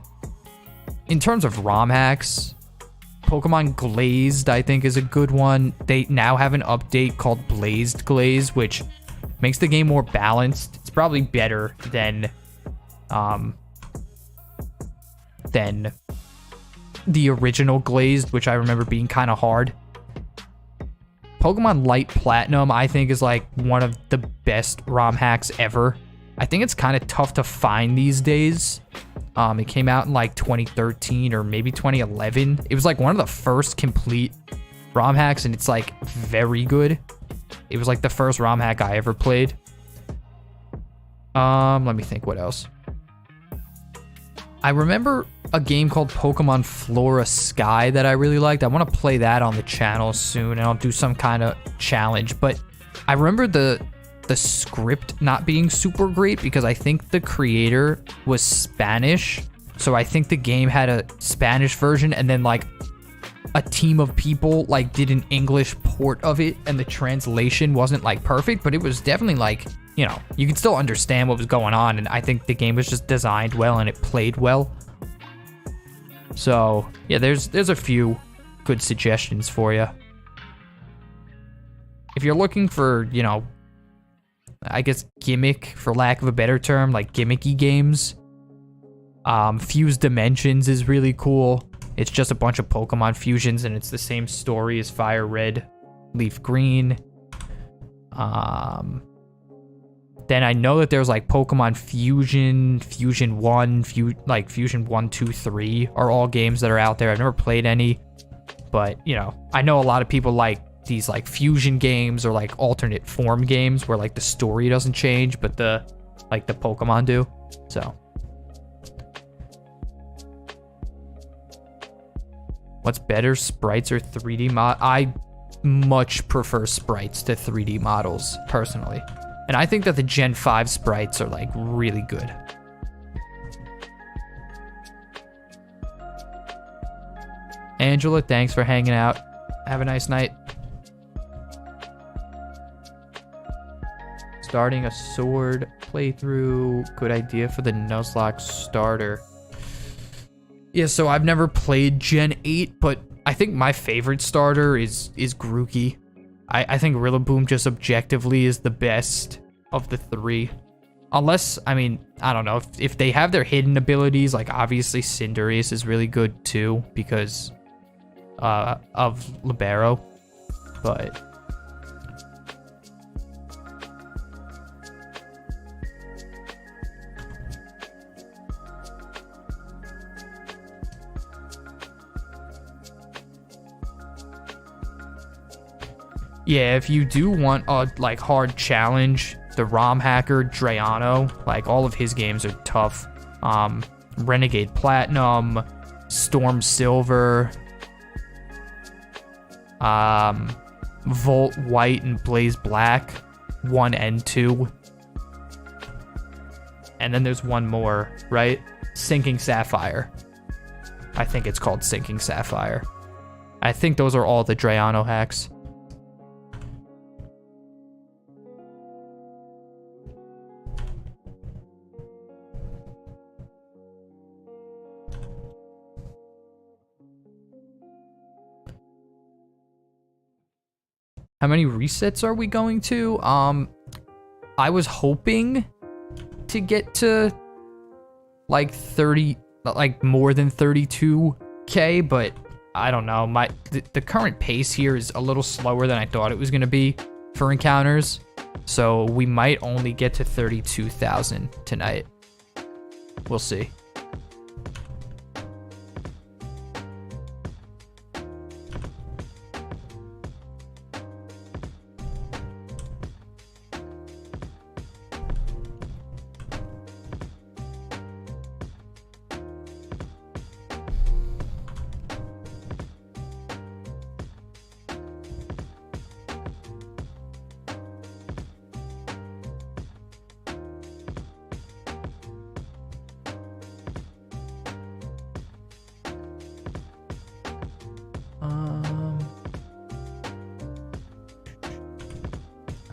In terms of ROM hacks, Pokemon Glazed I think is a good one. They now have an update called Blazed Glaze, which makes the game more balanced. It's probably better than the original Glazed, which I remember being kind of hard. Pokemon Light Platinum, I think, is like one of the best ROM hacks ever. I think it's kind of tough to find these days. It came out in like 2013 or maybe 2011. It was like one of the first complete ROM hacks, and it's like very good. It was like the first ROM hack I ever played. Let me think what else. I remember a game called Pokemon Flora Sky that I really liked. I want to play that on the channel soon, and I'll do some kind of challenge. But I remember the script not being super great because I think the creator was Spanish. So I think the game had a Spanish version, and then like a team of people like did an English port of it, and the translation wasn't like perfect, but it was definitely like, you know, you could still understand what was going on, and I think the game was just designed well and it played well. So yeah, there's a few good suggestions for you. If you're looking for, you know, I guess gimmick, for lack of a better term, like gimmicky games, Fused Dimensions is really cool. It's just a bunch of Pokemon fusions, and it's the same story as Fire Red, Leaf Green. Then I know that there's like Pokemon Fusion, Fusion 1, Fusion 1, 2, 3 are all games that are out there. I've never played any, but you know, I know a lot of people like these like fusion games or like alternate form games where like the story doesn't change, but the Pokemon do. So what's better, sprites or 3D mod? I much prefer sprites to 3D models personally. And I think that the Gen 5 sprites are like really good. Angela, thanks for hanging out. Have a nice night. Starting a sword playthrough. Good idea for the Nuzlocke starter. Yeah, so I've never played Gen 8, but I think my favorite starter is Grookey. I think Rillaboom just objectively is the best of the three. Unless, I mean, I don't know. If they have their hidden abilities, like obviously Cinderace is really good too because of Libero. But yeah, if you do want a like hard challenge, the ROM hacker Drayano, like all of his games are tough. Renegade Platinum, Storm Silver, Volt White and Blaze Black, 1 and 2. And then there's one more, right? Sinking Sapphire. I think it's called Sinking Sapphire. I think those are all the Drayano hacks. How many resets are we going to? I was hoping to get to like 30, like more than 32k, but I don't know. The current pace here is a little slower than I thought it was going to be for encounters. So we might only get to 32,000 tonight. We'll see.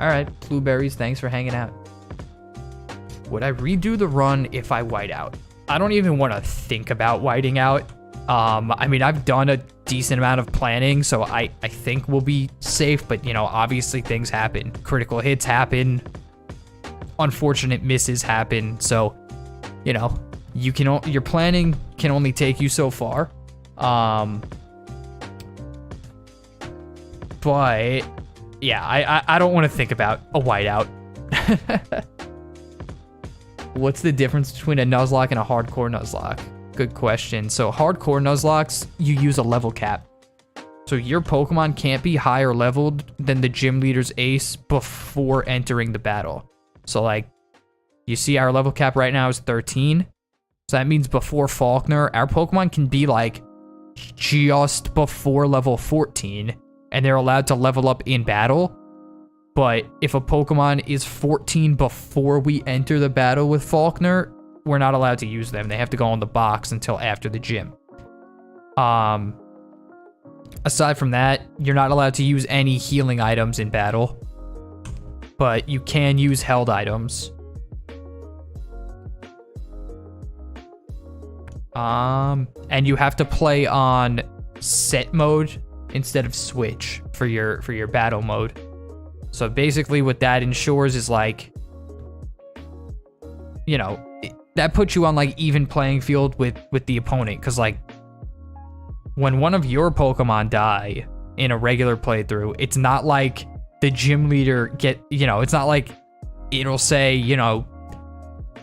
Alright, Blueberries, thanks for hanging out. Would I redo the run if I white out? I don't even want to think about whiting out. I mean, I've done a decent amount of planning, so I think we'll be safe, but, you know, obviously things happen. Critical hits happen. Unfortunate misses happen, so, you know, your planning can only take you so far. But yeah, I don't want to think about a whiteout. What's the difference between a Nuzlocke and a hardcore Nuzlocke? Good question. So hardcore Nuzlockes, you use a level cap. So your Pokemon can't be higher leveled than the gym leader's ace before entering the battle. So like, you see our level cap right now is 13. So that means before Faulkner, our Pokemon can be like just before level 14, and they're allowed to level up in battle. But if a Pokemon is 14 before we enter the battle with Faulkner, we're not allowed to use them. They have to go in the box until after the gym. Aside from that, you're not allowed to use any healing items in battle, but you can use held items. And you have to play on set mode instead of switch for your battle mode. So basically what that ensures is like, you know, that puts you on like even playing field with the opponent. Cause like when one of your Pokemon die in a regular playthrough, it's not like the gym leader it's not like it'll say,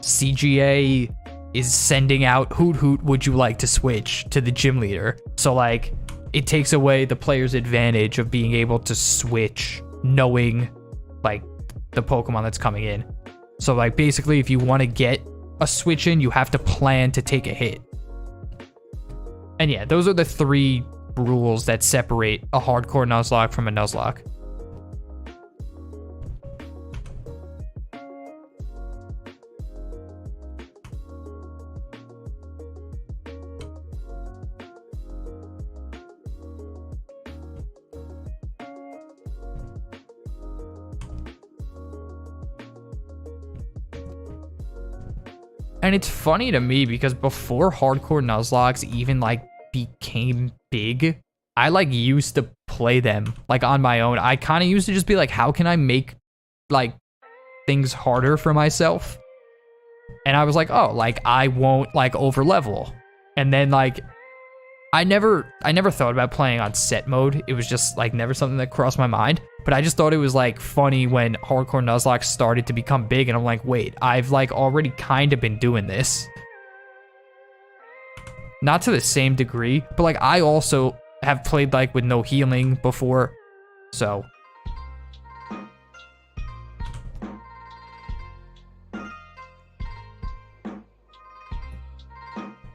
CGA is sending out Hoot Hoot, would you like to switch to the gym leader? So like it takes away the player's advantage of being able to switch knowing like the Pokemon that's coming in. So like basically if you want to get a switch in, you have to plan to take a hit. And yeah, those are the 3 rules that separate a hardcore Nuzlocke from a Nuzlocke. And it's funny to me because before hardcore Nuzlockes even like became big, I like used to play them like on my own. I kind of used to just be like, how can I make like things harder for myself? And I was like, oh, like I won't like over level. And then like I never thought about playing on set mode. It was just like never something that crossed my mind. But I just thought it was like funny when hardcore Nuzlocke started to become big, and I'm like, wait, I've like already kind of been doing this. Not to the same degree, but like I also have played like with no healing before. So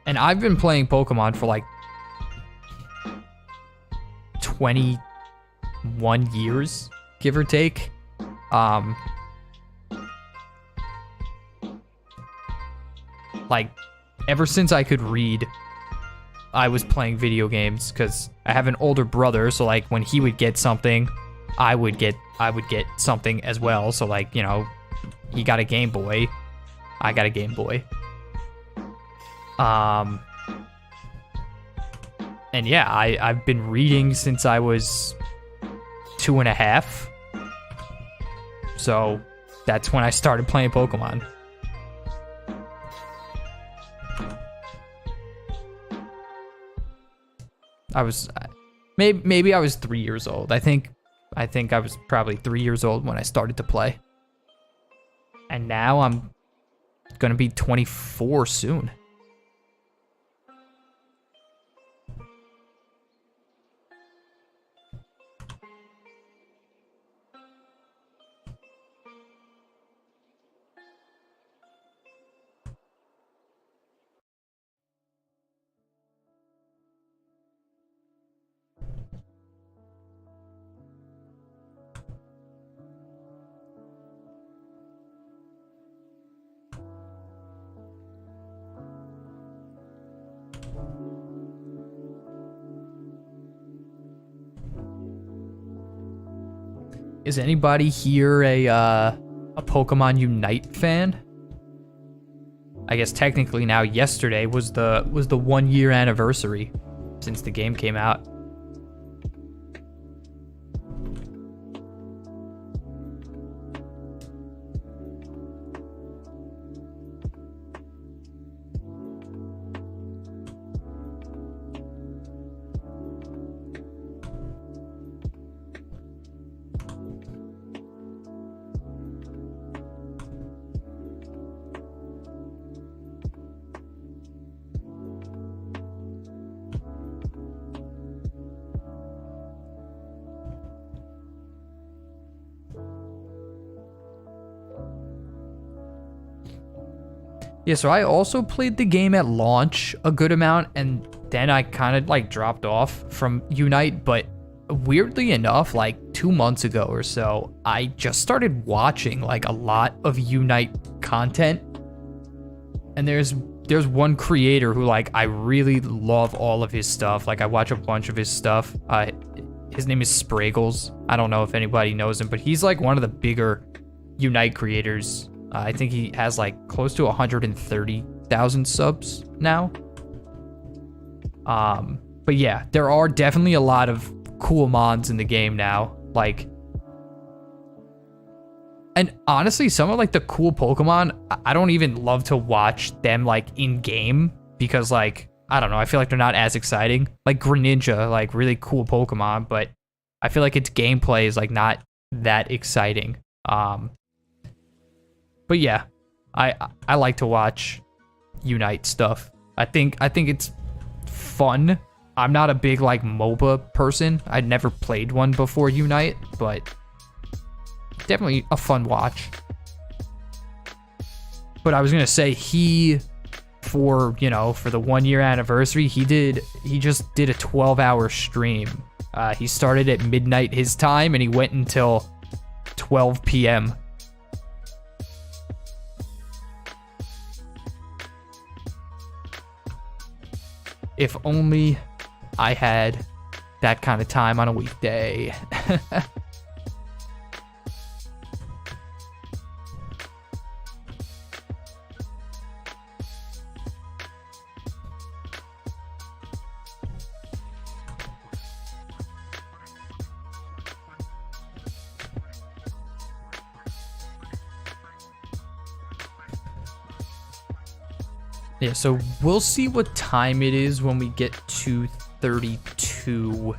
and I've been playing Pokemon for like 21 years, give or take. Like ever since I could read, I was playing video games because I have an older brother, so like when he would get something, I would get something as well. So like, he got a Game Boy, I got a Game Boy. And yeah, I've been reading since I was 2.5. So that's when I started playing Pokemon. I was maybe I was 3 years old. I think I was probably 3 years old when I started to play. And now I'm gonna be 24 soon. Is anybody here a Pokemon Unite fan? I guess technically now yesterday was the 1 year anniversary since the game came out. Yeah, so I also played the game at launch a good amount, and then I kind of like dropped off from Unite, but weirdly enough, like 2 months ago or so, I just started watching like a lot of Unite content. And there's one creator who like I really love all of his stuff. Like I watch a bunch of his stuff. His name is Spraggles. I don't know if anybody knows him, but he's like one of the bigger Unite creators. I think he has like close to 130,000 subs now. But yeah, there are definitely a lot of cool mods in the game now. Like, and honestly, some of like the cool Pokemon, I don't even love to watch them like in game because like, I don't know, I feel like they're not as exciting. Like Greninja, like really cool Pokemon, but I feel like its gameplay is like not that exciting. But yeah, I like to watch Unite stuff. I think it's fun. I'm not a big like MOBA person. I'd never played one before Unite, but definitely a fun watch. But I was gonna say for the 1 year anniversary, he just did a 12-hour stream. He started at midnight his time and he went until 12 p.m. If only I had that kind of time on a weekday. Yeah, so we'll see what time it is when we get to 32K.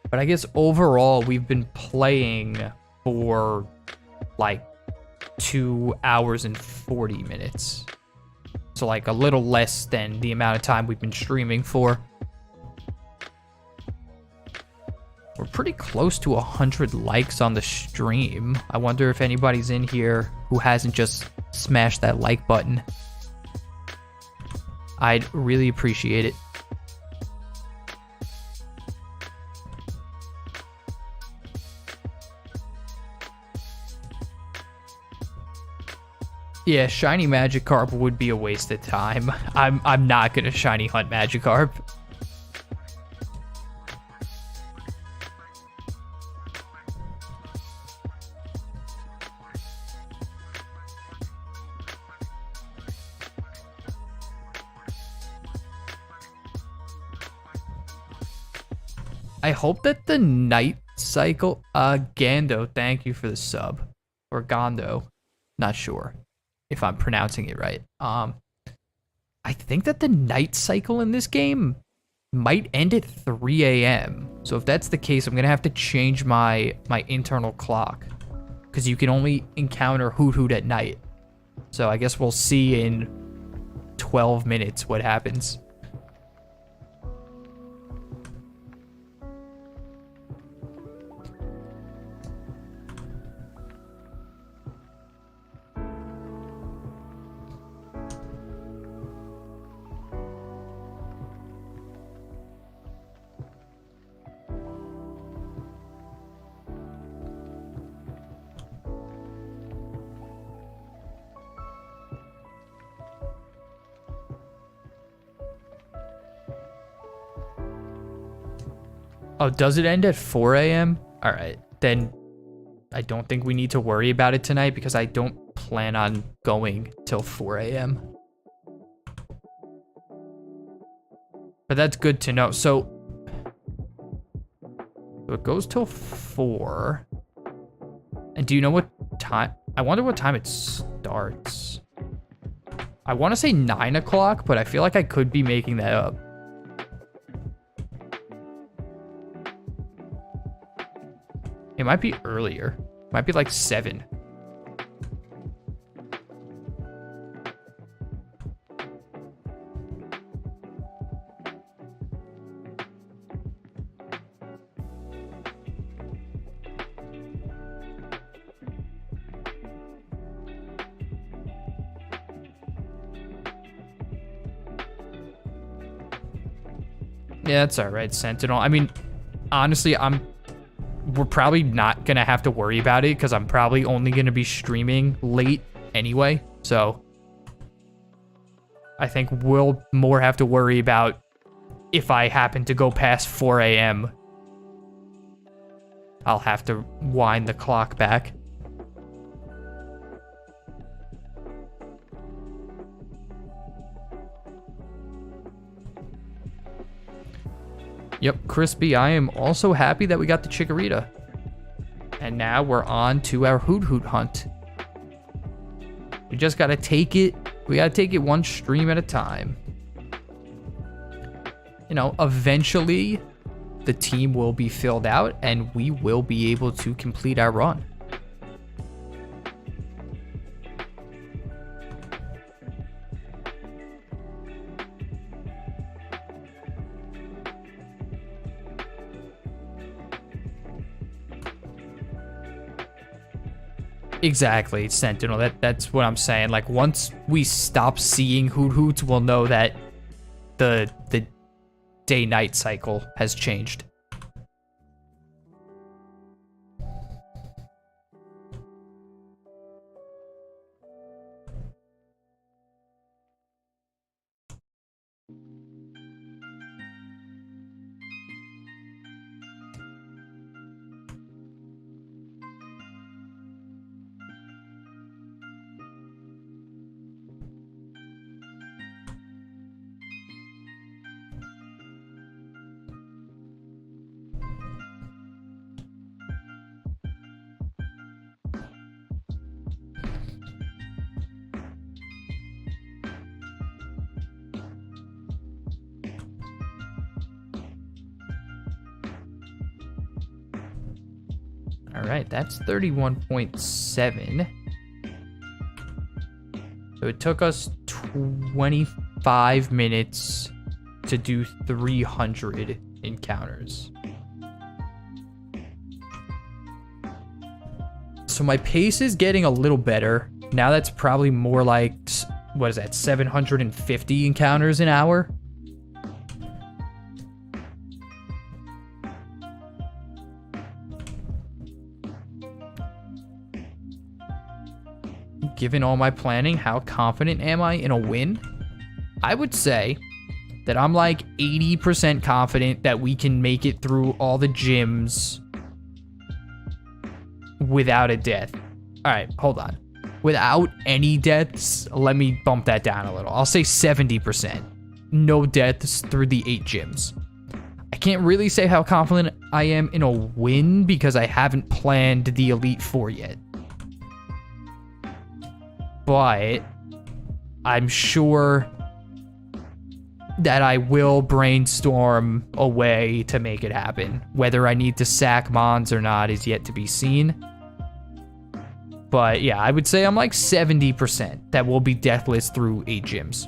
But I guess overall, we've been playing for like 2 hours and 40 minutes. So like a little less than the amount of time we've been streaming for. We're pretty close to 100 likes on the stream. I wonder if anybody's in here who hasn't just smashed that like button. I'd really appreciate it. Yeah, shiny Magikarp would be a waste of time. I'm not gonna shiny hunt Magikarp. I hope that the night cycle, Gando, thank you for the sub. Or Gondo, not sure if I'm pronouncing it right. I think that the night cycle in this game might end at 3 a.m. So if that's the case, I'm gonna have to change my internal clock, because you can only encounter Hoot Hoot at night. So I guess we'll see in 12 minutes what happens. Oh, does it end at 4 a.m.? All right, then I don't think we need to worry about it tonight because I don't plan on going till 4 a.m. But that's good to know. So it goes till 4. And do you know what time? I wonder what time it starts. I want to say 9 o'clock, but I feel like I could be making that up. It might be earlier. It might be like 7. Yeah, that's all right, Sentinel. I mean, honestly, we're probably not gonna have to worry about it because I'm probably only gonna be streaming late anyway. So I think we'll more have to worry about if I happen to go past 4 a.m. I'll have to wind the clock back. Yep, Crispy, I am also happy that we got the Chikorita. And now we're on to our Hoot Hoot hunt. We just gotta take it, one stream at a time. You know, eventually the team will be filled out and we will be able to complete our run. Exactly, Sentinel. That's what I'm saying. Like, once we stop seeing Hoot Hoots, we'll know that the day-night cycle has changed. All right, that's 31.7. So it took us 25 minutes to do 300 encounters. So my pace is getting a little better. Now that's probably more like, what is that, 750 encounters an hour? Given all my planning, how confident am I in a win? I would say that I'm like 80% confident that we can make it through all the gyms without a death. All right, hold on. Without any deaths, let me bump that down a little. I'll say 70%. No deaths through the 8 gyms. I can't really say how confident I am in a win because I haven't planned the Elite Four yet. But I'm sure that I will brainstorm a way to make it happen. Whether I need to sack Mons or not is yet to be seen. But yeah, I would say I'm like 70% that will be deathless through 8 gyms.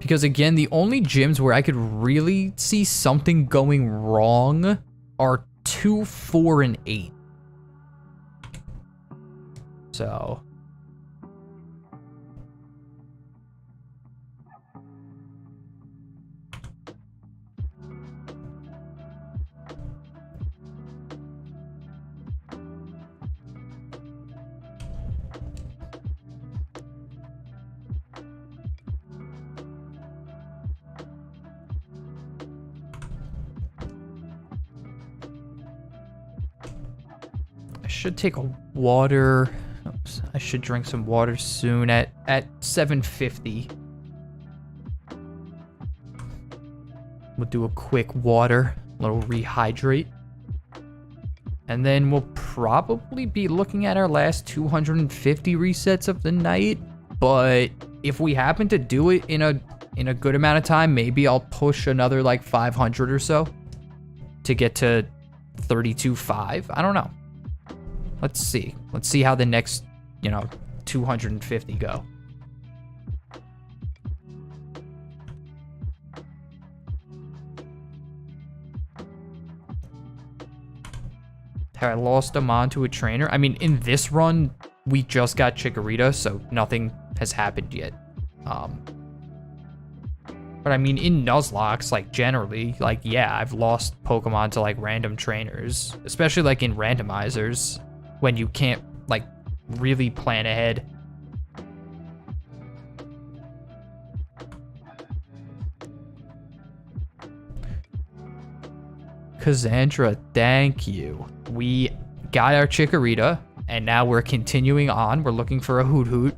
Because again, the only gyms where I could really see something going wrong are 2, 4, and 8. So I should take a water. Oops, I should drink some water soon at 7:50. We'll do a quick water, a little rehydrate. And then we'll probably be looking at our last 250 resets of the night. But if we happen to do it in a good amount of time, maybe I'll push another like 500 or so to get to 32.5. I don't know. Let's see. Let's see how the next, 250 go. Have I lost a Mon to a trainer? I mean, in this run, we just got Chikorita, so nothing has happened yet. But I mean, in Nuzlocke, like, generally, like, yeah, I've lost Pokemon to, like, random trainers. Especially, like, in randomizers, when you can't, like, really plan ahead. Cassandra, thank you. We got our Chikorita, and now we're continuing on. We're looking for a Hoot Hoot.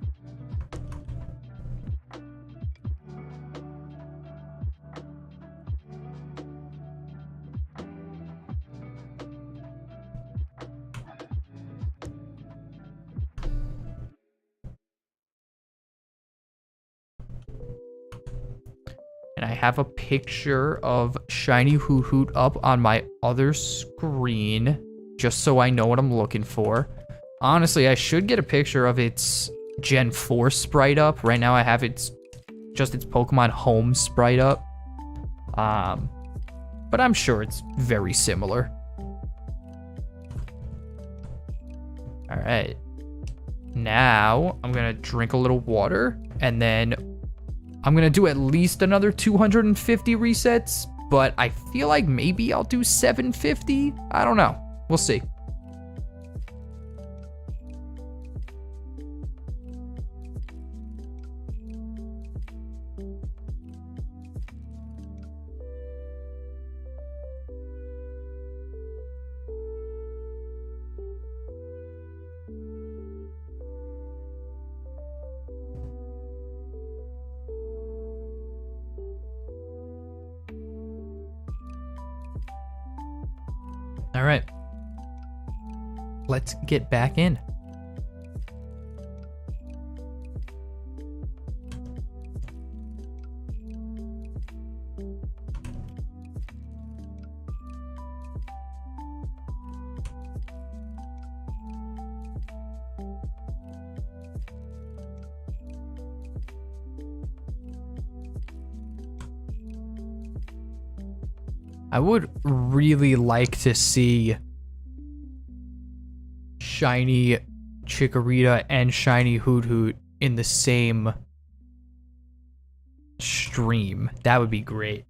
And I have a picture of Shiny Hoot Hoot up on my other screen, just so I know what I'm looking for. Honestly, I should get a picture of its Gen 4 sprite up. Right now I have its Pokemon Home sprite up. But I'm sure it's very similar. Alright. Now, I'm gonna drink a little water, and then I'm gonna do at least another 250 resets, but I feel like maybe I'll do 750. I don't know. We'll see. All right, let's get back in. I would really like to see Shiny Chikorita and Shiny Hoot Hoot in the same stream. That would be great.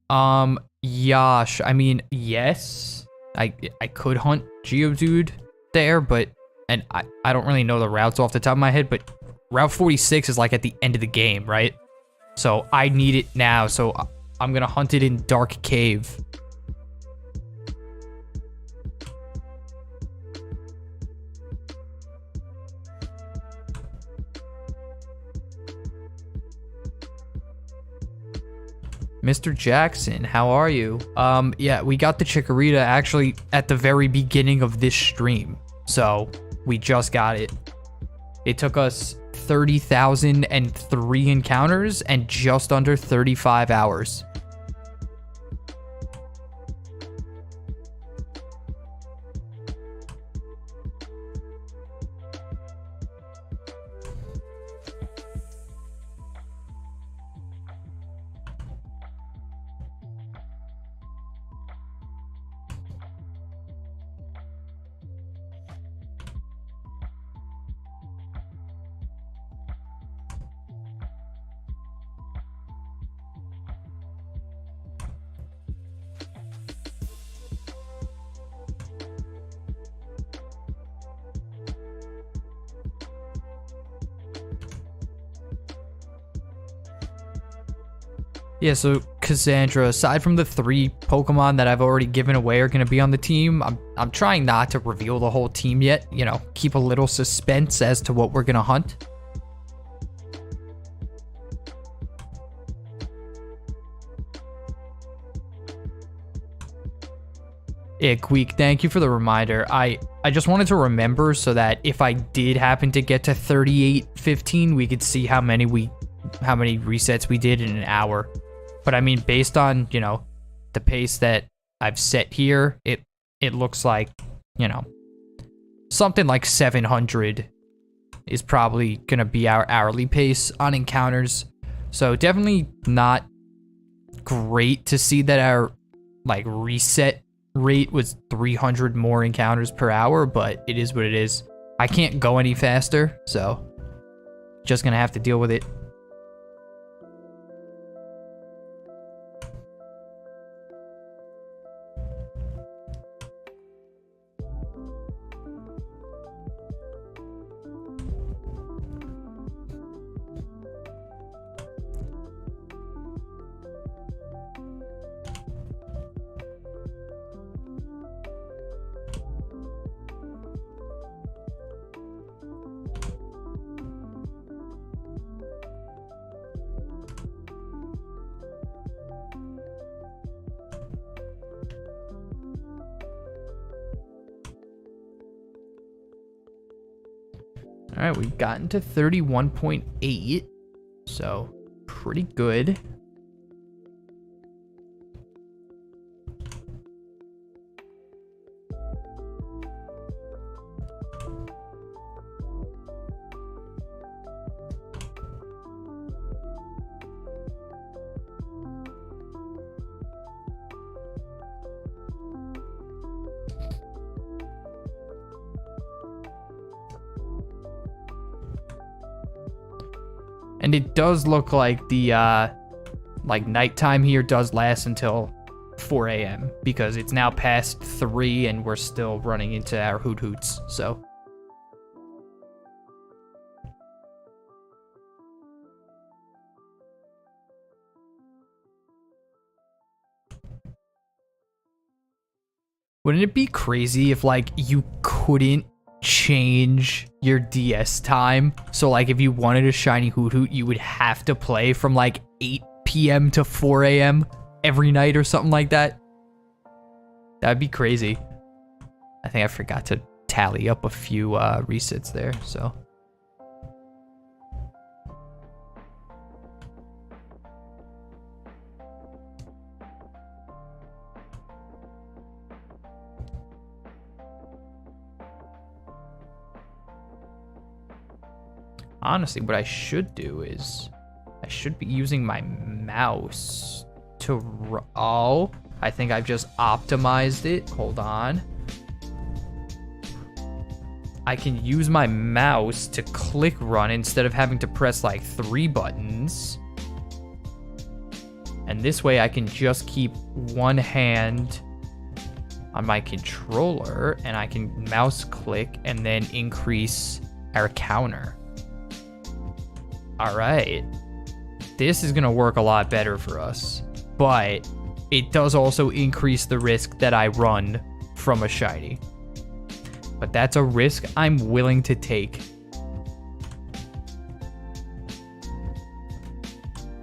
Yash, I mean, yes, I could hunt Geodude there, but, and I don't really know the routes off the top of my head, but Route 46 is like at the end of the game, right? So I need it now, so I'm gonna hunt it in Dark Cave. Mr. Jackson, how are you? Yeah, we got the Chikorita actually at the very beginning of this stream. So, we just got it. It took us 30,003 encounters and just under 35 hours. Yeah, so Cassandra, aside from the 3 Pokemon that I've already given away are going to be on the team, I'm trying not to reveal the whole team yet, you know, keep a little suspense as to what we're going to hunt. Yeah, Queek, thank you for the reminder. I just wanted to remember so that if I did happen to get to 3815, we could see how many resets we did in an hour. But I mean, based on, you know, the pace that I've set here, it looks like, you know, something like 700 is probably going to be our hourly pace on encounters. So definitely not great to see that our, like, reset rate was 300 more encounters per hour, but it is what it is. I can't go any faster, so just gonna have to deal with it. All right, we've gotten to 31.8, so pretty good. And it does look like the like nighttime here does last until 4 a.m. because it's now past 3 and we're still running into our hoot hoots. So wouldn't it be crazy if like you couldn't change your DS time? So like if you wanted a shiny hoot hoot, you would have to play from like 8 p.m. to 4 a.m. every night or something like that. That'd be crazy. I think I forgot to tally up a few resets there, so. Honestly, what I should do is I should be using my mouse to... Oh, I think I've just optimized it. Hold on. I can use my mouse to click run instead of having to press like 3 buttons. And this way I can just keep one hand on my controller and I can mouse click and then increase our counter. All right, this is gonna work a lot better for us, but it does also increase the risk that I run from a shiny. But that's a risk I'm willing to take.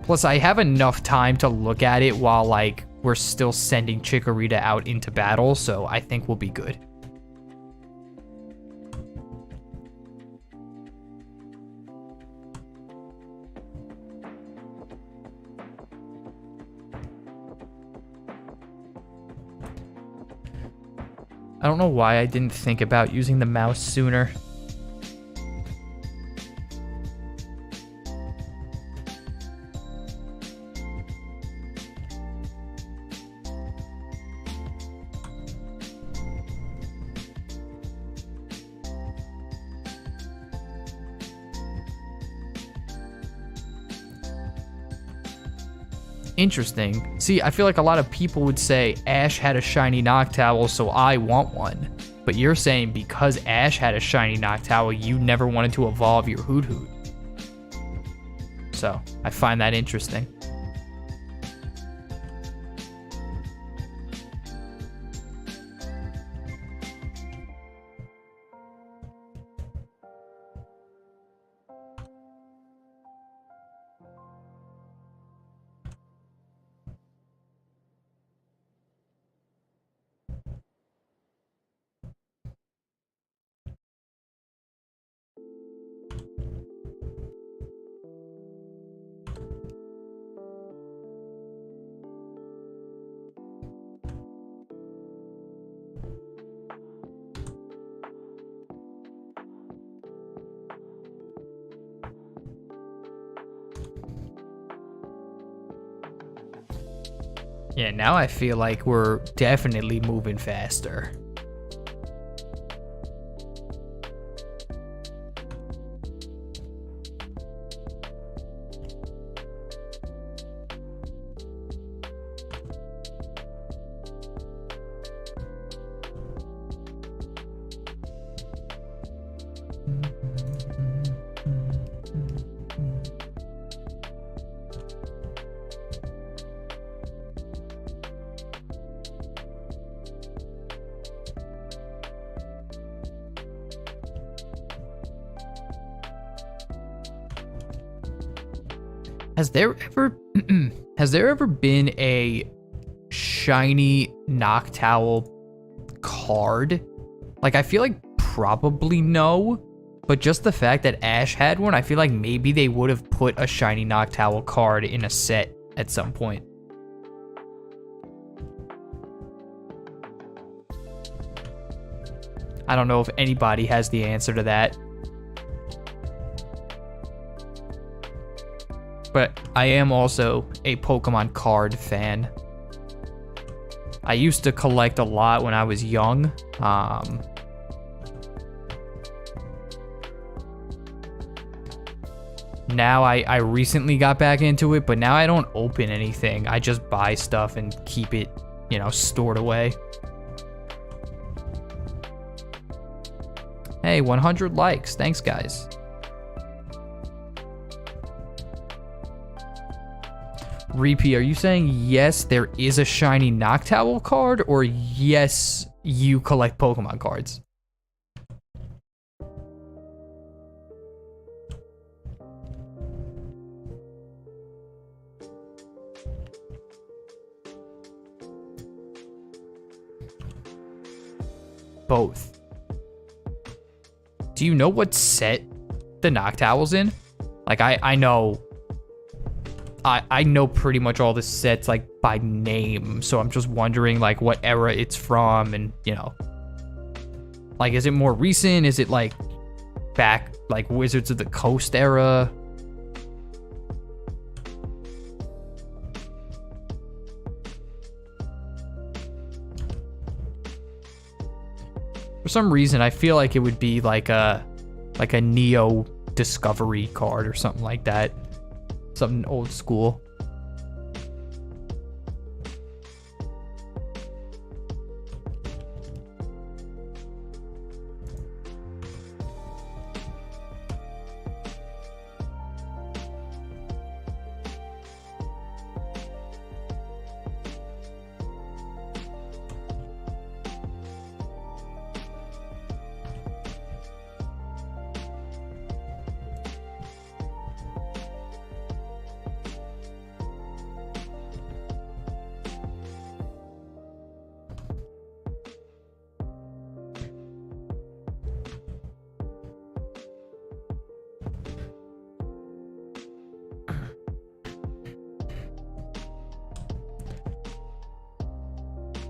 Plus, I have enough time to look at it while like we're still sending Chikorita out into battle, so I think we'll be good. I don't know why I didn't think about using the mouse sooner. Interesting. See, I feel like a lot of people would say Ash had a shiny Noctowl, so I want one. But you're saying because Ash had a shiny Noctowl, you never wanted to evolve your Hoot Hoot. So, I find that interesting. Yeah, now I feel like we're definitely moving faster. Has there ever been a shiny Noctowl card? Like, I feel like probably no, but just the fact that Ash had one, I feel like maybe they would have put a shiny Noctowl card in a set at some point. I don't know if anybody has the answer to that. But I am also a Pokemon card fan. I used to collect a lot when I was young. Now I recently got back into it, but now I don't open anything. I just buy stuff and keep it, you know, stored away. Hey, 100 likes. Thanks, guys. Repeat, are you saying yes, there is a shiny Noctowl card, or yes, you collect Pokemon cards? Both. Do you know what set the Noctowl's in? Like, I know... I know pretty much all the sets, like, by name, so I'm just wondering, like, what era it's from, and, you know. Like, is it more recent? Is it, like, back, like, Wizards of the Coast era? For some reason, I feel like it would be, like a Neo Discovery card or something like that. Something old school.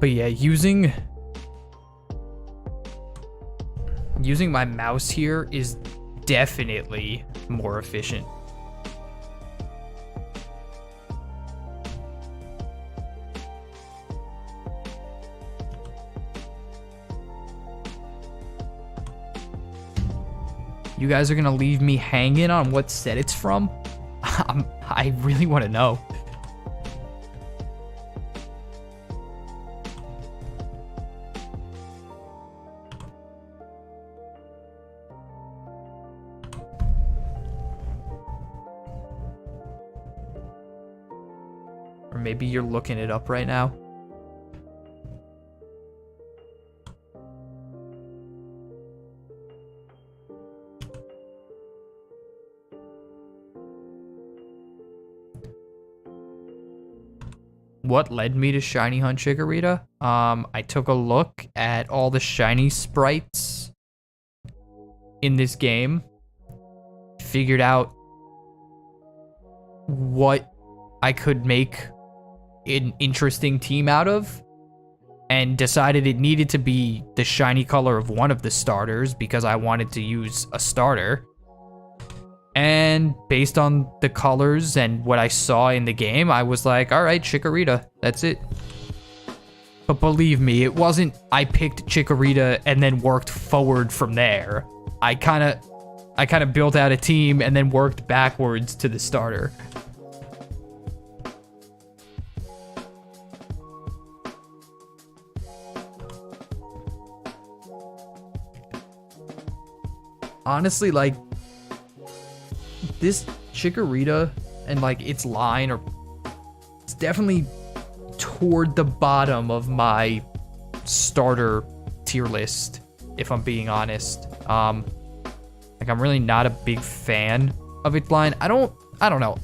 But yeah, using my mouse here is definitely more efficient. You guys are gonna leave me hanging on what set it's from? I really want to know. Maybe you're looking it up right now. What led me to shiny hunt Chikorita? I took a look at all the shiny sprites in this game, figured out what I could make an interesting team out of, and decided it needed to be the shiny color of one of the starters because I wanted to use a starter. And based on the colors and what I saw in the game, I was like, all right, Chikorita, that's it. But believe me, it wasn't I picked Chikorita and then worked forward from there. I kind of built out a team and then worked backwards to the starter. Honestly, like, this Chikorita and like its line it's definitely toward the bottom of my starter tier list, if I'm being honest. Like, I'm really not a big fan of its line. I don't know.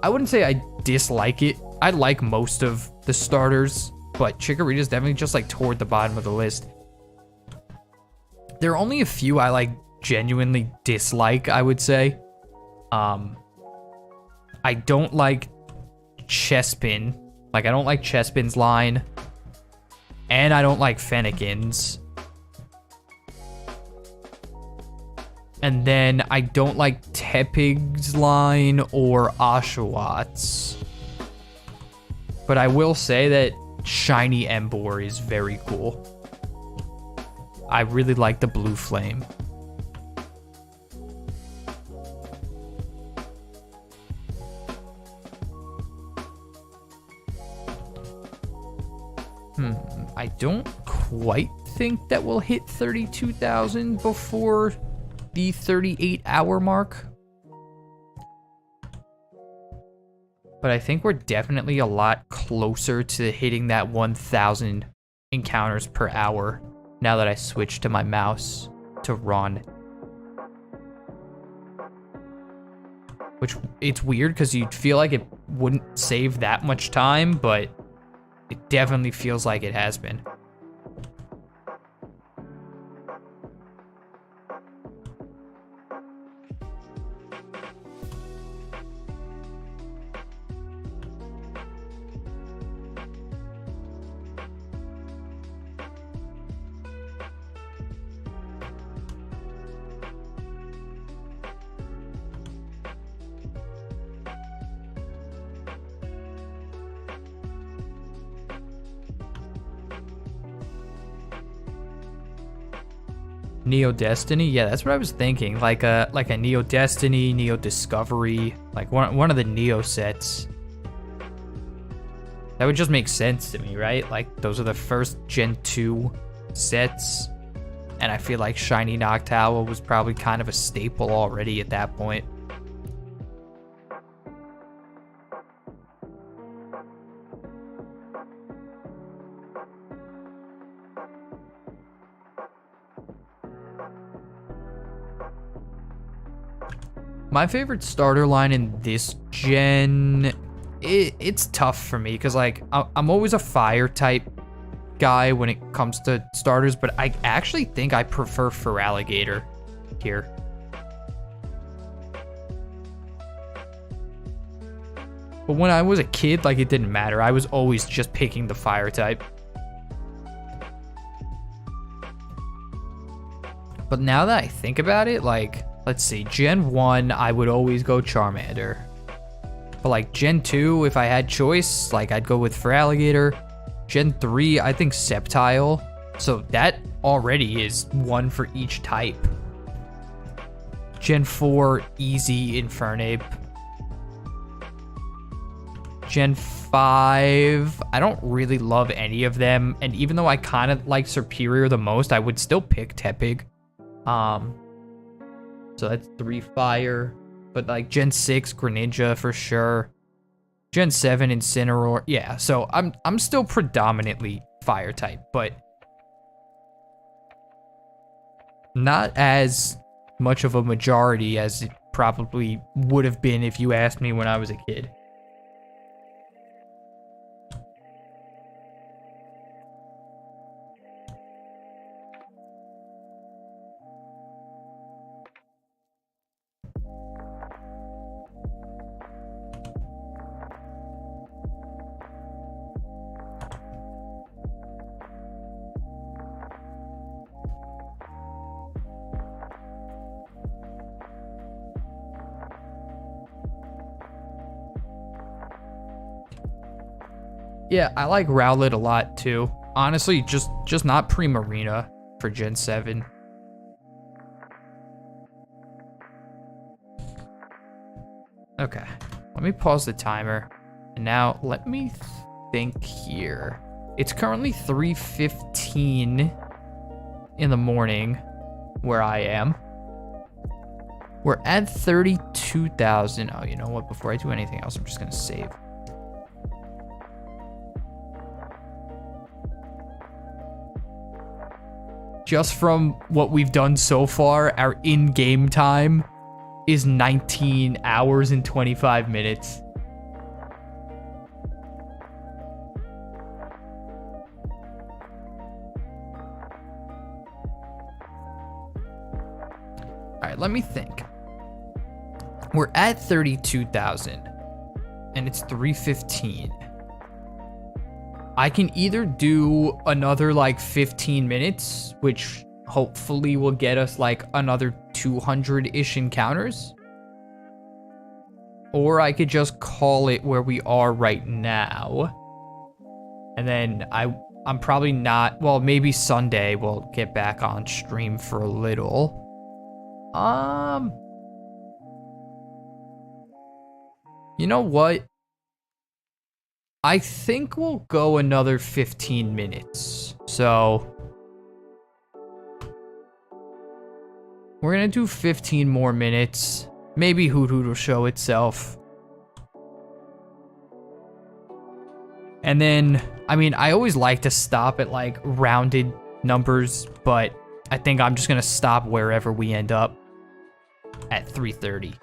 I wouldn't say I dislike it. I like most of the starters, but Chikorita is definitely just like toward the bottom of the list. There are only a few I like genuinely dislike, I would say. I don't like Chespin. Like, I don't like Chespin's line. And I don't like Fennekin's. And then I don't like Tepig's line or Oshawott. But I will say that Shiny Emboar is very cool. I really like the blue flame. I don't quite think that we'll hit 32,000 before the 38-hour mark. But I think we're definitely a lot closer to hitting that 1,000 encounters per hour now that I switched to my mouse to run. Which, it's weird because you'd feel like it wouldn't save that much time, but it definitely feels like it has been. Neo Destiny, yeah, that's what I was thinking. Like a Neo Destiny, Neo Discovery, like one of the Neo sets. That would just make sense to me, right? Like, those are the first Gen 2 sets, and I feel like Shiny Noctowl was probably kind of a staple already at that point. My favorite starter line in this gen, it's tough for me because, like, I'm always a fire type guy when it comes to starters, but I actually think I prefer Feraligatr here. But when I was a kid, like, it didn't matter. I was always just picking the fire type. But now that I think about it, like, let's see, Gen 1, I would always go Charmander. But like Gen 2, if I had choice, like, I'd go with Feraligatr. Gen 3, I think Sceptile. So that already is one for each type. Gen 4, easy Infernape. Gen 5, I don't really love any of them. And even though I kind of like Serperior the most, I would still pick Tepig. So that's 3 fire. But like Gen 6, Greninja for sure. Gen 7, Incineroar. Yeah, so I'm still predominantly fire type, but not as much of a majority as it probably would have been if you asked me when I was a kid. Yeah, I like Rowlet a lot too. Honestly, just not Primarina for Gen 7. Okay, let me pause the timer. And now let me think here. It's currently 3:15 in the morning where I am. We're at 32,000. Oh, you know what? Before I do anything else, I'm just gonna save. Just from what we've done so far, our in-game time is 19 hours and 25 minutes. All right, let me think. We're at 32,000 and it's 3:15. I can either do another like 15 minutes, which hopefully will get us like another 200-ish encounters, or I could just call it where we are right now. And then I'm probably not, well, maybe Sunday we'll get back on stream for a little. You know what? I think we'll go another 15 minutes. So we're gonna do 15 more minutes. Maybe Hoot Hoot will show itself. And then, I mean, I always like to stop at like rounded numbers, but I think I'm just gonna stop wherever we end up at 3:30.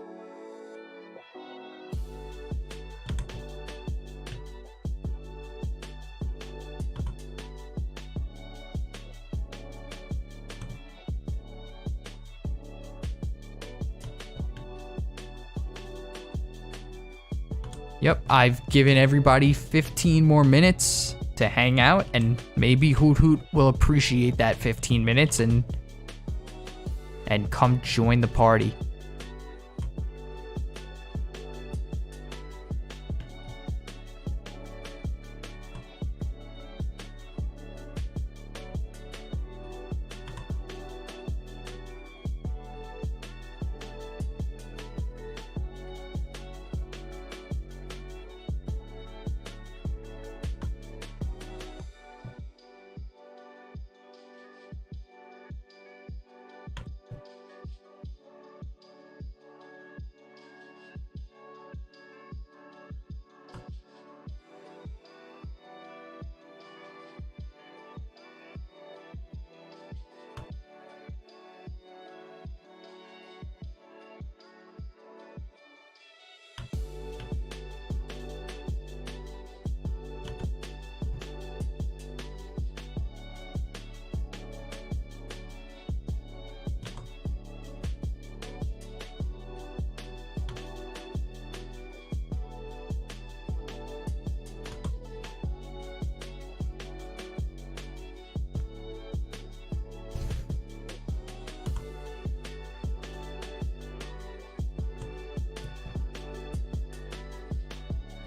Yep, I've given everybody 15 more minutes to hang out, and maybe Hoot Hoot will appreciate that 15 minutes and come join the party.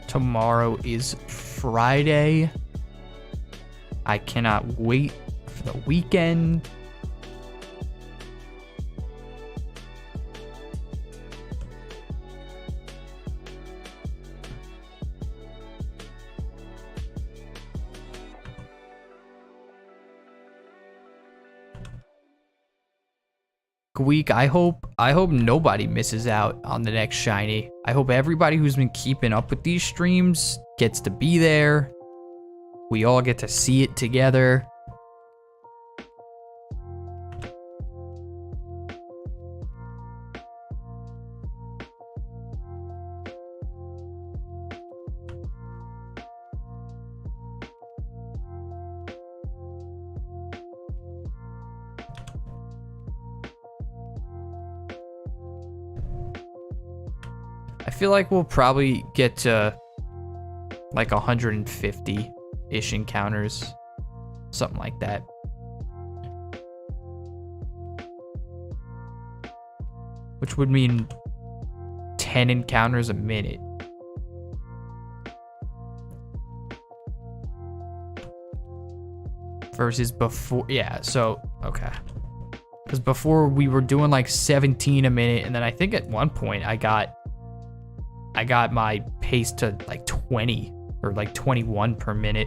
Tomorrow is Friday. I cannot wait for the weekend. Week, I hope nobody misses out on the next shiny. I hope everybody who's been keeping up with these streams gets to be there. We all get to see it together. I feel like we'll probably get to like 150-ish encounters. Something like that. Which would mean 10 encounters a minute. versus before. Yeah, so, okay. Because before we were doing like 17 a minute, and then I think at one point I got my pace to like 20 or like 21 per minute.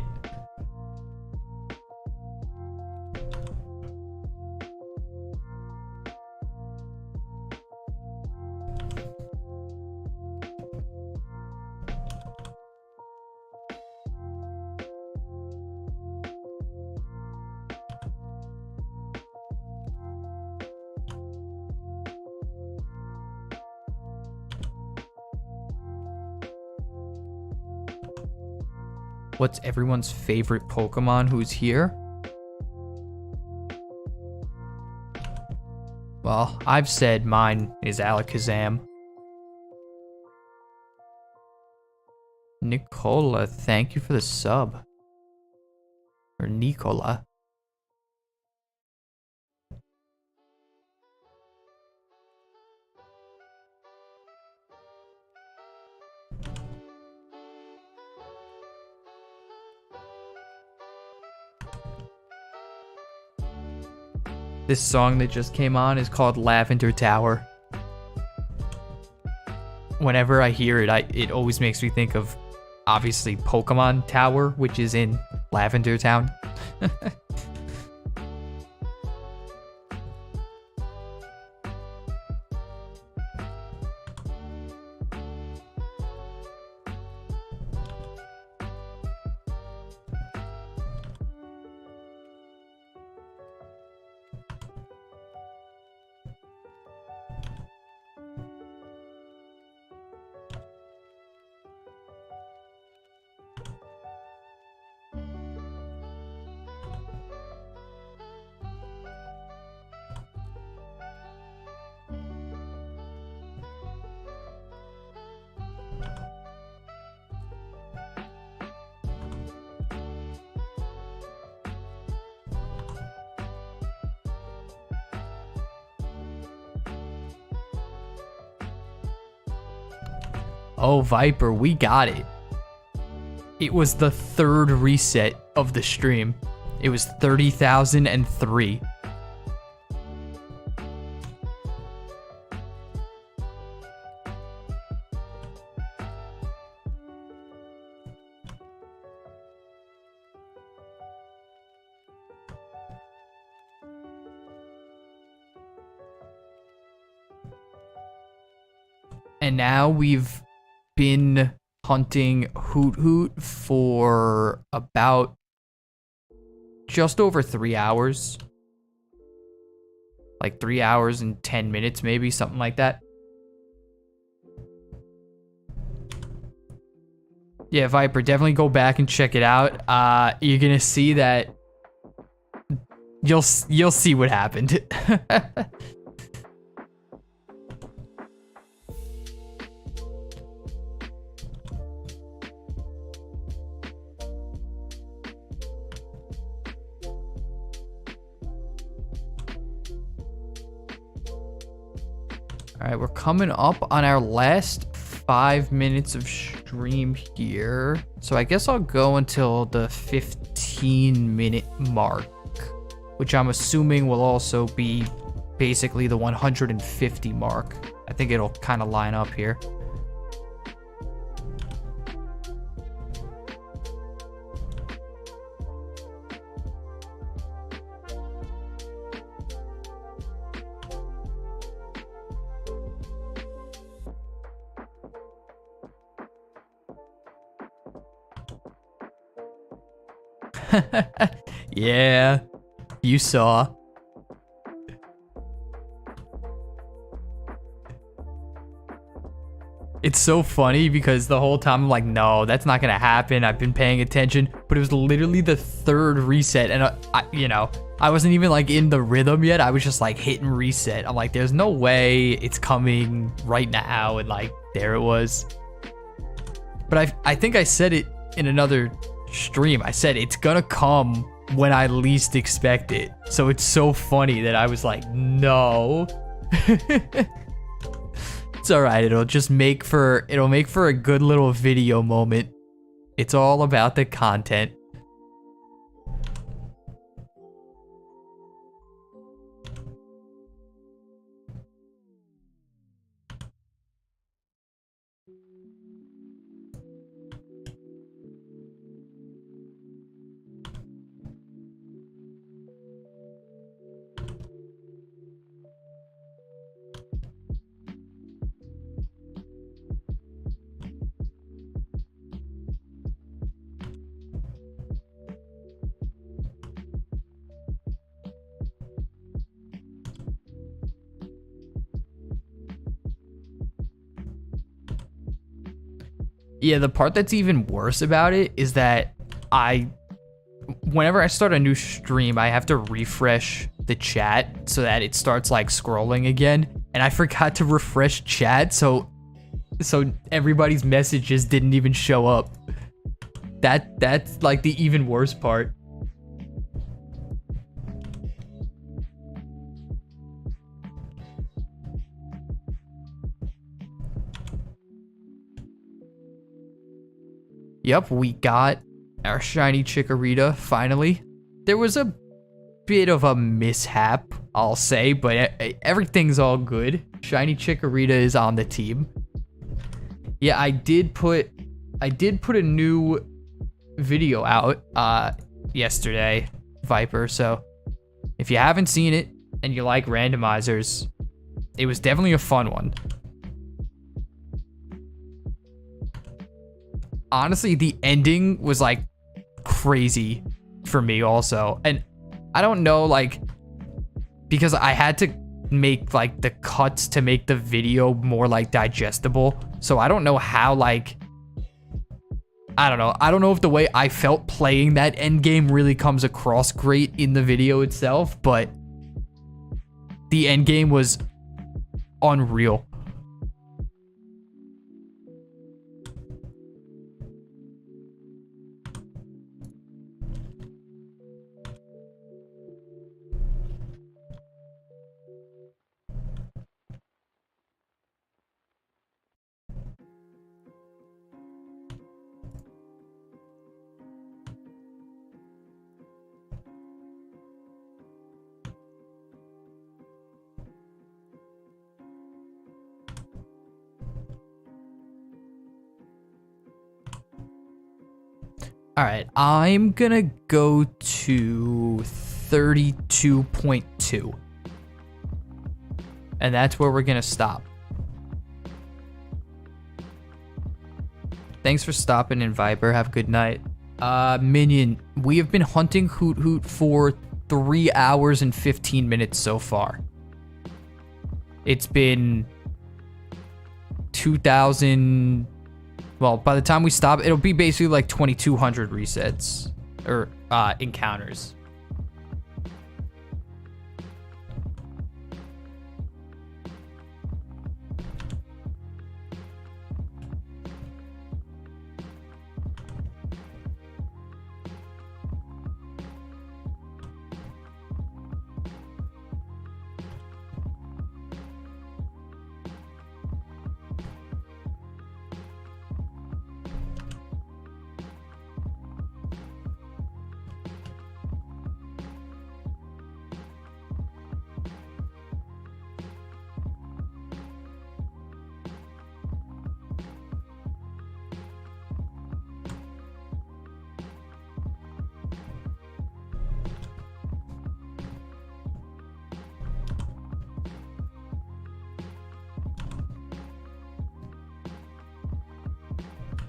What's everyone's favorite Pokemon who's here? Well, I've said mine is Alakazam. Nicola, thank you for the sub. Or Nicola. This song that just came on is called Lavender Tower. Whenever I hear it, it always makes me think of, obviously, Pokemon Tower, which is in Lavender Town. Oh, Viper, we got it. It was the third reset of the stream. It was 30,003. And now we've been hunting Hoot Hoot for about just over 3 hours. Like 3 hours and 10 minutes, maybe, something like that. Yeah, Viper, definitely go back and check it out. You're gonna see that you'll see what happened. All right, we're coming up on our last 5 minutes of stream here. So I guess I'll go until the 15-minute mark, which I'm assuming will also be basically the 150 mark. I think it'll kind of line up here. Yeah, you saw. It's so funny because the whole time I'm like, no, that's not gonna happen. I've been paying attention, but it was literally the third reset, and I wasn't even like in the rhythm yet. I was just like hitting reset. I'm like, there's no way it's coming right now, and like there it was. But I think I said it in another stream. I said it's gonna come when I least expect it. So it's so funny that I was like, no. It's all right. It'll make for a good little video moment. It's all about the content. Yeah, the part that's even worse about it is that whenever I start a new stream, I have to refresh the chat so that it starts like scrolling again. And I forgot to refresh chat, so everybody's messages didn't even show up. That's like the even worse part. Yep, we got our shiny Chikorita finally. There was a bit of a mishap, I'll say, but everything's all good. Shiny Chikorita is on the team. Yeah, I did put a new video out yesterday, Viper. So if you haven't seen it and you like randomizers, it was definitely a fun one. Honestly, the ending was like crazy for me also. And I don't know, like, because I had to make like the cuts to make the video more like digestible. So I don't know how, like, I don't know. I don't know if the way I felt playing that end game really comes across great in the video itself, but the end game was unreal. All right, I'm gonna go to 32.2. And that's where we're gonna stop. Thanks for stopping in, Viper. Have a good night. Minion, we have been hunting Hoot Hoot for 3 hours and 15 minutes so far. It's been 2,000... Well, by the time we stop, it'll be basically like 2,200 resets or encounters.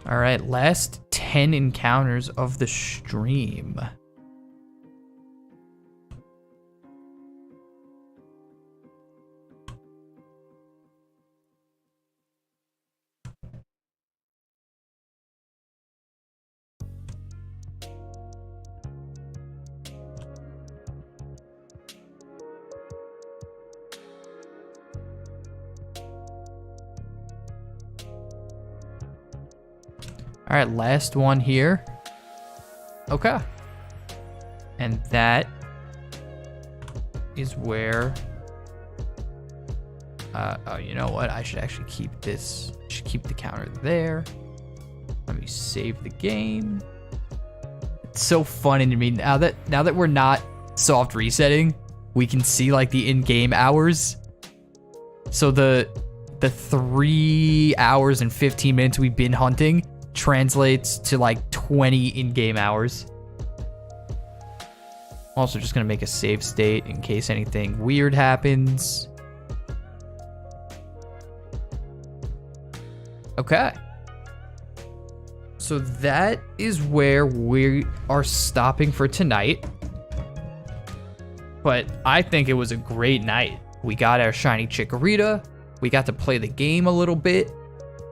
All right, last 10 encounters of the stream. All right, last one here. Okay. And that is where... oh, you know what? I should actually keep this. I should keep the counter there. Let me save the game. It's so funny to me now that we're not soft resetting, we can see like the in-game hours. So the 3 hours and 15 minutes we've been hunting translates to like 20 in-game hours. I'm also just gonna make a save state in case anything weird happens. Okay. So that is where we are stopping for tonight. But I think it was a great night. We got our shiny Chikorita. We got to play the game a little bit.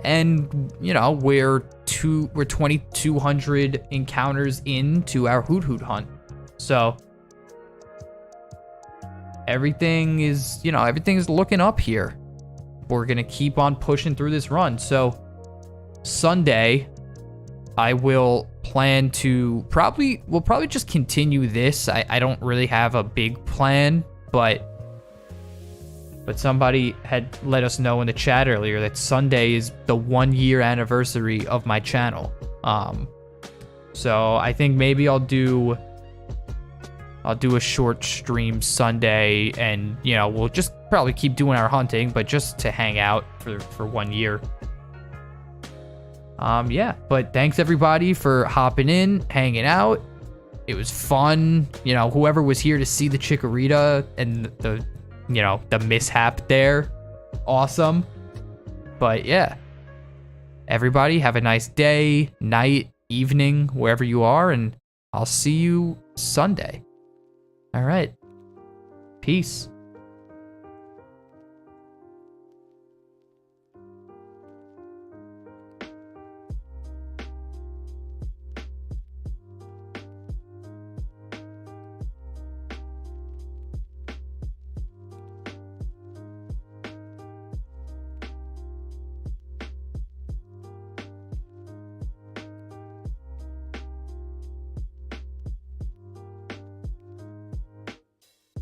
And, you know, we're 2,200 encounters into our Hoot Hoot hunt. So everything is, you know, everything's looking up here. We're going to keep on pushing through this run. So Sunday, I will plan to we'll probably just continue this. I don't really have a big plan, but somebody had let us know in the chat earlier that Sunday is the 1-year anniversary of my channel. So I think maybe I'll do a short stream Sunday, and, you know, we'll just probably keep doing our hunting, but just to hang out for 1 year. Yeah, but thanks everybody for hopping in, hanging out. It was fun. You know, whoever was here to see the Chikorita and the mishap there, awesome. But yeah, everybody have a nice day, night, evening, wherever you are, and I'll see you Sunday. All right. Peace.